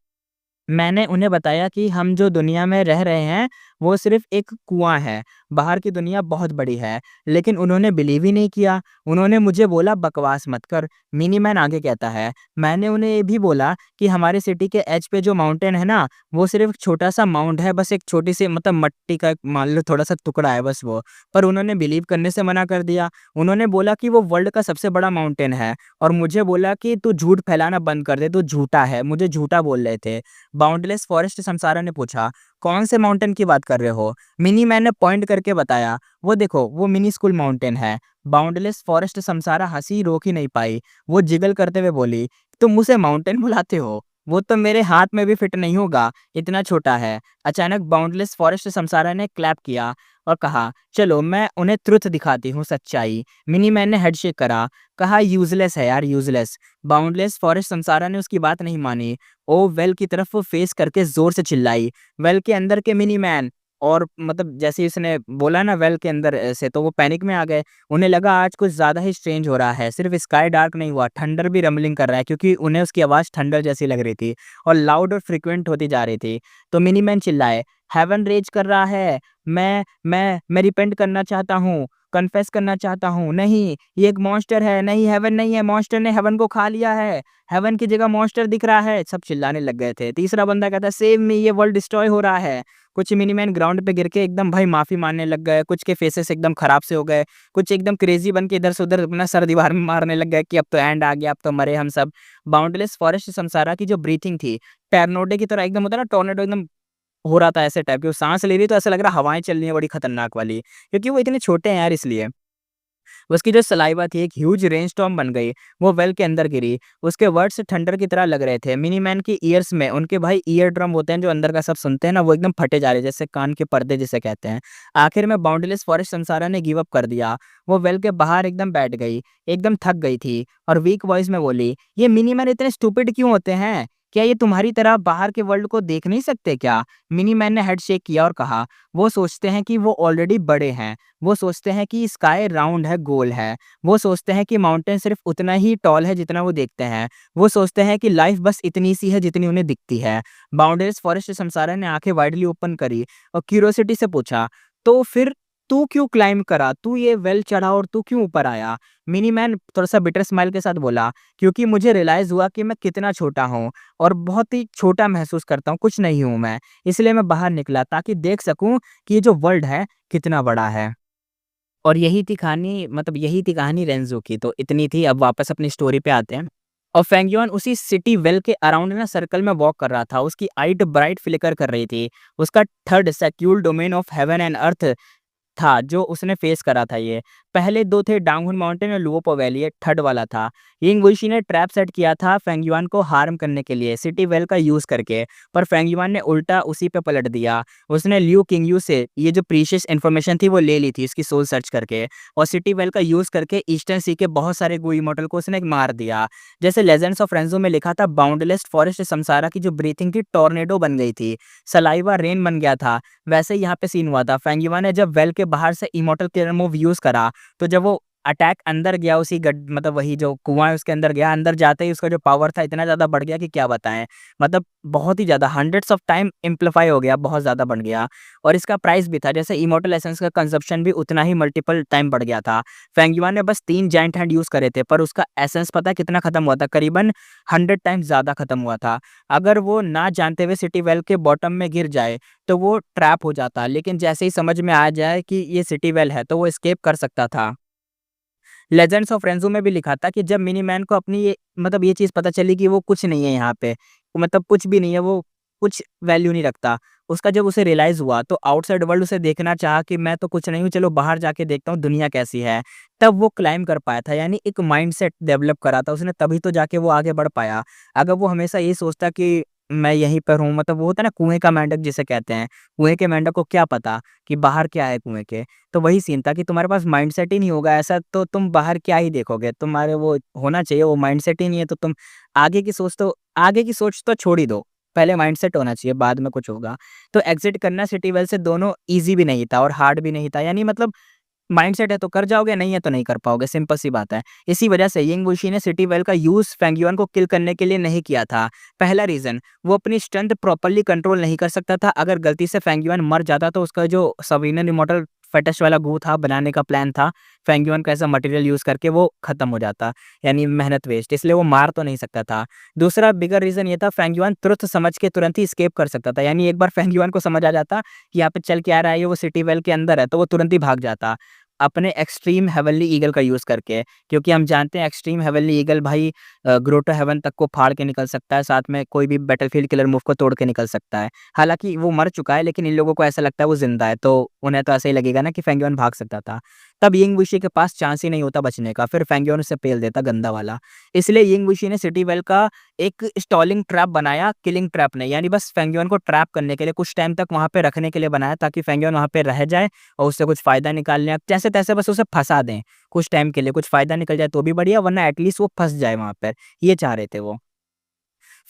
A: मैंने उन्हें बताया कि हम जो दुनिया में रह रहे हैं, वो सिर्फ़ एक कुआँ है, बाहर की दुनिया बहुत बड़ी है। लेकिन उन्होंने बिलीव ही नहीं किया। उन्होंने मुझे बोला बकवास मत कर। मिनी मैन आगे कहता है, मैंने उन्हें ये भी बोला कि हमारे सिटी के एज पे जो माउंटेन है ना, वो सिर्फ़ एक छोटा-सा माउंट है, बस एक छोटी-सी मतलब मिट्टी का एक मान लो थोड़ा-सा टुकड़ा है बस वो। पर उन्होंने बिलीव करने से मना कर दिया। उन्होंने बोला कि वो वर्ल्ड का सबसे बड़ा माउंटेन है और मुझे बोला कि तू झूठ फैलाना बंद कर दे, तू झूठा है। मुझे झूठा बोल रहे थे। बाउंडलेस फॉरेस्ट समसारा ने पूछा, कौन से माउंटेन की बात कर रहे हो? मिनी मैन ने पॉइंट करके बताया, वो देखो वो मिनी स्कूल माउंटेन है। बाउंडलेस फॉरेस्ट समसारा हंसी रोक ही नहीं पाई। वो जिगल करते हुए बोली, तुम उसे माउंटेन बुलाते हो? वो तो मेरे हाथ में भी फिट नहीं होगा, इतना छोटा है। अचानक बाउंडलेस फॉरेस्ट समसारा ने क्लैप किया और कहा, चलो मैं उन्हें ट्रुथ दिखाती हूँ, सच्चाई। मिनी मैन ने हेडशेक करा, कहा यूजलेस है यार, यूजलेस। बाउंडलेस फॉरेस्ट संसारा ने उसकी बात नहीं मानी। ओ वेल की तरफ फेस करके जोर से चिल्लाई, वेल के अंदर के मिनी मैन। और मतलब जैसे ही उसने बोला ना वेल के अंदर से, तो वो पैनिक में आ गए। उन्हें लगा आज कुछ ज़्यादा ही स्ट्रेंज हो रहा है। सिर्फ स्काई डार्क नहीं हुआ, थंडर भी रंबलिंग कर रहा है, क्योंकि उन्हें उसकी आवाज़ थंडर जैसी लग रही थी और लाउड और फ्रीक्वेंट होती जा रही थी। तो मिनी मैन चिल्लाए, हेवन रेज कर रहा है। मैं रिपेंट करना चाहता हूँ, कन्फेस करना चाहता हूँ। नहीं, ये एक मॉन्स्टर है। नहीं, हेवन नहीं है, मॉन्स्टर ने हेवन को खा लिया है। हेवन की जगह मॉन्स्टर दिख रहा है। सब चिल्लाने लग गए थे। तीसरा बंदा कहता है, सेव मी, ये वर्ल्ड डिस्ट्रॉय हो रहा है। कुछ मिनीमैन ग्राउंड पे गिर के एकदम भाई माफ़ी माँगने लग गए। कुछ के फेसेस एकदम खराब से हो गए। कुछ एकदम क्रेज़ी बन के इधर से उधर अपना सर दीवार में मारने लग गए कि अब तो एंड आ गया, अब तो मरे हम सब। बाउंडलेस फॉरेस्ट संसारा की जो ब्रीथिंग थी, टॉर्नेडो की तरह एकदम होता है ना, टॉर्नेडो एकदम हो रहा था ऐसे टाइप की। वो साँस ले रही तो ऐसा लग रहा हवाएँ चल रही हैं बड़ी खतरनाक वाली, क्योंकि वो इतने छोटे हैं यार इसलिए। उसकी जो सलाइवा थी एक ह्यूज रेनस्टॉर्म बन गई, वो वेल के अंदर गिरी। उसके वर्ड्स थंडर की तरह लग रहे थे। मिनी मैन की ईयर्स में, उनके भाई ईयर ड्रम होते हैं जो अंदर का सब सुनते हैं ना, वो एकदम फटे जा रहे जैसे कान के पर्दे जिसे कहते हैं। आखिर में बाउंडलेस फॉरेस्ट संसारा ने गिव अप कर दिया। वो वेल के बाहर एकदम बैठ गई, एकदम थक गई थी और वीक वॉइस में बोली, ये मिनी मैन इतने स्टूपिड क्यों होते हैं? क्या ये तुम्हारी तरह बाहर के वर्ल्ड को देख नहीं सकते क्या? मिनी मैन ने हेड शेक किया और कहा, वो सोचते हैं कि वो ऑलरेडी बड़े हैं। वो सोचते हैं कि स्काई राउंड है, गोल है। वो सोचते हैं कि माउंटेन सिर्फ उतना ही टॉल है जितना वो देखते हैं। वो सोचते हैं कि लाइफ बस इतनी सी है जितनी उन्हें दिखती है। बाउंड्रीज फॉरेस्ट संसारा ने आंखें वाइडली ओपन करी और क्यूरियोसिटी से पूछा, तो फिर तू क्यों क्लाइंब करा? तू ये वेल चढ़ा और तू क्यों ऊपर आया? मिनी मैन थोड़ा सा बिटर स्माइल के साथ बोला, क्योंकि मुझे रियलाइज हुआ कि मैं कितना छोटा हूँ और बहुत ही छोटा महसूस करता हूँ, कुछ नहीं हूँ मैं। इसलिए मैं बाहर निकला ताकि देख सकूं कि ये जो वर्ल्ड है कितना बड़ा है। और यही थी कहानी रेंज़ो की। तो इतनी थी, अब वापस अपनी स्टोरी पे आते हैं। और फेंगयुआन उसी सिटी वेल के अराउंड ना सर्कल में वॉक कर रहा था। उसकी आइट ब्राइट फ्लिकर कर रही थी। उसका third secular domain of heaven and earth था जो उसने फेस करा था ये। पहले 2 थे डांगहुन माउंटेन और लुओपो वैली, ये थर्ड वाला था। यिंग वुशी ने ट्रैप सेट किया था फेंगयुआन को हार्म करने के लिए सिटी वेल का यूज़ करके, पर फेंगयुआन ने उल्टा उसी पे पलट दिया। उसने लियू किंगयू से ये जो प्रीशियस इन्फॉर्मेशन थी वो ले ली थी इसकी सोल सर्च करके, और सिटी वेल का यूज़ करके ईस्टर्न सी के बहुत सारे गू इमॉर्टल को उसने मार दिया। जैसे लेजेंड्स ऑफ रेंजो में लिखा था, बाउंडलेस फॉरेस्ट समसारा की जो ब्रीथिंग थी टॉर्नेडो बन गई थी, सलाइवा रेन बन गया था। वैसे ही यहाँ पे सीन हुआ था। फेंगयुआ ने जब वेल के बाहर से इमॉर्टल किलर मूव यूज़ करा, तो जब वो अटैक अंदर गया उसी गड मतलब वही जो कुआँ है उसके अंदर गया, अंदर जाते ही उसका जो पावर था इतना ज़्यादा बढ़ गया कि क्या बताएँ। मतलब बहुत ही ज़्यादा हंड्रेड्स ऑफ टाइम एम्प्लीफाई हो गया, बहुत ज़्यादा बढ़ गया। और इसका प्राइस भी था, जैसे इमॉर्टल एसेंस का कंजप्शन भी उतना ही मल्टीपल टाइम बढ़ गया था। फेंगयुआ ने बस 3 जायंट हैंड यूज़ करे थे, पर उसका एसेंस पता है कितना खत्म हुआ था? करीबन 100 टाइम्स ज़्यादा खत्म हुआ था। अगर वो ना जानते हुए सिटी वेल के बॉटम में गिर जाए तो वो ट्रैप हो जाता, लेकिन जैसे ही समझ में आ जाए कि ये सिटी वेल है तो वो एस्केप कर सकता था। लेजेंड्स ऑफ रेंजो में भी लिखा था कि जब मिनी मैन को अपनी ये चीज़ पता चली कि वो कुछ नहीं है यहाँ पे, मतलब कुछ भी नहीं है, वो कुछ वैल्यू नहीं रखता। उसका जब उसे रियलाइज़ हुआ तो आउटसाइड वर्ल्ड उसे देखना चाहा कि मैं तो कुछ नहीं हूँ, चलो बाहर जाके देखता हूँ दुनिया कैसी है। तब वो क्लाइम्ब कर पाया था, यानी एक माइंडसेट डेवलप करा था उसने, तभी तो जाके वो आगे बढ़ पाया। अगर वो हमेशा ये सोचता कि मैं यहीं पर हूँ, मतलब वो होता है ना कुएँ का मेंढक जिसे कहते हैं, कुएँ के मेंढक को क्या पता कि बाहर क्या है कुएँ के। तो वही सीन था कि तुम्हारे पास माइंडसेट ही नहीं होगा ऐसा, तो तुम बाहर क्या ही देखोगे? तुम्हारे वो होना चाहिए, वो माइंडसेट ही नहीं है तो तुम आगे की सोच तो छोड़ ही दो। पहले माइंडसेट होना चाहिए, बाद में कुछ होगा। तो एग्ज़िट करना सिटी वेल से दोनों ईज़ी भी नहीं था और हार्ड भी नहीं था। यानी मतलब माइंडसेट है तो कर जाओगे, नहीं है तो नहीं कर पाओगे, सिंपल सी बात है। इसी वजह से यिंग वुशी ने सिटी वेल का यूज़ फेंगयुआन को किल करने के लिए नहीं किया था। पहला रीज़न, वो अपनी स्ट्रेंथ प्रॉपर्ली कंट्रोल नहीं कर सकता था। अगर गलती से फेंगयुआन मर जाता तो उसका जो सवीनर इमॉर्टल फेटिश वाला गू था, बनाने का प्लान था, फेंगयुआन का ऐसा मटेरियल यूज़ करके वो खत्म हो जाता, यानी मेहनत वेस्ट, इसलिए वो मार तो नहीं सकता था। दूसरा बिगर रीज़न ये था, फेंगयुआन ट्रुथ समझ के तुरंत ही एस्केप कर सकता था। यानी एक बार फेंगयुआन को समझ आ जाता कि यहाँ पे चल क्या रहा है, ये वो सिटी वेल के अंदर है, तो वो तुरंत ही भाग जाता। अपने एक्सट्रीम हेवनली ईगल का यूज़ करके, क्योंकि हम जानते हैं एक्सट्रीम हेवनली ईगल भाई ग्रोटो हेवन तक को फाड़ के निकल सकता है, साथ में कोई भी बैटलफील्ड किलर मूव को तोड़ के निकल सकता है। हालाँकि वो मर चुका है, लेकिन इन लोगों को ऐसा लगता है वो ज़िंदा है, तो उन्हें तो ऐसा ही लगेगा ना कि फेंगयुआन भाग सकता था। तब यिंग वुशी के पास चांस ही नहीं होता बचने का, फिर फेंगयुआन उसे पेल देता गंदा वाला। इसलिए यिंग वुशी ने सिटी वेल का एक स्टॉलिंग ट्रैप बनाया, किलिंग ट्रैप नहीं, यानी बस फेंगयुआन को ट्रैप करने के लिए, कुछ टाइम तक वहाँ पे रखने के लिए बनाया, ताकि फेंगयुआन वहाँ पे रह जाए और उससे कुछ फ़ायदा निकाल लें। जैसे-तैसे बस उसे फँसा दें, कुछ टाइम के लिए, कुछ फ़ायदा निकल जाए तो भी बढ़िया, वरना एटलीस्ट वो फँस जाए वहाँ पर, ये चाह रहे थे वो।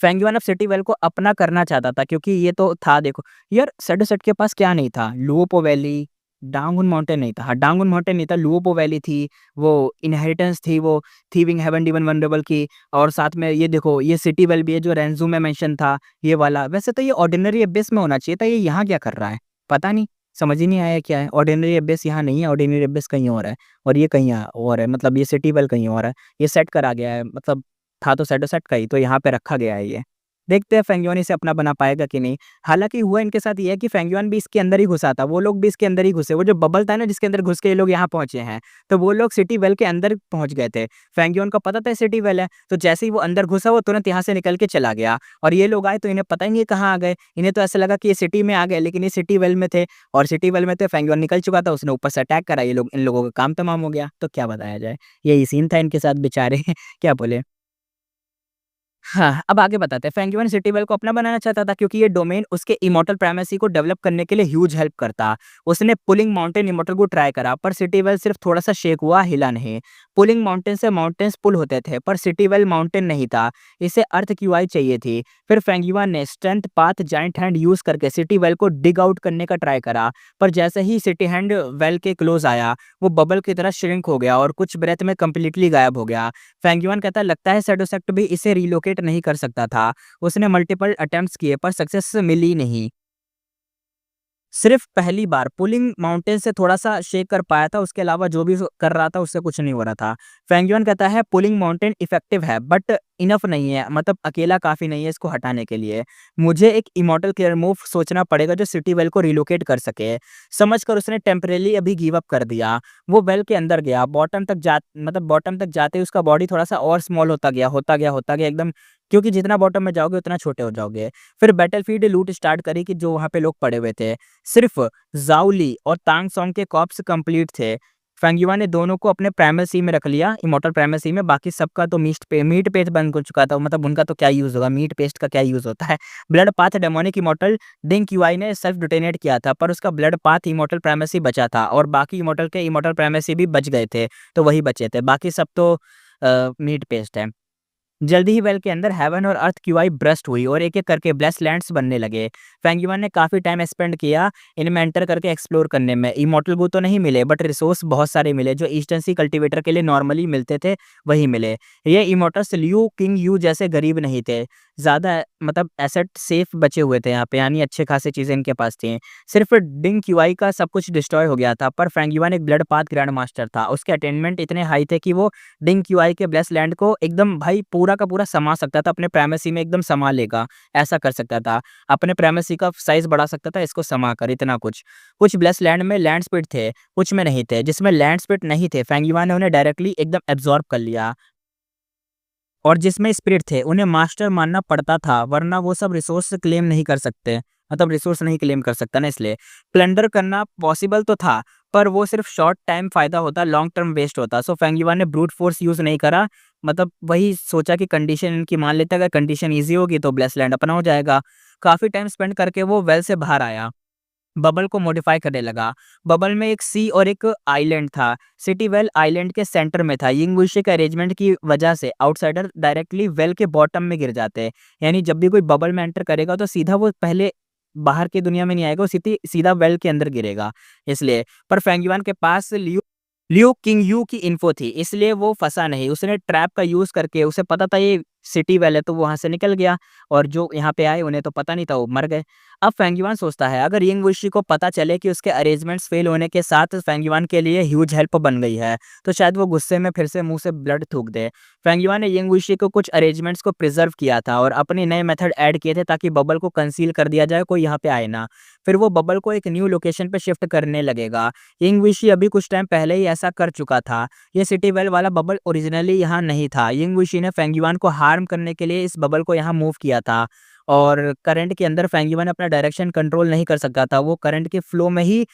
A: फेंगयुआन अब सिटी वेल को अपना करना चाहता था, क्योंकि ये तो था, देखो यार, सैडोसेट के पास क्या नहीं था? लुओपो वैली, डांगुन माउंटेन नहीं था। हाँ, डांगुन माउंटेन नहीं था, लुओपो वैली थी, वो इनहेरिटेंस थी, वो थीविंग हेवन डिवन वंडरेबल की, और साथ में ये देखो ये सिटी वेल भी है जो रेंजू में मेंशन था, ये वाला। वैसे तो ये ऑर्डिनरी एबिस में होना चाहिए था, ये यहाँ क्या कर रहा है? पता नहीं, समझ ही नहीं आया क्या है। ऑर्डिनरी एबिस यहाँ नहीं है, ऑर्डिनरी एबिस कहीं और है, और ये कहीं और है, मतलब ये सिटी वेल कहीं और है। ये सेट करा गया है, मतलब था तो सैडोसेट का ही, तो यहाँ पे रखा गया है ये। देखते हैं फेंगयुआन इसे अपना बना पाएगा कि नहीं। हालाँकि हुआ इनके साथ ये है कि फेंगयुआन भी इसके अंदर ही घुसा था, वो लोग भी इसके अंदर ही घुसे। वो जो बबल था ना जिसके अंदर घुस के ये लोग यहाँ पहुँचे हैं, तो वो लोग सिटी वेल के अंदर पहुँच गए थे। फेंगयुआन को पता था ये सिटी वेल है, तो जैसे ही वो अंदर घुसा वो तुरंत यहाँ से निकल के चला गया और ये लोग आए तो इन्हें पता ही नहीं है कहाँ आ गए। इन्हें तो ऐसा लगा कि ये सिटी में आ गए, लेकिन ये सिटी वेल में थे और सिटी वेल में थे, फेंगयुआन निकल चुका था, उसने ऊपर से अटैक करा, ये लोग इन लोगों का काम तमाम हो गया। तो क्या बताया जाए, यही सीन था इनके साथ बेचारे क्या बोले। हाँ, अब आगे बताते हैं। फेंगयुआन सिटी वेल को अपना बनाना चाहता था क्योंकि ये डोमेन उसके इमॉर्टल प्राइमेसी को डेवलप करने के लिए ह्यूज हेल्प करता। उसने पुलिंग माउंटेन इमॉर्टल को ट्राई करा पर सिटी वेल सिर्फ थोड़ा-सा शेक हुआ, हिला नहीं। पुलिंग माउंटेन से माउंटेन्स पुल होते थे पर सिटी वेल माउंटेन नहीं था। इसे अर्थ क्यूआई चाहिए थी। फिर फेंगयुआन ने strength path giant hand use करके सिटी वेल को डिग आउट करने का ट्राई करा, पर जैसे ही सिटी हैंड वेल के क्लोज़ आया, वो बबल की तरह श्रिंक हो गया और कुछ ब्रेथ में कंप्लीटली गायब हो गया। फेंगयुआन कहता है लगता है सैडोसेक्ट भी इसे रिलोकेट नहीं कर सकता था। उसने मल्टीपल अटेम्प्ट्स किए पर सक्सेस मिली नहीं। सिर्फ़ पहली बार पुलिंग माउंटेन से थोड़ा-सा शेक कर पाया था, उसके अलावा जो भी कर रहा था उससे कुछ नहीं हो रहा था। फेंगयुआन कहता है पुलिंग माउंटेन इफ़ेक्टिव है बट इनफ नहीं है, मतलब अकेला काफ़ी नहीं है इसको हटाने के लिए। मुझे एक इमॉर्टल क्लियर मूव सोचना पड़ेगा जो सिटी वेल को रिलोकेट कर सके। समझकर उसने टेम्परेरी अभी गिव अप कर दिया। वो वेल के अंदर गया, बॉटम तक जाते ही उसका बॉडी थोड़ा-सा और स्मॉल होता गया एकदम, क्योंकि जितना बॉटम में जाओगे उतना छोटे हो जाओगे। फिर बैटलफ़ील्ड लूट स्टार्ट करी कि जो वहाँ पे लोग पड़े हुए थे। सिर्फ ज़ाओ ली और तांग सॉन्ग के कॉर्प्स कंप्लीट थे। फेंगयुआन ने दोनों को अपने प्राइमेसी में रख लिया, इमॉर्टल प्राइमेसी में, बाकी सबका तो मीट पेस्ट बन हो चुका था, मतलब उनका तो क्या यूज़ होगा, मीट पेस्ट का क्या यूज़ होता है। ब्लड पाथ डेमोनिक इमॉर्टल डिंग क्यूआई ने सेल्फ डिटोनेट किया था, पर उसका ब्लड पाथ इमॉर्टल प्राइमेसी बचा था और बाकी इमॉर्टल के इमॉर्टल प्राइमेसी भी बच गए थे, तो वही बचे थे, बाकी सब तो मीट पेस्ट है। जल्दी ही वेल के अंदर हेवन और अर्थ क्यूआई ब्रस्ट हुई और एक-एक करके ब्लेस्ड लैंड्स बनने लगे। फेंगयुआन ने काफ़ी टाइम स्पेंड किया इनमें एंटर करके एक्सप्लोर करने में। इमॉर्टल गू तो नहीं मिले बट रिसोर्स बहुत सारे मिले जो ईस्टर्न सी कल्टीवेटर के लिए नॉर्मली मिलते थे, वही मिले। ये इमॉर्टल्स लियू किंग यू जैसे गरीब नहीं थे। ज़्यादा मतलब एसेट सेफ बचे हुए थे यहाँ पे, यानी अच्छे खासी चीज़ें इनके पास थी। सिर्फ डिंग क्यूआई का सब कुछ डिस्ट्रॉय हो गया था पर फेंगयुआन एक ब्लड पाथ ग्रैंड मास्टर था। उसके अटेनमेंट इतने हाई थे कि वो डिंग क्यूआई के ब्लेस्ड लैंड को एकदम भाई पूरा का पूरा समा सकता था, अपने प्राइमेसी में एकदम समा लेगा, ऐसा कर सकता था। अपने प्राइमेसी का साइज़ बढ़ा सकता था इसको समा कर, इतना कुछ। कुछ ब्लेस्ड लैंड में लैंड स्पीड थे, कुछ में नहीं थे। जिसमें लैंड स्पीड नहीं थे, फेंगयुआन ने उन्हें डायरेक्टली एकदम एब्ज़ॉर्ब कर लिया। और जिसमें स्पिरिट थे, उन्हें मास्टर मानना पड़ता था, वरना वो सब रिसोर्स क्लेम नहीं कर सकते। मतलब रिसोर्स नहीं क्लेम कर सकता ना इसलिए। प्लंडर करना पॉसिबल तो था, पर वो सिर्फ शॉर्ट टाइम फ़ायदा होता, लॉन्ग टर्म वेस्ट होता। सो फेंगयुआन ने ब्रूट फ़ोर्स यूज़ नहीं करा, मतलब वही सोचा कि कंडीशन इनकी मान लेते अगर कंडीशन ईज़ी होगी तो ब्लेस्ड लैंड अपना हो जाएगा। काफ़ी टाइम स्पेंड करके वो वेल से बाहर आया। बबल को मॉडिफाई करने लगा। बबल में एक सी और एक आइलैंड था। सिटी वेल आइलैंड के सेंटर में था। यिंगवुशी के अरेंजमेंट की वजह से आउटसाइडर डायरेक्टली वेल के बॉटम में गिर जाते। यानी जब भी कोई बबल में एंटर करेगा तो सीधा वो पहले बाहर की दुनिया में नहीं आएगा, वो सीधा वेल के अंदर गिरेगा, इसलिए। पर फेंगयुआन के पास लियू लियू किंगयू की इन्फो थी, इसलिए वो फँसा नहीं। उसने ट्रैप का यूज़ करके, उसे पता था ये सिटी वेल है, तो वो वहाँ से निकल गया और जो यहाँ पे आए उन्हें तो पता नहीं था, वो मर गए। अब फेंगयुआन सोचता है अगर यिंगवुशी को पता चले कि उसके अरेंजमेंट्स फेल होने के साथ फेंगयुआन के लिए ह्यूज हेल्प बन गई है, तो शायद वो गुस्से में फिर से मुँह से ब्लड थूक दे। फेंगयुआन ने यिंगवुशी को कुछ अरेंजमेंट्स को प्रिज़र्व किया था और अपने नए मेथड ऐड किए थे ताकि बबल को कंसील कर दिया जाए, कोई यहाँ पे आए ना। फिर वो बबल को एक न्यू लोकेशन पे शिफ्ट करने लगेगा। यिंगवुशी अभी कुछ टाइम पहले ही ऐसा कर चुका था। ये सिटी वेल वाला बबल ओरिजिनली यहाँ नहीं था। यिंगवुशी ने फेंगयुआन को हार्म करने के लिए इस बबल को यहाँ मूव किया था और करंट के अंदर फेंगयुआन अपना डायरेक्शन कंट्रोल नहीं कर सकता था। वो करंट के फ्लो में ही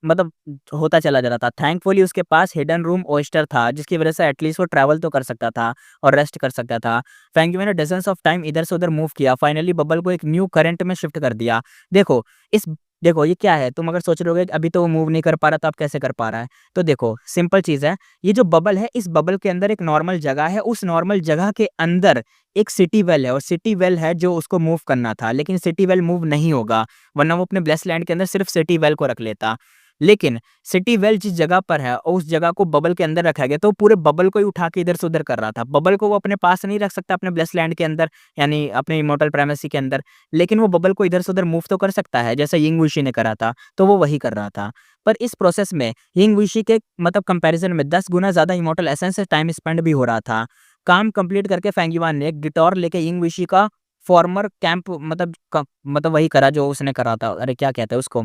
A: मतलब होता चला जा रहा था। थैंकफुली उसके पास हिडन रूम ओयस्टर था, जिसकी वजह से एटलीस्ट वो ट्रैवल तो कर सकता था और रेस्ट कर सकता था। फेंगयुआन ने डज़न्स ऑफ टाइम इधर से उधर मूव किया, फाइनली बबल को एक न्यू करंट में शिफ्ट कर दिया। देखो, इस देखो ये क्या है? तुम अगर सोच रहे होगे कि अभी तो वो मूव नहीं कर पा रहा, तो अब कैसे कर पा रहा है? तो देखो, सिंपल चीज़ है। ये जो बबल है, इस बबल के अंदर एक नॉर्मल जगह है, उस नॉर्मल जगह के अंदर एक सिटी वेल है और सिटी वेल है जो उसको मूव करना था, लेकिन सिटी वेल मूव नहीं होगा, वरना वो अपने ब्लेस्ड लैंड के अंदर सिर्फ सिटी वेल को रख लेता। लेकिन सिटी वेल जिस जगह पर है और उस जगह को बबल के अंदर रखा गया, तो पूरे बबल को ही उठा के इधर से उधर कर रहा था। बबल को वो अपने पास नहीं रख सकता अपने ब्लेस्ड लैंड के अंदर, यानी अपने इमॉर्टल प्राइमेसी के अंदर, लेकिन वो बबल को इधर से उधर मूव तो कर सकता है, जैसे यिंगवुशी ने करा था, तो वो वही कर रहा था। पर इस प्रोसेस में यिंगवुशी के मतलब कंपैरिज़न में 10 गुना ज़्यादा इमॉर्टल एसेंस से टाइम स्पेंड भी हो रहा था। काम कंप्लीट करके फेंगयुआन ने एक डिटॉर लेके यिंगवुशी का फॉर्मर कैंप मतलब वही करा जो उसने करा था। अरे क्या कहते हैं उसको,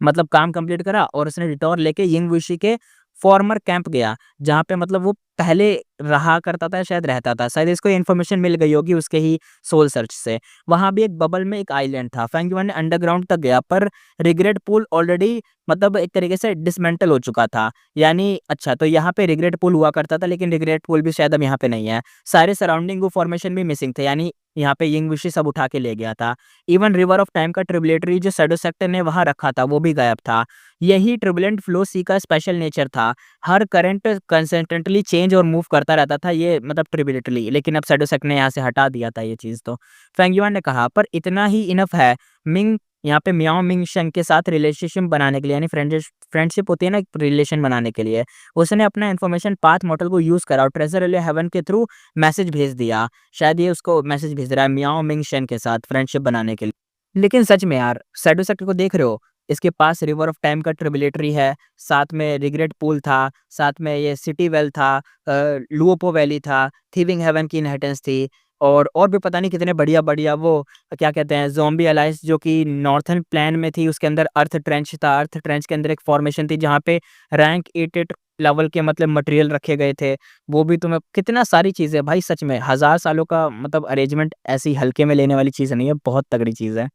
A: मतलब काम कंप्लीट करा और उसने डिटॉर लेके यिंगवुशी के फॉर्मर कैंप गया, जहाँ पे मतलब वो पहले रहा करता था, शायद रहता था। शायद इसको इन्फॉर्मेशन मिल गई होगी उसके ही सोल सर्च से। वहाँ भी एक बबल में एक आइलैंड था। फेंग युआन ने अंडरग्राउंड तक गया, पर रिग्रेट पूल ऑलरेडी मतलब एक तरीके से डिसमेंटल हो चुका था। यानी अच्छा, तो यहाँ पे रिग्रेट पूल हुआ करता था, लेकिन रिग्रेट पूल भी शायद अब यहाँ पे नहीं है। सारे सराउंडिंग वो फॉर्मेशन भी मिसिंग थे, यानी यहाँ पे यिंगवुशी सब उठा के ले गया था। इवन रिवर ऑफ टाइम का ट्रिबुलेटरी जो शैडो सेक्टर ने वहाँ रखा था, वो भी गायब था। यही ट्रिबुलेंट फ्लो सी का स्पेशल नेचर था। हर करंट कंसिस्टेंटली चेंज और मूव करता रहता था, ये मतलब ट्रिबुलेटरी। लेकिन अब शैडो सेक्टर ने यहाँ से हटा दिया था ये चीज़ तो। फेंग युआन ने कहा, पर इतना ही इनफ है मिंग, यहाँ पे मियाओ मिंग शेंग के साथ रिलेशनशिप बनाने के लिए, यानी फ्रेंडशिप होती है ना रिलेशन बनाने के लिए। उसने अपना इन्फॉर्मेशन पाथ मॉडल को यूज़ करा और ट्रेजर रिले हेवन के थ्रू मैसेज भेज दिया। शायद ये उसको मैसेज भेज रहा है मियाओ मिंग शेंग के साथ फ्रेंडशिप बनाने के लिए। लेकिन सच में यार, शैडो सेक्टर को देख रहे हो, इसके पास रिवर ऑफ टाइम का ट्रिबुलेटरी है, साथ में रिग्रेट पूल था, साथ में ये सिटी वेल था, लुओपो वैली था, थिविंग हेवन की इनहेरिटेंस थी, और भी पता नहीं कितने बढ़िया-बढ़िया वो क्या कहते हैं ज़ॉम्बी अलाइंस जो कि नॉर्थर्न प्लेन में थी, उसके अंदर अर्थ ट्रेंच था। अर्थ ट्रेंच के अंदर एक फॉर्मेशन थी जहाँ पे रैंक 88 लेवल के मतलब मटेरियल रखे गए थे। वो भी तुम्हें कितना सारी चीज़ें भाई, सच में हज़ार सालों का मतलब अरेंजमेंट ऐसी हल्के में लेने वाली चीज़ नहीं है, बहुत तगड़ी चीज़ है।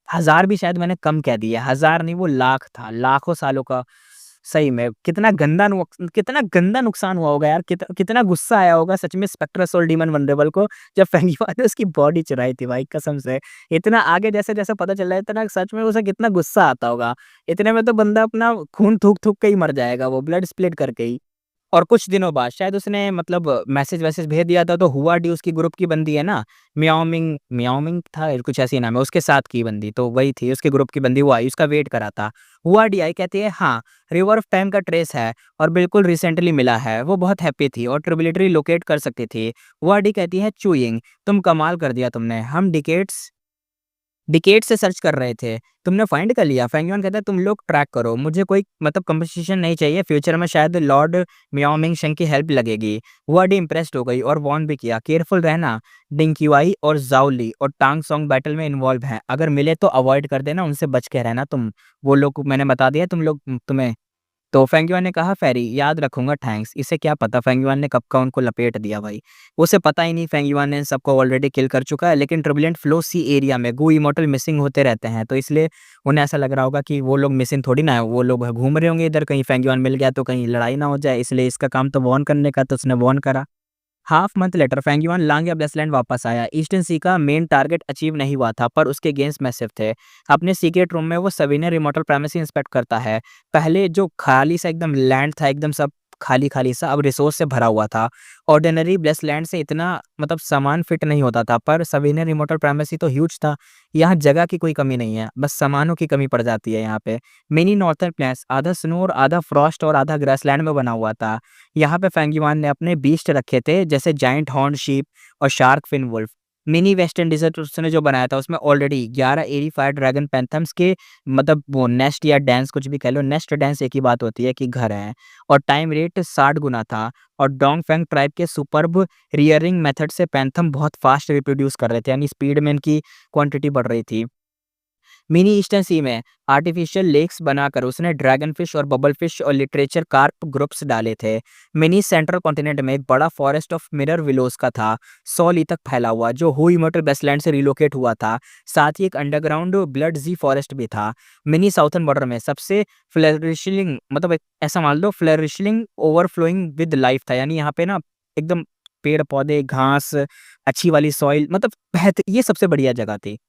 A: हज़ार भी शायद मैंने कम कह दिया, हज़ार नहीं वो लाख था, लाखों सालों का। सही में कितना गंदा नुकसान हुआ होगा यार, कितना गुस्सा आया होगा सच में स्पेक्ट्रा सोल डीमन वनरेबल को, जब फेंगिवा ने उसकी बॉडी चुराई थी भाई, कसम से। इतना आगे जैसे-जैसे पता चल रहा है, इतना सच में उसे कितना गुस्सा आता होगा। इतने में तो बंदा अपना खून थूक-थूक के ही मर जाएगा, वो ब्लड स्प्लिट करके ही। और कुछ दिनों बाद शायद उसने मतलब मैसेज-वैसेज भेज दिया था, तो हुआ डी उसकी ग्रुप की बंदी है ना, मियाओमिंग था या कुछ ऐसे ही नाम है, उसके साथ की बंदी, तो वही थी उसके ग्रुप की बंदी, वो आई, उसका वेट करा था। हुआ डी आई, कहती है हाँ, रिवर ऑफ टाइम का ट्रेस है और बिल्कुल रिसेंटली मिला है। वो बहुत हैप्पी थी और ट्रिबुलेटरी लोकेट कर सकती थी। हुआ डी कहती है चूइंग, तुम कमाल कर दिया तुमने, हम डिकेड से सर्च कर रहे थे, तुमने फाइंड कर लिया। फेंगयुआन कहता है तुम लोग ट्रैक करो, मुझे कोई मतलब कंपनसेशन नहीं चाहिए, फ्यूचर में शायद लॉर्ड मियाओ मिंग शेंग की हेल्प लगेगी। वो बड़ी इम्प्रेस्ड हो गई और वार्न भी किया, केयरफुल रहना, डिंग क्यूआई और जाओ ली और टांग सोंग बैटल में इन्वॉल्व हैं, अगर मिले तो अवॉइड कर देना, उनसे बच के रहना तुम। वो लोग को मैंने बता दिया, तुम लोग तुम्हें। तो फेंगयुआन ने कहा फेरी याद रखूंगा थैंक्स। इसे क्या पता फेंगयुआन ने कब का उनको लपेट दिया भाई, उसे पता ही नहीं फेंगयुआन ने इन सबको ऑलरेडी किल कर चुका है। लेकिन ट्रबुलेंट फ्लो सी एरिया में गू इमोर्टल मिसिंग होते रहते हैं, तो इसलिए उन्हें ऐसा लग रहा होगा कि वो लोग मिसिंग थोड़ी ना है, वो लोग घूम रहे होंगे इधर, कहीं फेंगयुआन मिल गया तो कहीं लड़ाई ना हो जाए, इसलिए इसका काम तो वॉर्न करने का, तो उसने वॉर्न करा। हाफ मंथ लेटर फेंगयुआन लांग ब्लेसलैंड वापस आया। ईस्टर्न सी का मेन टारगेट अचीव नहीं हुआ था, पर उसके गेन्स मैसिव थे। अपने सीक्रेट रूम में वो सविनियर रिमोटल प्राइमेसी इंस्पेक्ट करता है। पहले जो खाली सा एकदम लैंड था, एकदम सब खाली-खाली सा, अब रिसोर्स से भरा हुआ था। ऑर्डिनरी ब्लेसलैंड से इतना मतलब सामान फिट नहीं होता था, पर सविनियर रिमोटल प्राइमेसी तो ह्यूज था। यहाँ जगह की कोई कमी नहीं है, बस सामानों की कमी पड़ जाती है यहाँ पे। मिनी नॉर्थर्न प्लेन्स आधा स्नो और आधा फ्रॉस्ट और आधा ग्रासलैंड में बना हुआ था। यहाँ पे फेंगयुआन ने अपने बीस्ट रखे थे, जैसे जायंट हॉर्न शीप और shark fin wolf. Mini western desert उसने जो बनाया था, उसमें already 11 airy fire dragon phantoms के मतलब वो नेस्ट या डेंस कुछ भी कह लो, नेस्ट डेंस एक ही बात होती है कि घर है। और टाइम रेट 60 गुना था। और डोंगफेंग ट्राइब के सुपर्ब रियरिंग मेथड से पैंथम बहुत फास्ट रिप्रोड्यूस कर रहे थे, यानी स्पीड में इनकी क्वांटिटी बढ़ रही थी। मिनी ईस्टर्न सी में आर्टिफिशियल लेक्स बनाकर उसने ड्रैगन फिश और बबल फिश और लिटरेचर कार्प ग्रुप्स डाले थे। मिनी सेंट्रल कॉन्टिनेंट में एक बड़ा फॉरेस्ट ऑफ मिरर विलोज का था, 100 ली तक फैला हुआ, जो हुई मटर बेसलैंड से रिलोकेट हुआ था। साथ ही एक अंडरग्राउंड ब्लड जी फॉरेस्ट भी था। मिनी साउथर्न बॉर्डर में सबसे फ्लरिशिंग मतलब ऐसा मान लो फ्लरिशिंग ओवरफ्लोइंग विद लाइफ था, यानी यहाँ पे ना एकदम पेड़ पौधे घास अच्छी वाली सॉइल, मतलब ये सबसे बढ़िया जगह थी।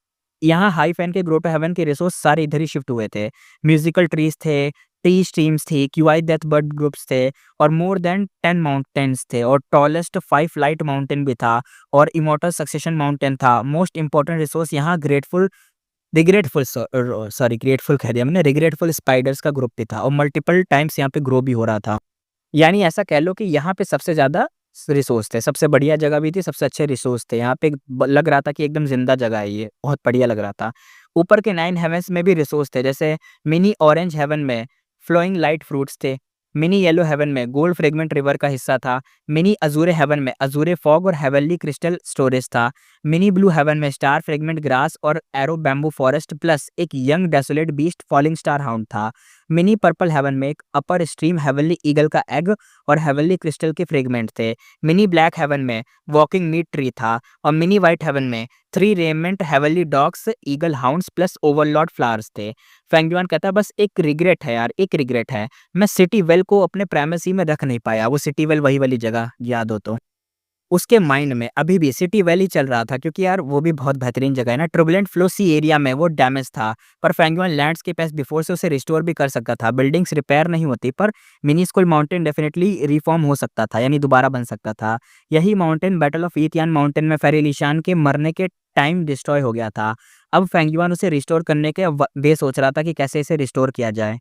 A: यहाँ हाई फैन के ग्रो टू हेवन के रिसोर्स सारे इधर ही शिफ्ट हुए थे। म्यूजिकल ट्रीज थे, टी स्ट्रीम्स थी, क्यूआई डेथ बर्ड ग्रुप्स थे और मोर देन 10 माउंटेन्स थे और टॉलेस्ट 5 लाइट माउंटेन भी था और इमॉर्टल सक्सेशन माउंटेन था। मोस्ट इंपॉर्टेंट रिसोर्स यहाँ ग्रेटफुल कह दिया मैंने, रिग्रेटफुल स्पाइडर्स का ग्रुप भी था और मल्टीपल टाइम्स यहाँ पे ग्रो भी हो रहा था। यानी ऐसा कह लो कि यहाँ पे सबसे ज़्यादा रिसोर्स थे, सबसे बढ़िया जगह भी थी, सबसे अच्छे रिसोर्स थे। यहाँ पे लग रहा था कि एकदम जिंदा जगह है ये, बहुत बढ़िया लग रहा था। ऊपर के 9 हेवंस में भी रिसोर्स थे, जैसे मिनी ऑरेंज हेवन में फ्लोइंग लाइट फ्रूट्स थे, मिनी येलो हेवन में गोल्ड फ्रेगमेंट रिवर का हिस्सा था। मिनी अजूरे हेवन में अजूरे फॉग और हेवनली क्रिस्टल स्टोरेज था। मिनी ब्लू हेवन में स्टार फ्रेगमेंट ग्रास और एरो बैम्बू फॉरेस्ट प्लस एक young desolate beast falling star hound था। मिनी पर्पल हेवन में एक अपर स्ट्रीम हेवनली ईगल का एग और हेवनली क्रिस्टल के फ्रेगमेंट थे। मिनी ब्लैक हेवन में वॉकिंग मीट ट्री था। और मिनी व्हाइट हेवन में 3 raiment heavenly dogs eagle hounds plus Overlord flowers थे। फेंगयुआन कहता है बस एक रिग्रेट है यार, एक रिग्रेट है, मैं सिटी वेल को अपने प्राइमेसी में रख नहीं पाया। वो सिटी वेल वही वाली जगह याद हो तो उसके माइंड में अभी भी सिटी वैली चल रहा था, क्योंकि यार वो भी बहुत बेहतरीन जगह है ना। ट्रबुलेंट फ्लो सी एरिया में वो डैमेज था, पर फेंगयुआन लैंड्सकेप एस बिफोर से उसे रिस्टोर भी कर सकता था। बिल्डिंग्स रिपेयर नहीं होती, पर mini school mountain definitely reform हो सकता था, यानी दोबारा बन सकता था। यही माउंटेन बैटल ऑफ ईथियान माउंटेन में फेरी लिशान के मरने के टाइम डिस्ट्रॉय हो गया था। अब फेंगयुआन उसे रिस्टोर करने के वे सोच रहा था कि कैसे इसे रिस्टोर किया जाए।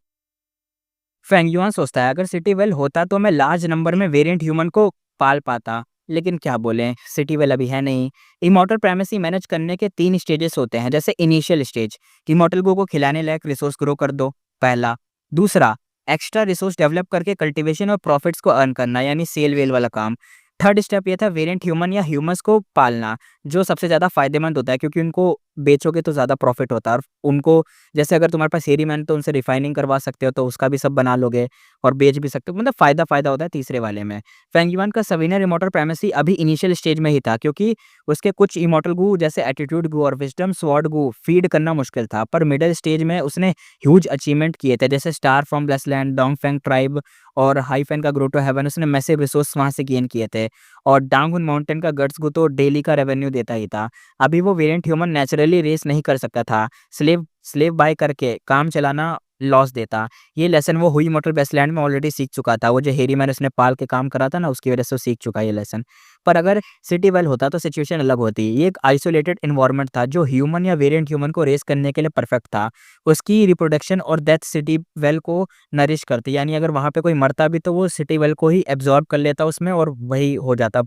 A: फेंगयुआन सोचता है अगर सिटी वेल होता तो मैं लार्ज नंबर में वेरिएंट ह्यूमन को पाल पाता, लेकिन क्या बोलें, सिटी वेल अभी है नहीं। इमॉर्टल प्राइमेसी मैनेज करने के 3 स्टेजेस होते हैं। जैसे इनिशियल स्टेज, इमॉर्टल को खिलाने लायक रिसोर्स ग्रो कर दो, पहला। दूसरा, एक्स्ट्रा रिसोर्स डेवलप करके कल्टीवेशन और प्रॉफिट्स को अर्न करना, यानी सेल वेल वाला काम। थर्ड स्टेप ये था वेरिएंट ह्यूमन या ह्यूमंस को पालना, जो सबसे ज़्यादा फायदेमंद होता है, क्योंकि उनको बेचोगे तो ज़्यादा प्रॉफिट होता है। और उनको, जैसे अगर तुम्हारे पास हेरी मैन तो उनसे रिफाइनिंग करवा सकते हो, तो उसका भी सब बना लोगे और बेच भी सकते हो, मतलब फ़ायदा होता है तीसरे वाले में। फेंगयुआन का सवीनर इमॉर्टल प्राइमेसी अभी इनिशियल स्टेज में ही था, क्योंकि उसके कुछ इमॉर्टल गू जैसे एटीट्यूड गू और विजडम स्वॉर्ड गू फीड करना मुश्किल था। पर मिडल स्टेज में उसने ह्यूज अचीवमेंट किए थे, जैसे स्टार फ्रॉम ब्लेसलैंड, डोंगफेंग ट्राइब और हाइफेन का ग्रोटो हेवन, उसने मैसिव रिसोर्स वहाँ से गेन किए थे। और डांगुन माउंटेन का गट्स गू तो डेली का रेवेन्यू देता ही था। अभी वो वेरिएंट ह्यूमन नेचुरली रेस नहीं कर सकता था, स्लेव स्लेव बाय करके काम चलाना लॉस देता। ये लेसन वो हुई मोटर बेसलैंड में ऑलरेडी सीख चुका था। वो जो हेरी मैन उसने पाल के काम करा था ना, उसकी वजह से वो सीख चुका है ये लेसन। पर अगर सिटी वेल होता तो सिचुएशन अलग होती। ये एक आइसोलेटेड एनवायरनमेंट था जो ह्यूमन या वेरिएंट ह्यूमन को रेस करने के लिए परफेक्ट था। उसकी रिप्रोडक्शन और डेथ सिटी वेल को नरिश करती, यानी अगर वहाँ पे कोई मरता भी तो वो सिटी वेल को ही एब्जॉर्ब कर लेता उसमें और वही हो जाता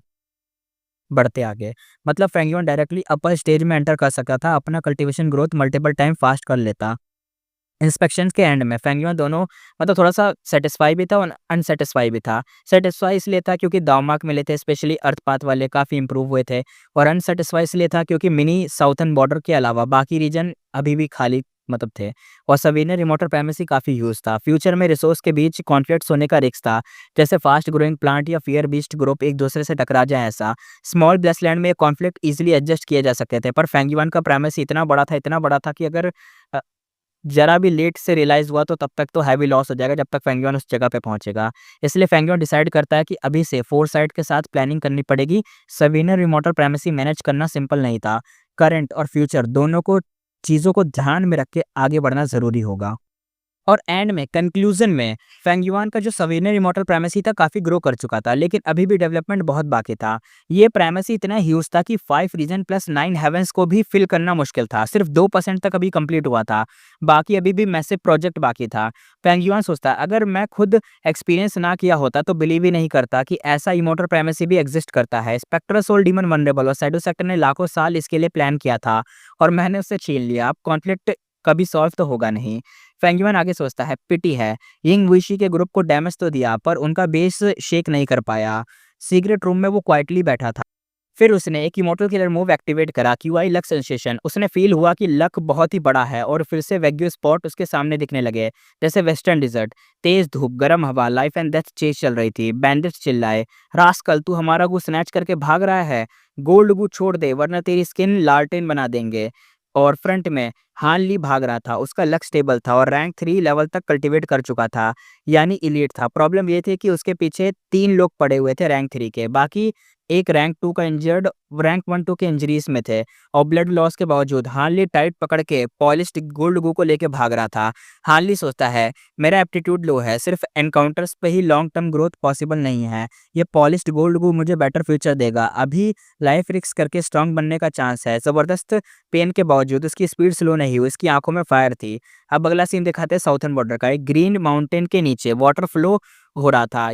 A: बढ़ते आगे। मतलब फेंगयुआन डायरेक्टली अपर स्टेज में एंटर कर सकता था, अपना cultivation growth multiple time fast कर लेता। इंस्पेक्शंस के एंड में फेंगयुआन दोनों, मतलब थोड़ा-सा सैटिस्फाई भी था और अनसैटिस्फाई भी था। सैटिस्फाई इसलिए था क्योंकि दावमार्क मिले थे, स्पेशली अर्थपाथ वाले काफ़ी इम्प्रूव हुए थे। और अनसैटिस्फाई इसलिए था क्योंकि मिनी साउथर्न बॉर्डर के अलावा बाकी रीजन अभी भी खाली मतलब थे। और सवीनर रिमोटर प्राइमेसी काफ़ी ह्यूज था। फ्यूचर में रिसोर्स के बीच कॉन्फ्लिक्ट्स होने का रिस्क था, जैसे फास्ट ग्रोइंग प्लांट या फियर बीस्ट ग्रुप एक दूसरे से टकरा जाए ऐसा। स्मॉल ब्लेसलैंड में ये कॉन्फ्लिक्ट ईज़िली एडजस्ट किए जा सकते थे, पर फेंगयुआन का प्राइमेसी इतना बड़ा था कि अगर अ, ज़रा भी लेट से रियलाइज़ हुआ तो तब तक तो हैवी लॉस हो जाएगा, जब तक फेंगयुआन उस जगह पे पहुँचेगा। इसलिए फेंगयुआन डिसाइड करता है कि अभी से फोरसाइट के साथ प्लानिंग करनी पड़ेगी। सवीनर रिमोटर प्राइमेसी मैनेज करना सिंपल नहीं था। करंट और फ्यूचर दोनों को चीज़ों को ध्यान में रख के आगे बढ़ना ज़रूरी होगा। और एंड में कंक्लूजन में फेंगयुआन का जो सवीनर इमॉर्टल प्राइमेसी था काफ़ी ग्रो कर चुका था, लेकिन अभी भी डेवलपमेंट बहुत बाकी था। ये प्राइमेसी इतना ह्यूज था कि 5 रीजन प्लस 9 हेवंस को भी फिल करना मुश्किल था। सिर्फ 2% तक अभी कंप्लीट हुआ था, बाकी अभी भी मैसिव प्रोजेक्ट बाकी था। फेंगयुआन सोचता है अगर मैं खुद एक्सपीरियंस ना किया होता तो बिलीव ही नहीं करता कि ऐसा इमॉर्टल प्राइमेसी भी एग्जिस्ट करता है। स्पेक्ट्रल सोल डीमन वनरेबल और शैडो सेक्टर ने लाखों साल इसके लिए प्लान किया था और मैंने उसे छीन लिया। अब कॉन्फ्लिक्ट कभी सॉल्व तो होगा नहीं। फेंगयुआन आगे सोचता है पिटी है, यिंग वुइशी के ग्रुप को डैमेज तो दिया पर उनका बेस शेक नहीं कर पाया। सीक्रेट रूम में वो क्वाइटली बैठा था। फिर उसने एक इमोर्टल किलर मूव एक्टिवेट करा, क्यूआई लक सेंसेशन। उसने फील हुआ कि लक बहुत ही बड़ा है और फिर से वैग्यू स्पॉट उसके सामने दिखने लगे, जैसे वेस्टर्न डिजर्ट। तेज धूप, गर्म हवा, लाइफ एंड डेथ चेज चल रही थी। बैंडिट्स चिल्लाए, रास्कल तू हमारा गू स्नैच करके भाग रहा है, गोल्ड गू छोड़ दे वरना तेरी स्किन लालटेन बना देंगे। और फ्रंट में हान ली भाग रहा था। उसका लक स्टेबल था और रैंक 3 लेवल तक कल्टीवेट कर चुका था, यानी इलीट था। प्रॉब्लम ये थी कि उसके पीछे 3 लोग पड़े हुए थे रैंक 3 के, बाकी एक रैंक 2 का इंजर्ड, रैंक 1-2 के इंजरीज में थे। और ब्लड लॉस के बावजूद हार्नली टाइट पकड़ के पॉलिश्ड गोल्ड गू को लेके भाग रहा था। हार्नली सोचता है मेरा एप्टीट्यूड लो है, सिर्फ एनकाउंटर्स पे ही लॉन्ग टर्म ग्रोथ पॉसिबल नहीं है। ये पॉलिश्ड गोल्ड गू मुझे बेटर फ्यूचर देगा। अभी लाइफ रिस्क करके स्ट्रांग बनने का चांस है। जबरदस्त पेन के बावजूद उसकी स्पीड स्लो नहीं हुई, उसकी आंखों में फायर थी। अब अगला सीन दिखाते हैं साउथर्न बॉर्डर का। एक ग्रीन माउंटेन के नीचे वाटर फ्लो हो रहा था।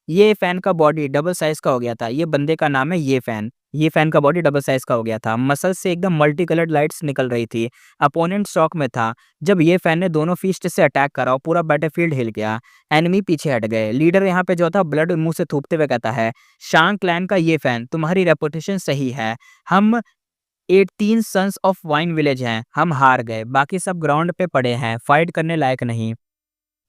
A: ये फैन का बॉडी डबल साइज का हो गया था। ये बंदे का नाम है ये फैन। ये फैन का बॉडी डबल साइज का हो गया था। मसल से एकदम मल्टी कलर्ड लाइट्स निकल रही थी। अपोनेंट शॉक में था। जब ये फैन ने दोनों फिस्ट से अटैक करा और पूरा बैटलफील्ड हिल गया। एनिमी पीछे हट गए। लीडर यहाँ पे जो था ब्लड मुंह से थूकते हुए कहता है, शांग क्लैन का ये फैन, तुम्हारी रेपुटेशन सही है। हम 18 सन्स ऑफ वाइन विलेज हैं। हम हार गए। बाकी सब ग्राउंड पे पड़े हैं, फाइट करने लायक नहीं।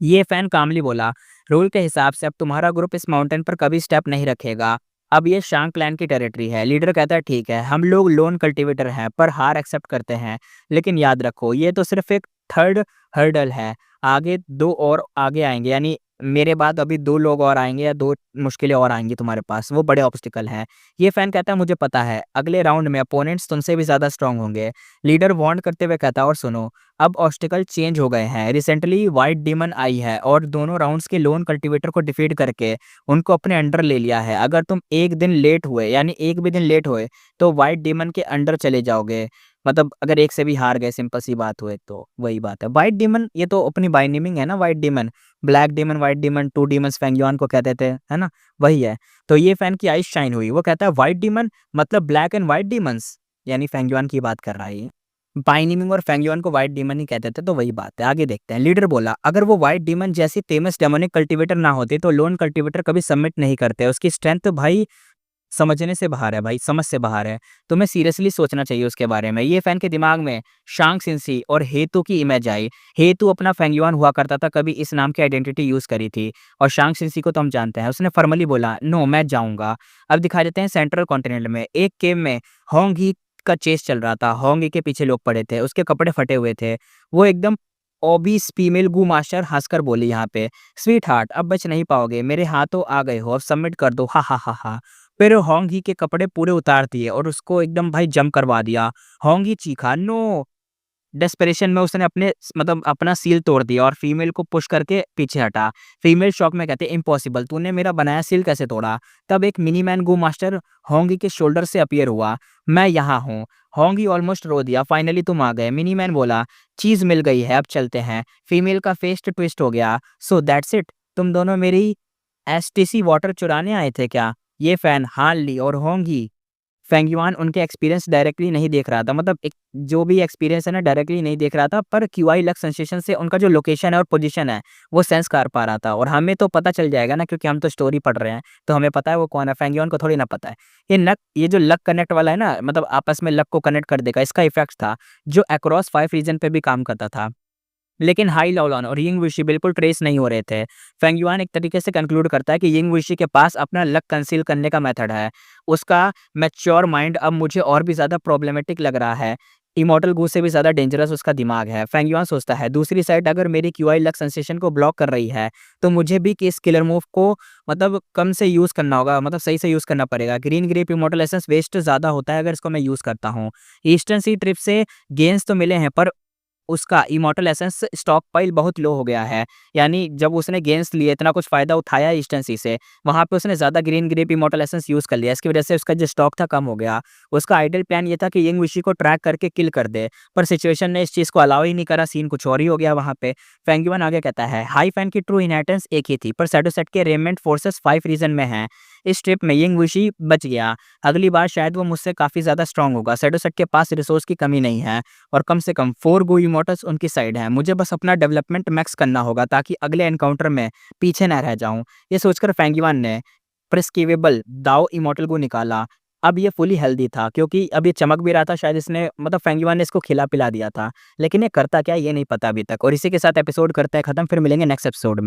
A: ये फैन कामली बोला, रूल के हिसाब से अब तुम्हारा ग्रुप इस माउंटेन पर कभी स्टेप नहीं रखेगा। अब ये शांग क्लैन की टेरिटरी है। लीडर कहता है, ठीक है, हम लोग लोन कल्टीवेटर हैं पर हार एक्सेप्ट करते हैं। लेकिन याद रखो, ये तो सिर्फ एक थर्ड हर्डल है। आगे दो और आगे आएंगे, यानी मेरे बाद अभी 2 लोग और आएंगे या 2 मुश्किलें और आएंगी तुम्हारे पास, वो बड़े ऑब्स्टिकल हैं। ये फैन कहता है, मुझे पता है, अगले राउंड में अपोनेंट्स तुमसे भी ज़्यादा स्ट्रांग होंगे। लीडर वार्न करते हुए कहता है, और सुनो, अब ऑब्स्टिकल चेंज हो गए हैं। रिसेंटली व्हाइट डीमन आई है और दोनों राउंड्स के लोन कल्टीवेटर को डिफीट करके उनको अपने अंडर ले लिया है। अगर तुम एक दिन लेट हुए, यानी एक भी दिन लेट हुए, तो व्हाइट डीमन के अंडर चले जाओगे। मतलब अगर एक से भी हार गए, सिंपल सी बात हुए, तो वही बात है। व्हाइट डीमन ये तो अपनी बाय नेमिंग है ना, white demon. Black demon, white demon, 2 demons Fengyuan को कहते थे, है ना, वही है। तो ये फैन की आइज शाइन हुई। वो कहता है, व्हाइट डीमन मतलब ब्लैक एंड व्हाइट डीमंस, यानी फेंगयुआन की बात कर रहा है ये। बाय नेमिंग और फेंगयुआन को व्हाइट डीमन ही कहते थे, तो वही बात है। आगे देखते हैं। लीडर बोला, अगर वो व्हाइट डीमन जैसी फेमस डेमोनिक कल्टीवेटर ना होती तो लोन कल्टीवेटर कभी सबमिट नहीं करते। उसकी स्ट्रेंथ भाई समझने से बाहर है, भाई समझ से बाहर है। तुम्हें सीरियसली सोचना चाहिए उसके बारे में। ये फैन के दिमाग में शांग सिंसी और हेतु की इमेज आई। हेतु अपना फेंगयुआन हुआ करता था, कभी इस नाम की आइडेंटिटी यूज करी थी। और शांग सिंसी को तो हम जानते हैं। उसने फॉर्मली बोला, नो मैं जाऊंगा। अब दिखा देते हैं सेंट्रल कॉन्टिनेंट में एक केव में होंग ही का चेस चल रहा था। होंग ही के पीछे लोग पड़े थे, उसके कपड़े फटे हुए थे। वो एकदम ओबीस फीमेल गू मास्टर हंसकर बोली यहाँ पे, स्वीट हार्ट अब बच नहीं पाओगे, मेरे हाथों आ गए हो, अब सबमिट कर दो, हा हा हा हा। फिर होंग ही के कपड़े पूरे उतार दिए और उसको एकदम भाई जंप करवा दिया। होंग ही चीखा, नो। डेस्परेशन में उसने अपने मतलब अपना सील तोड़ दिया और फीमेल को पुश करके पीछे हटा। फीमेल शॉक में कहते, इम्पॉसिबल, तूने मेरा बनाया सील कैसे तोड़ा? तब एक मिनी मैन गो मास्टर होंगी के शोल्डर से अपीयर हुआ। मैं यहाँ हूँ। होंगी ऑलमोस्ट रो दिया, फाइनली तुम आ गए। मिनी मैन बोला, चीज मिल गई है, अब चलते हैं। फीमेल का फेस ट्विस्ट हो गया। सो दैट्स इट, तुम दोनों मेरी एसटीसी वाटर चुराने आए थे क्या? ये फैन हान ली और होंगी फेंगयुआन उनके एक्सपीरियंस डायरेक्टली नहीं देख रहा था, मतलब एक जो भी एक्सपीरियंस है ना, डायरेक्टली नहीं देख रहा था, पर क्यूआई लक सेंसेशन से उनका जो लोकेशन है और पोजीशन है वो सेंस कर पा रहा था। और हमें तो पता चल जाएगा ना, क्योंकि हम तो स्टोरी पढ़ रहे हैं, तो हमें पता है वो कौन है। फेंगयुआन को थोड़ी ना पता है। ये जो लक कनेक्ट वाला है ना, मतलब आपस में लक को कनेक्ट कर देगा, इसका इफेक्ट था जो अक्रॉस 5 रीजन पे भी काम करता था। लेकिन हाई लॉलन और यिंग विशी बिल्कुल ट्रेस नहीं हो रहे थे। फेंगयुआन एक तरीके से कंक्लूड करता है कि यिंग विशी के पास अपना लक कंसील करने का मेथड है। उसका मैच्योर माइंड अब मुझे और भी ज़्यादा प्रॉब्लमेटिक लग रहा है। इमॉर्टल गू से भी ज़्यादा डेंजरस उसका दिमाग है। फेंगयुआन सोचता है, दूसरी साइड अगर मेरी क्यूआई लक सेंसेशन को ब्लॉक कर रही है, तो मुझे भी कि इस किलर मूव को मतलब कम से यूज़ करना होगा, मतलब सही से यूज़ करना पड़ेगा। Green grape immortal essence waste ज़्यादा होता है अगर इसको मैं यूज़ करता हूँ। ईस्टर्न सी ट्रिप से गेंस तो मिले हैं, पर उसका इमॉर्टल एसेंस स्टॉक पाइल बहुत लो हो गया है। यानी जब उसने गेंस लिए, इतना कुछ फ़ायदा उठाया ईस्टर्नसी से, वहाँ पे उसने ज़्यादा green grape immortal essence use कर लिया। इसकी वजह से उसका जो स्टॉक था कम हो गया। उसका आइडियल प्लान ये था कि यिंग विशी को ट्रैक करके किल कर दे, पर सिचुएशन ने इस चीज़ को अलाउ ही नहीं करा। सीन कुछ और ही हो गया वहाँ पे। फेंगयुआन आगे कहता है, हाई फैन की ट्रू इनहेरिटेंस एक ही थी, पर शैडोसेट के रेमेंट फोर्सेस 5 रीजन में हैं। इस ट्रिप में यिंग विशी बच गया। अगली बार शायद वो मुझसे काफ़ी ज़्यादा स्ट्रांग होगा। शैडोसेट के पास रिसोर्स की कमी नहीं है और कम से कम 4 गो इमॉर्टल्स उनकी साइड हैं। मुझे बस अपना डेवलपमेंट मैक्स करना होगा ताकि अगले एनकाउंटर में पीछे ना रह जाऊं। ये सोचकर फेंगयुआन ने प्रिस्क्रिवेबल दाओ इमॉर्टल को निकाला। अब ये फुली हेल्दी था क्योंकि अब ये चमक भी रहा था। शायद इसने मतलब फेंगयुआन ने इसको खिला पिला दिया था, लेकिन ये करता क्या ये नहीं पता अभी तक। और इसी के साथ एपिसोड करते हैं खत्म, फिर मिलेंगे नेक्स्ट एपिसोड में।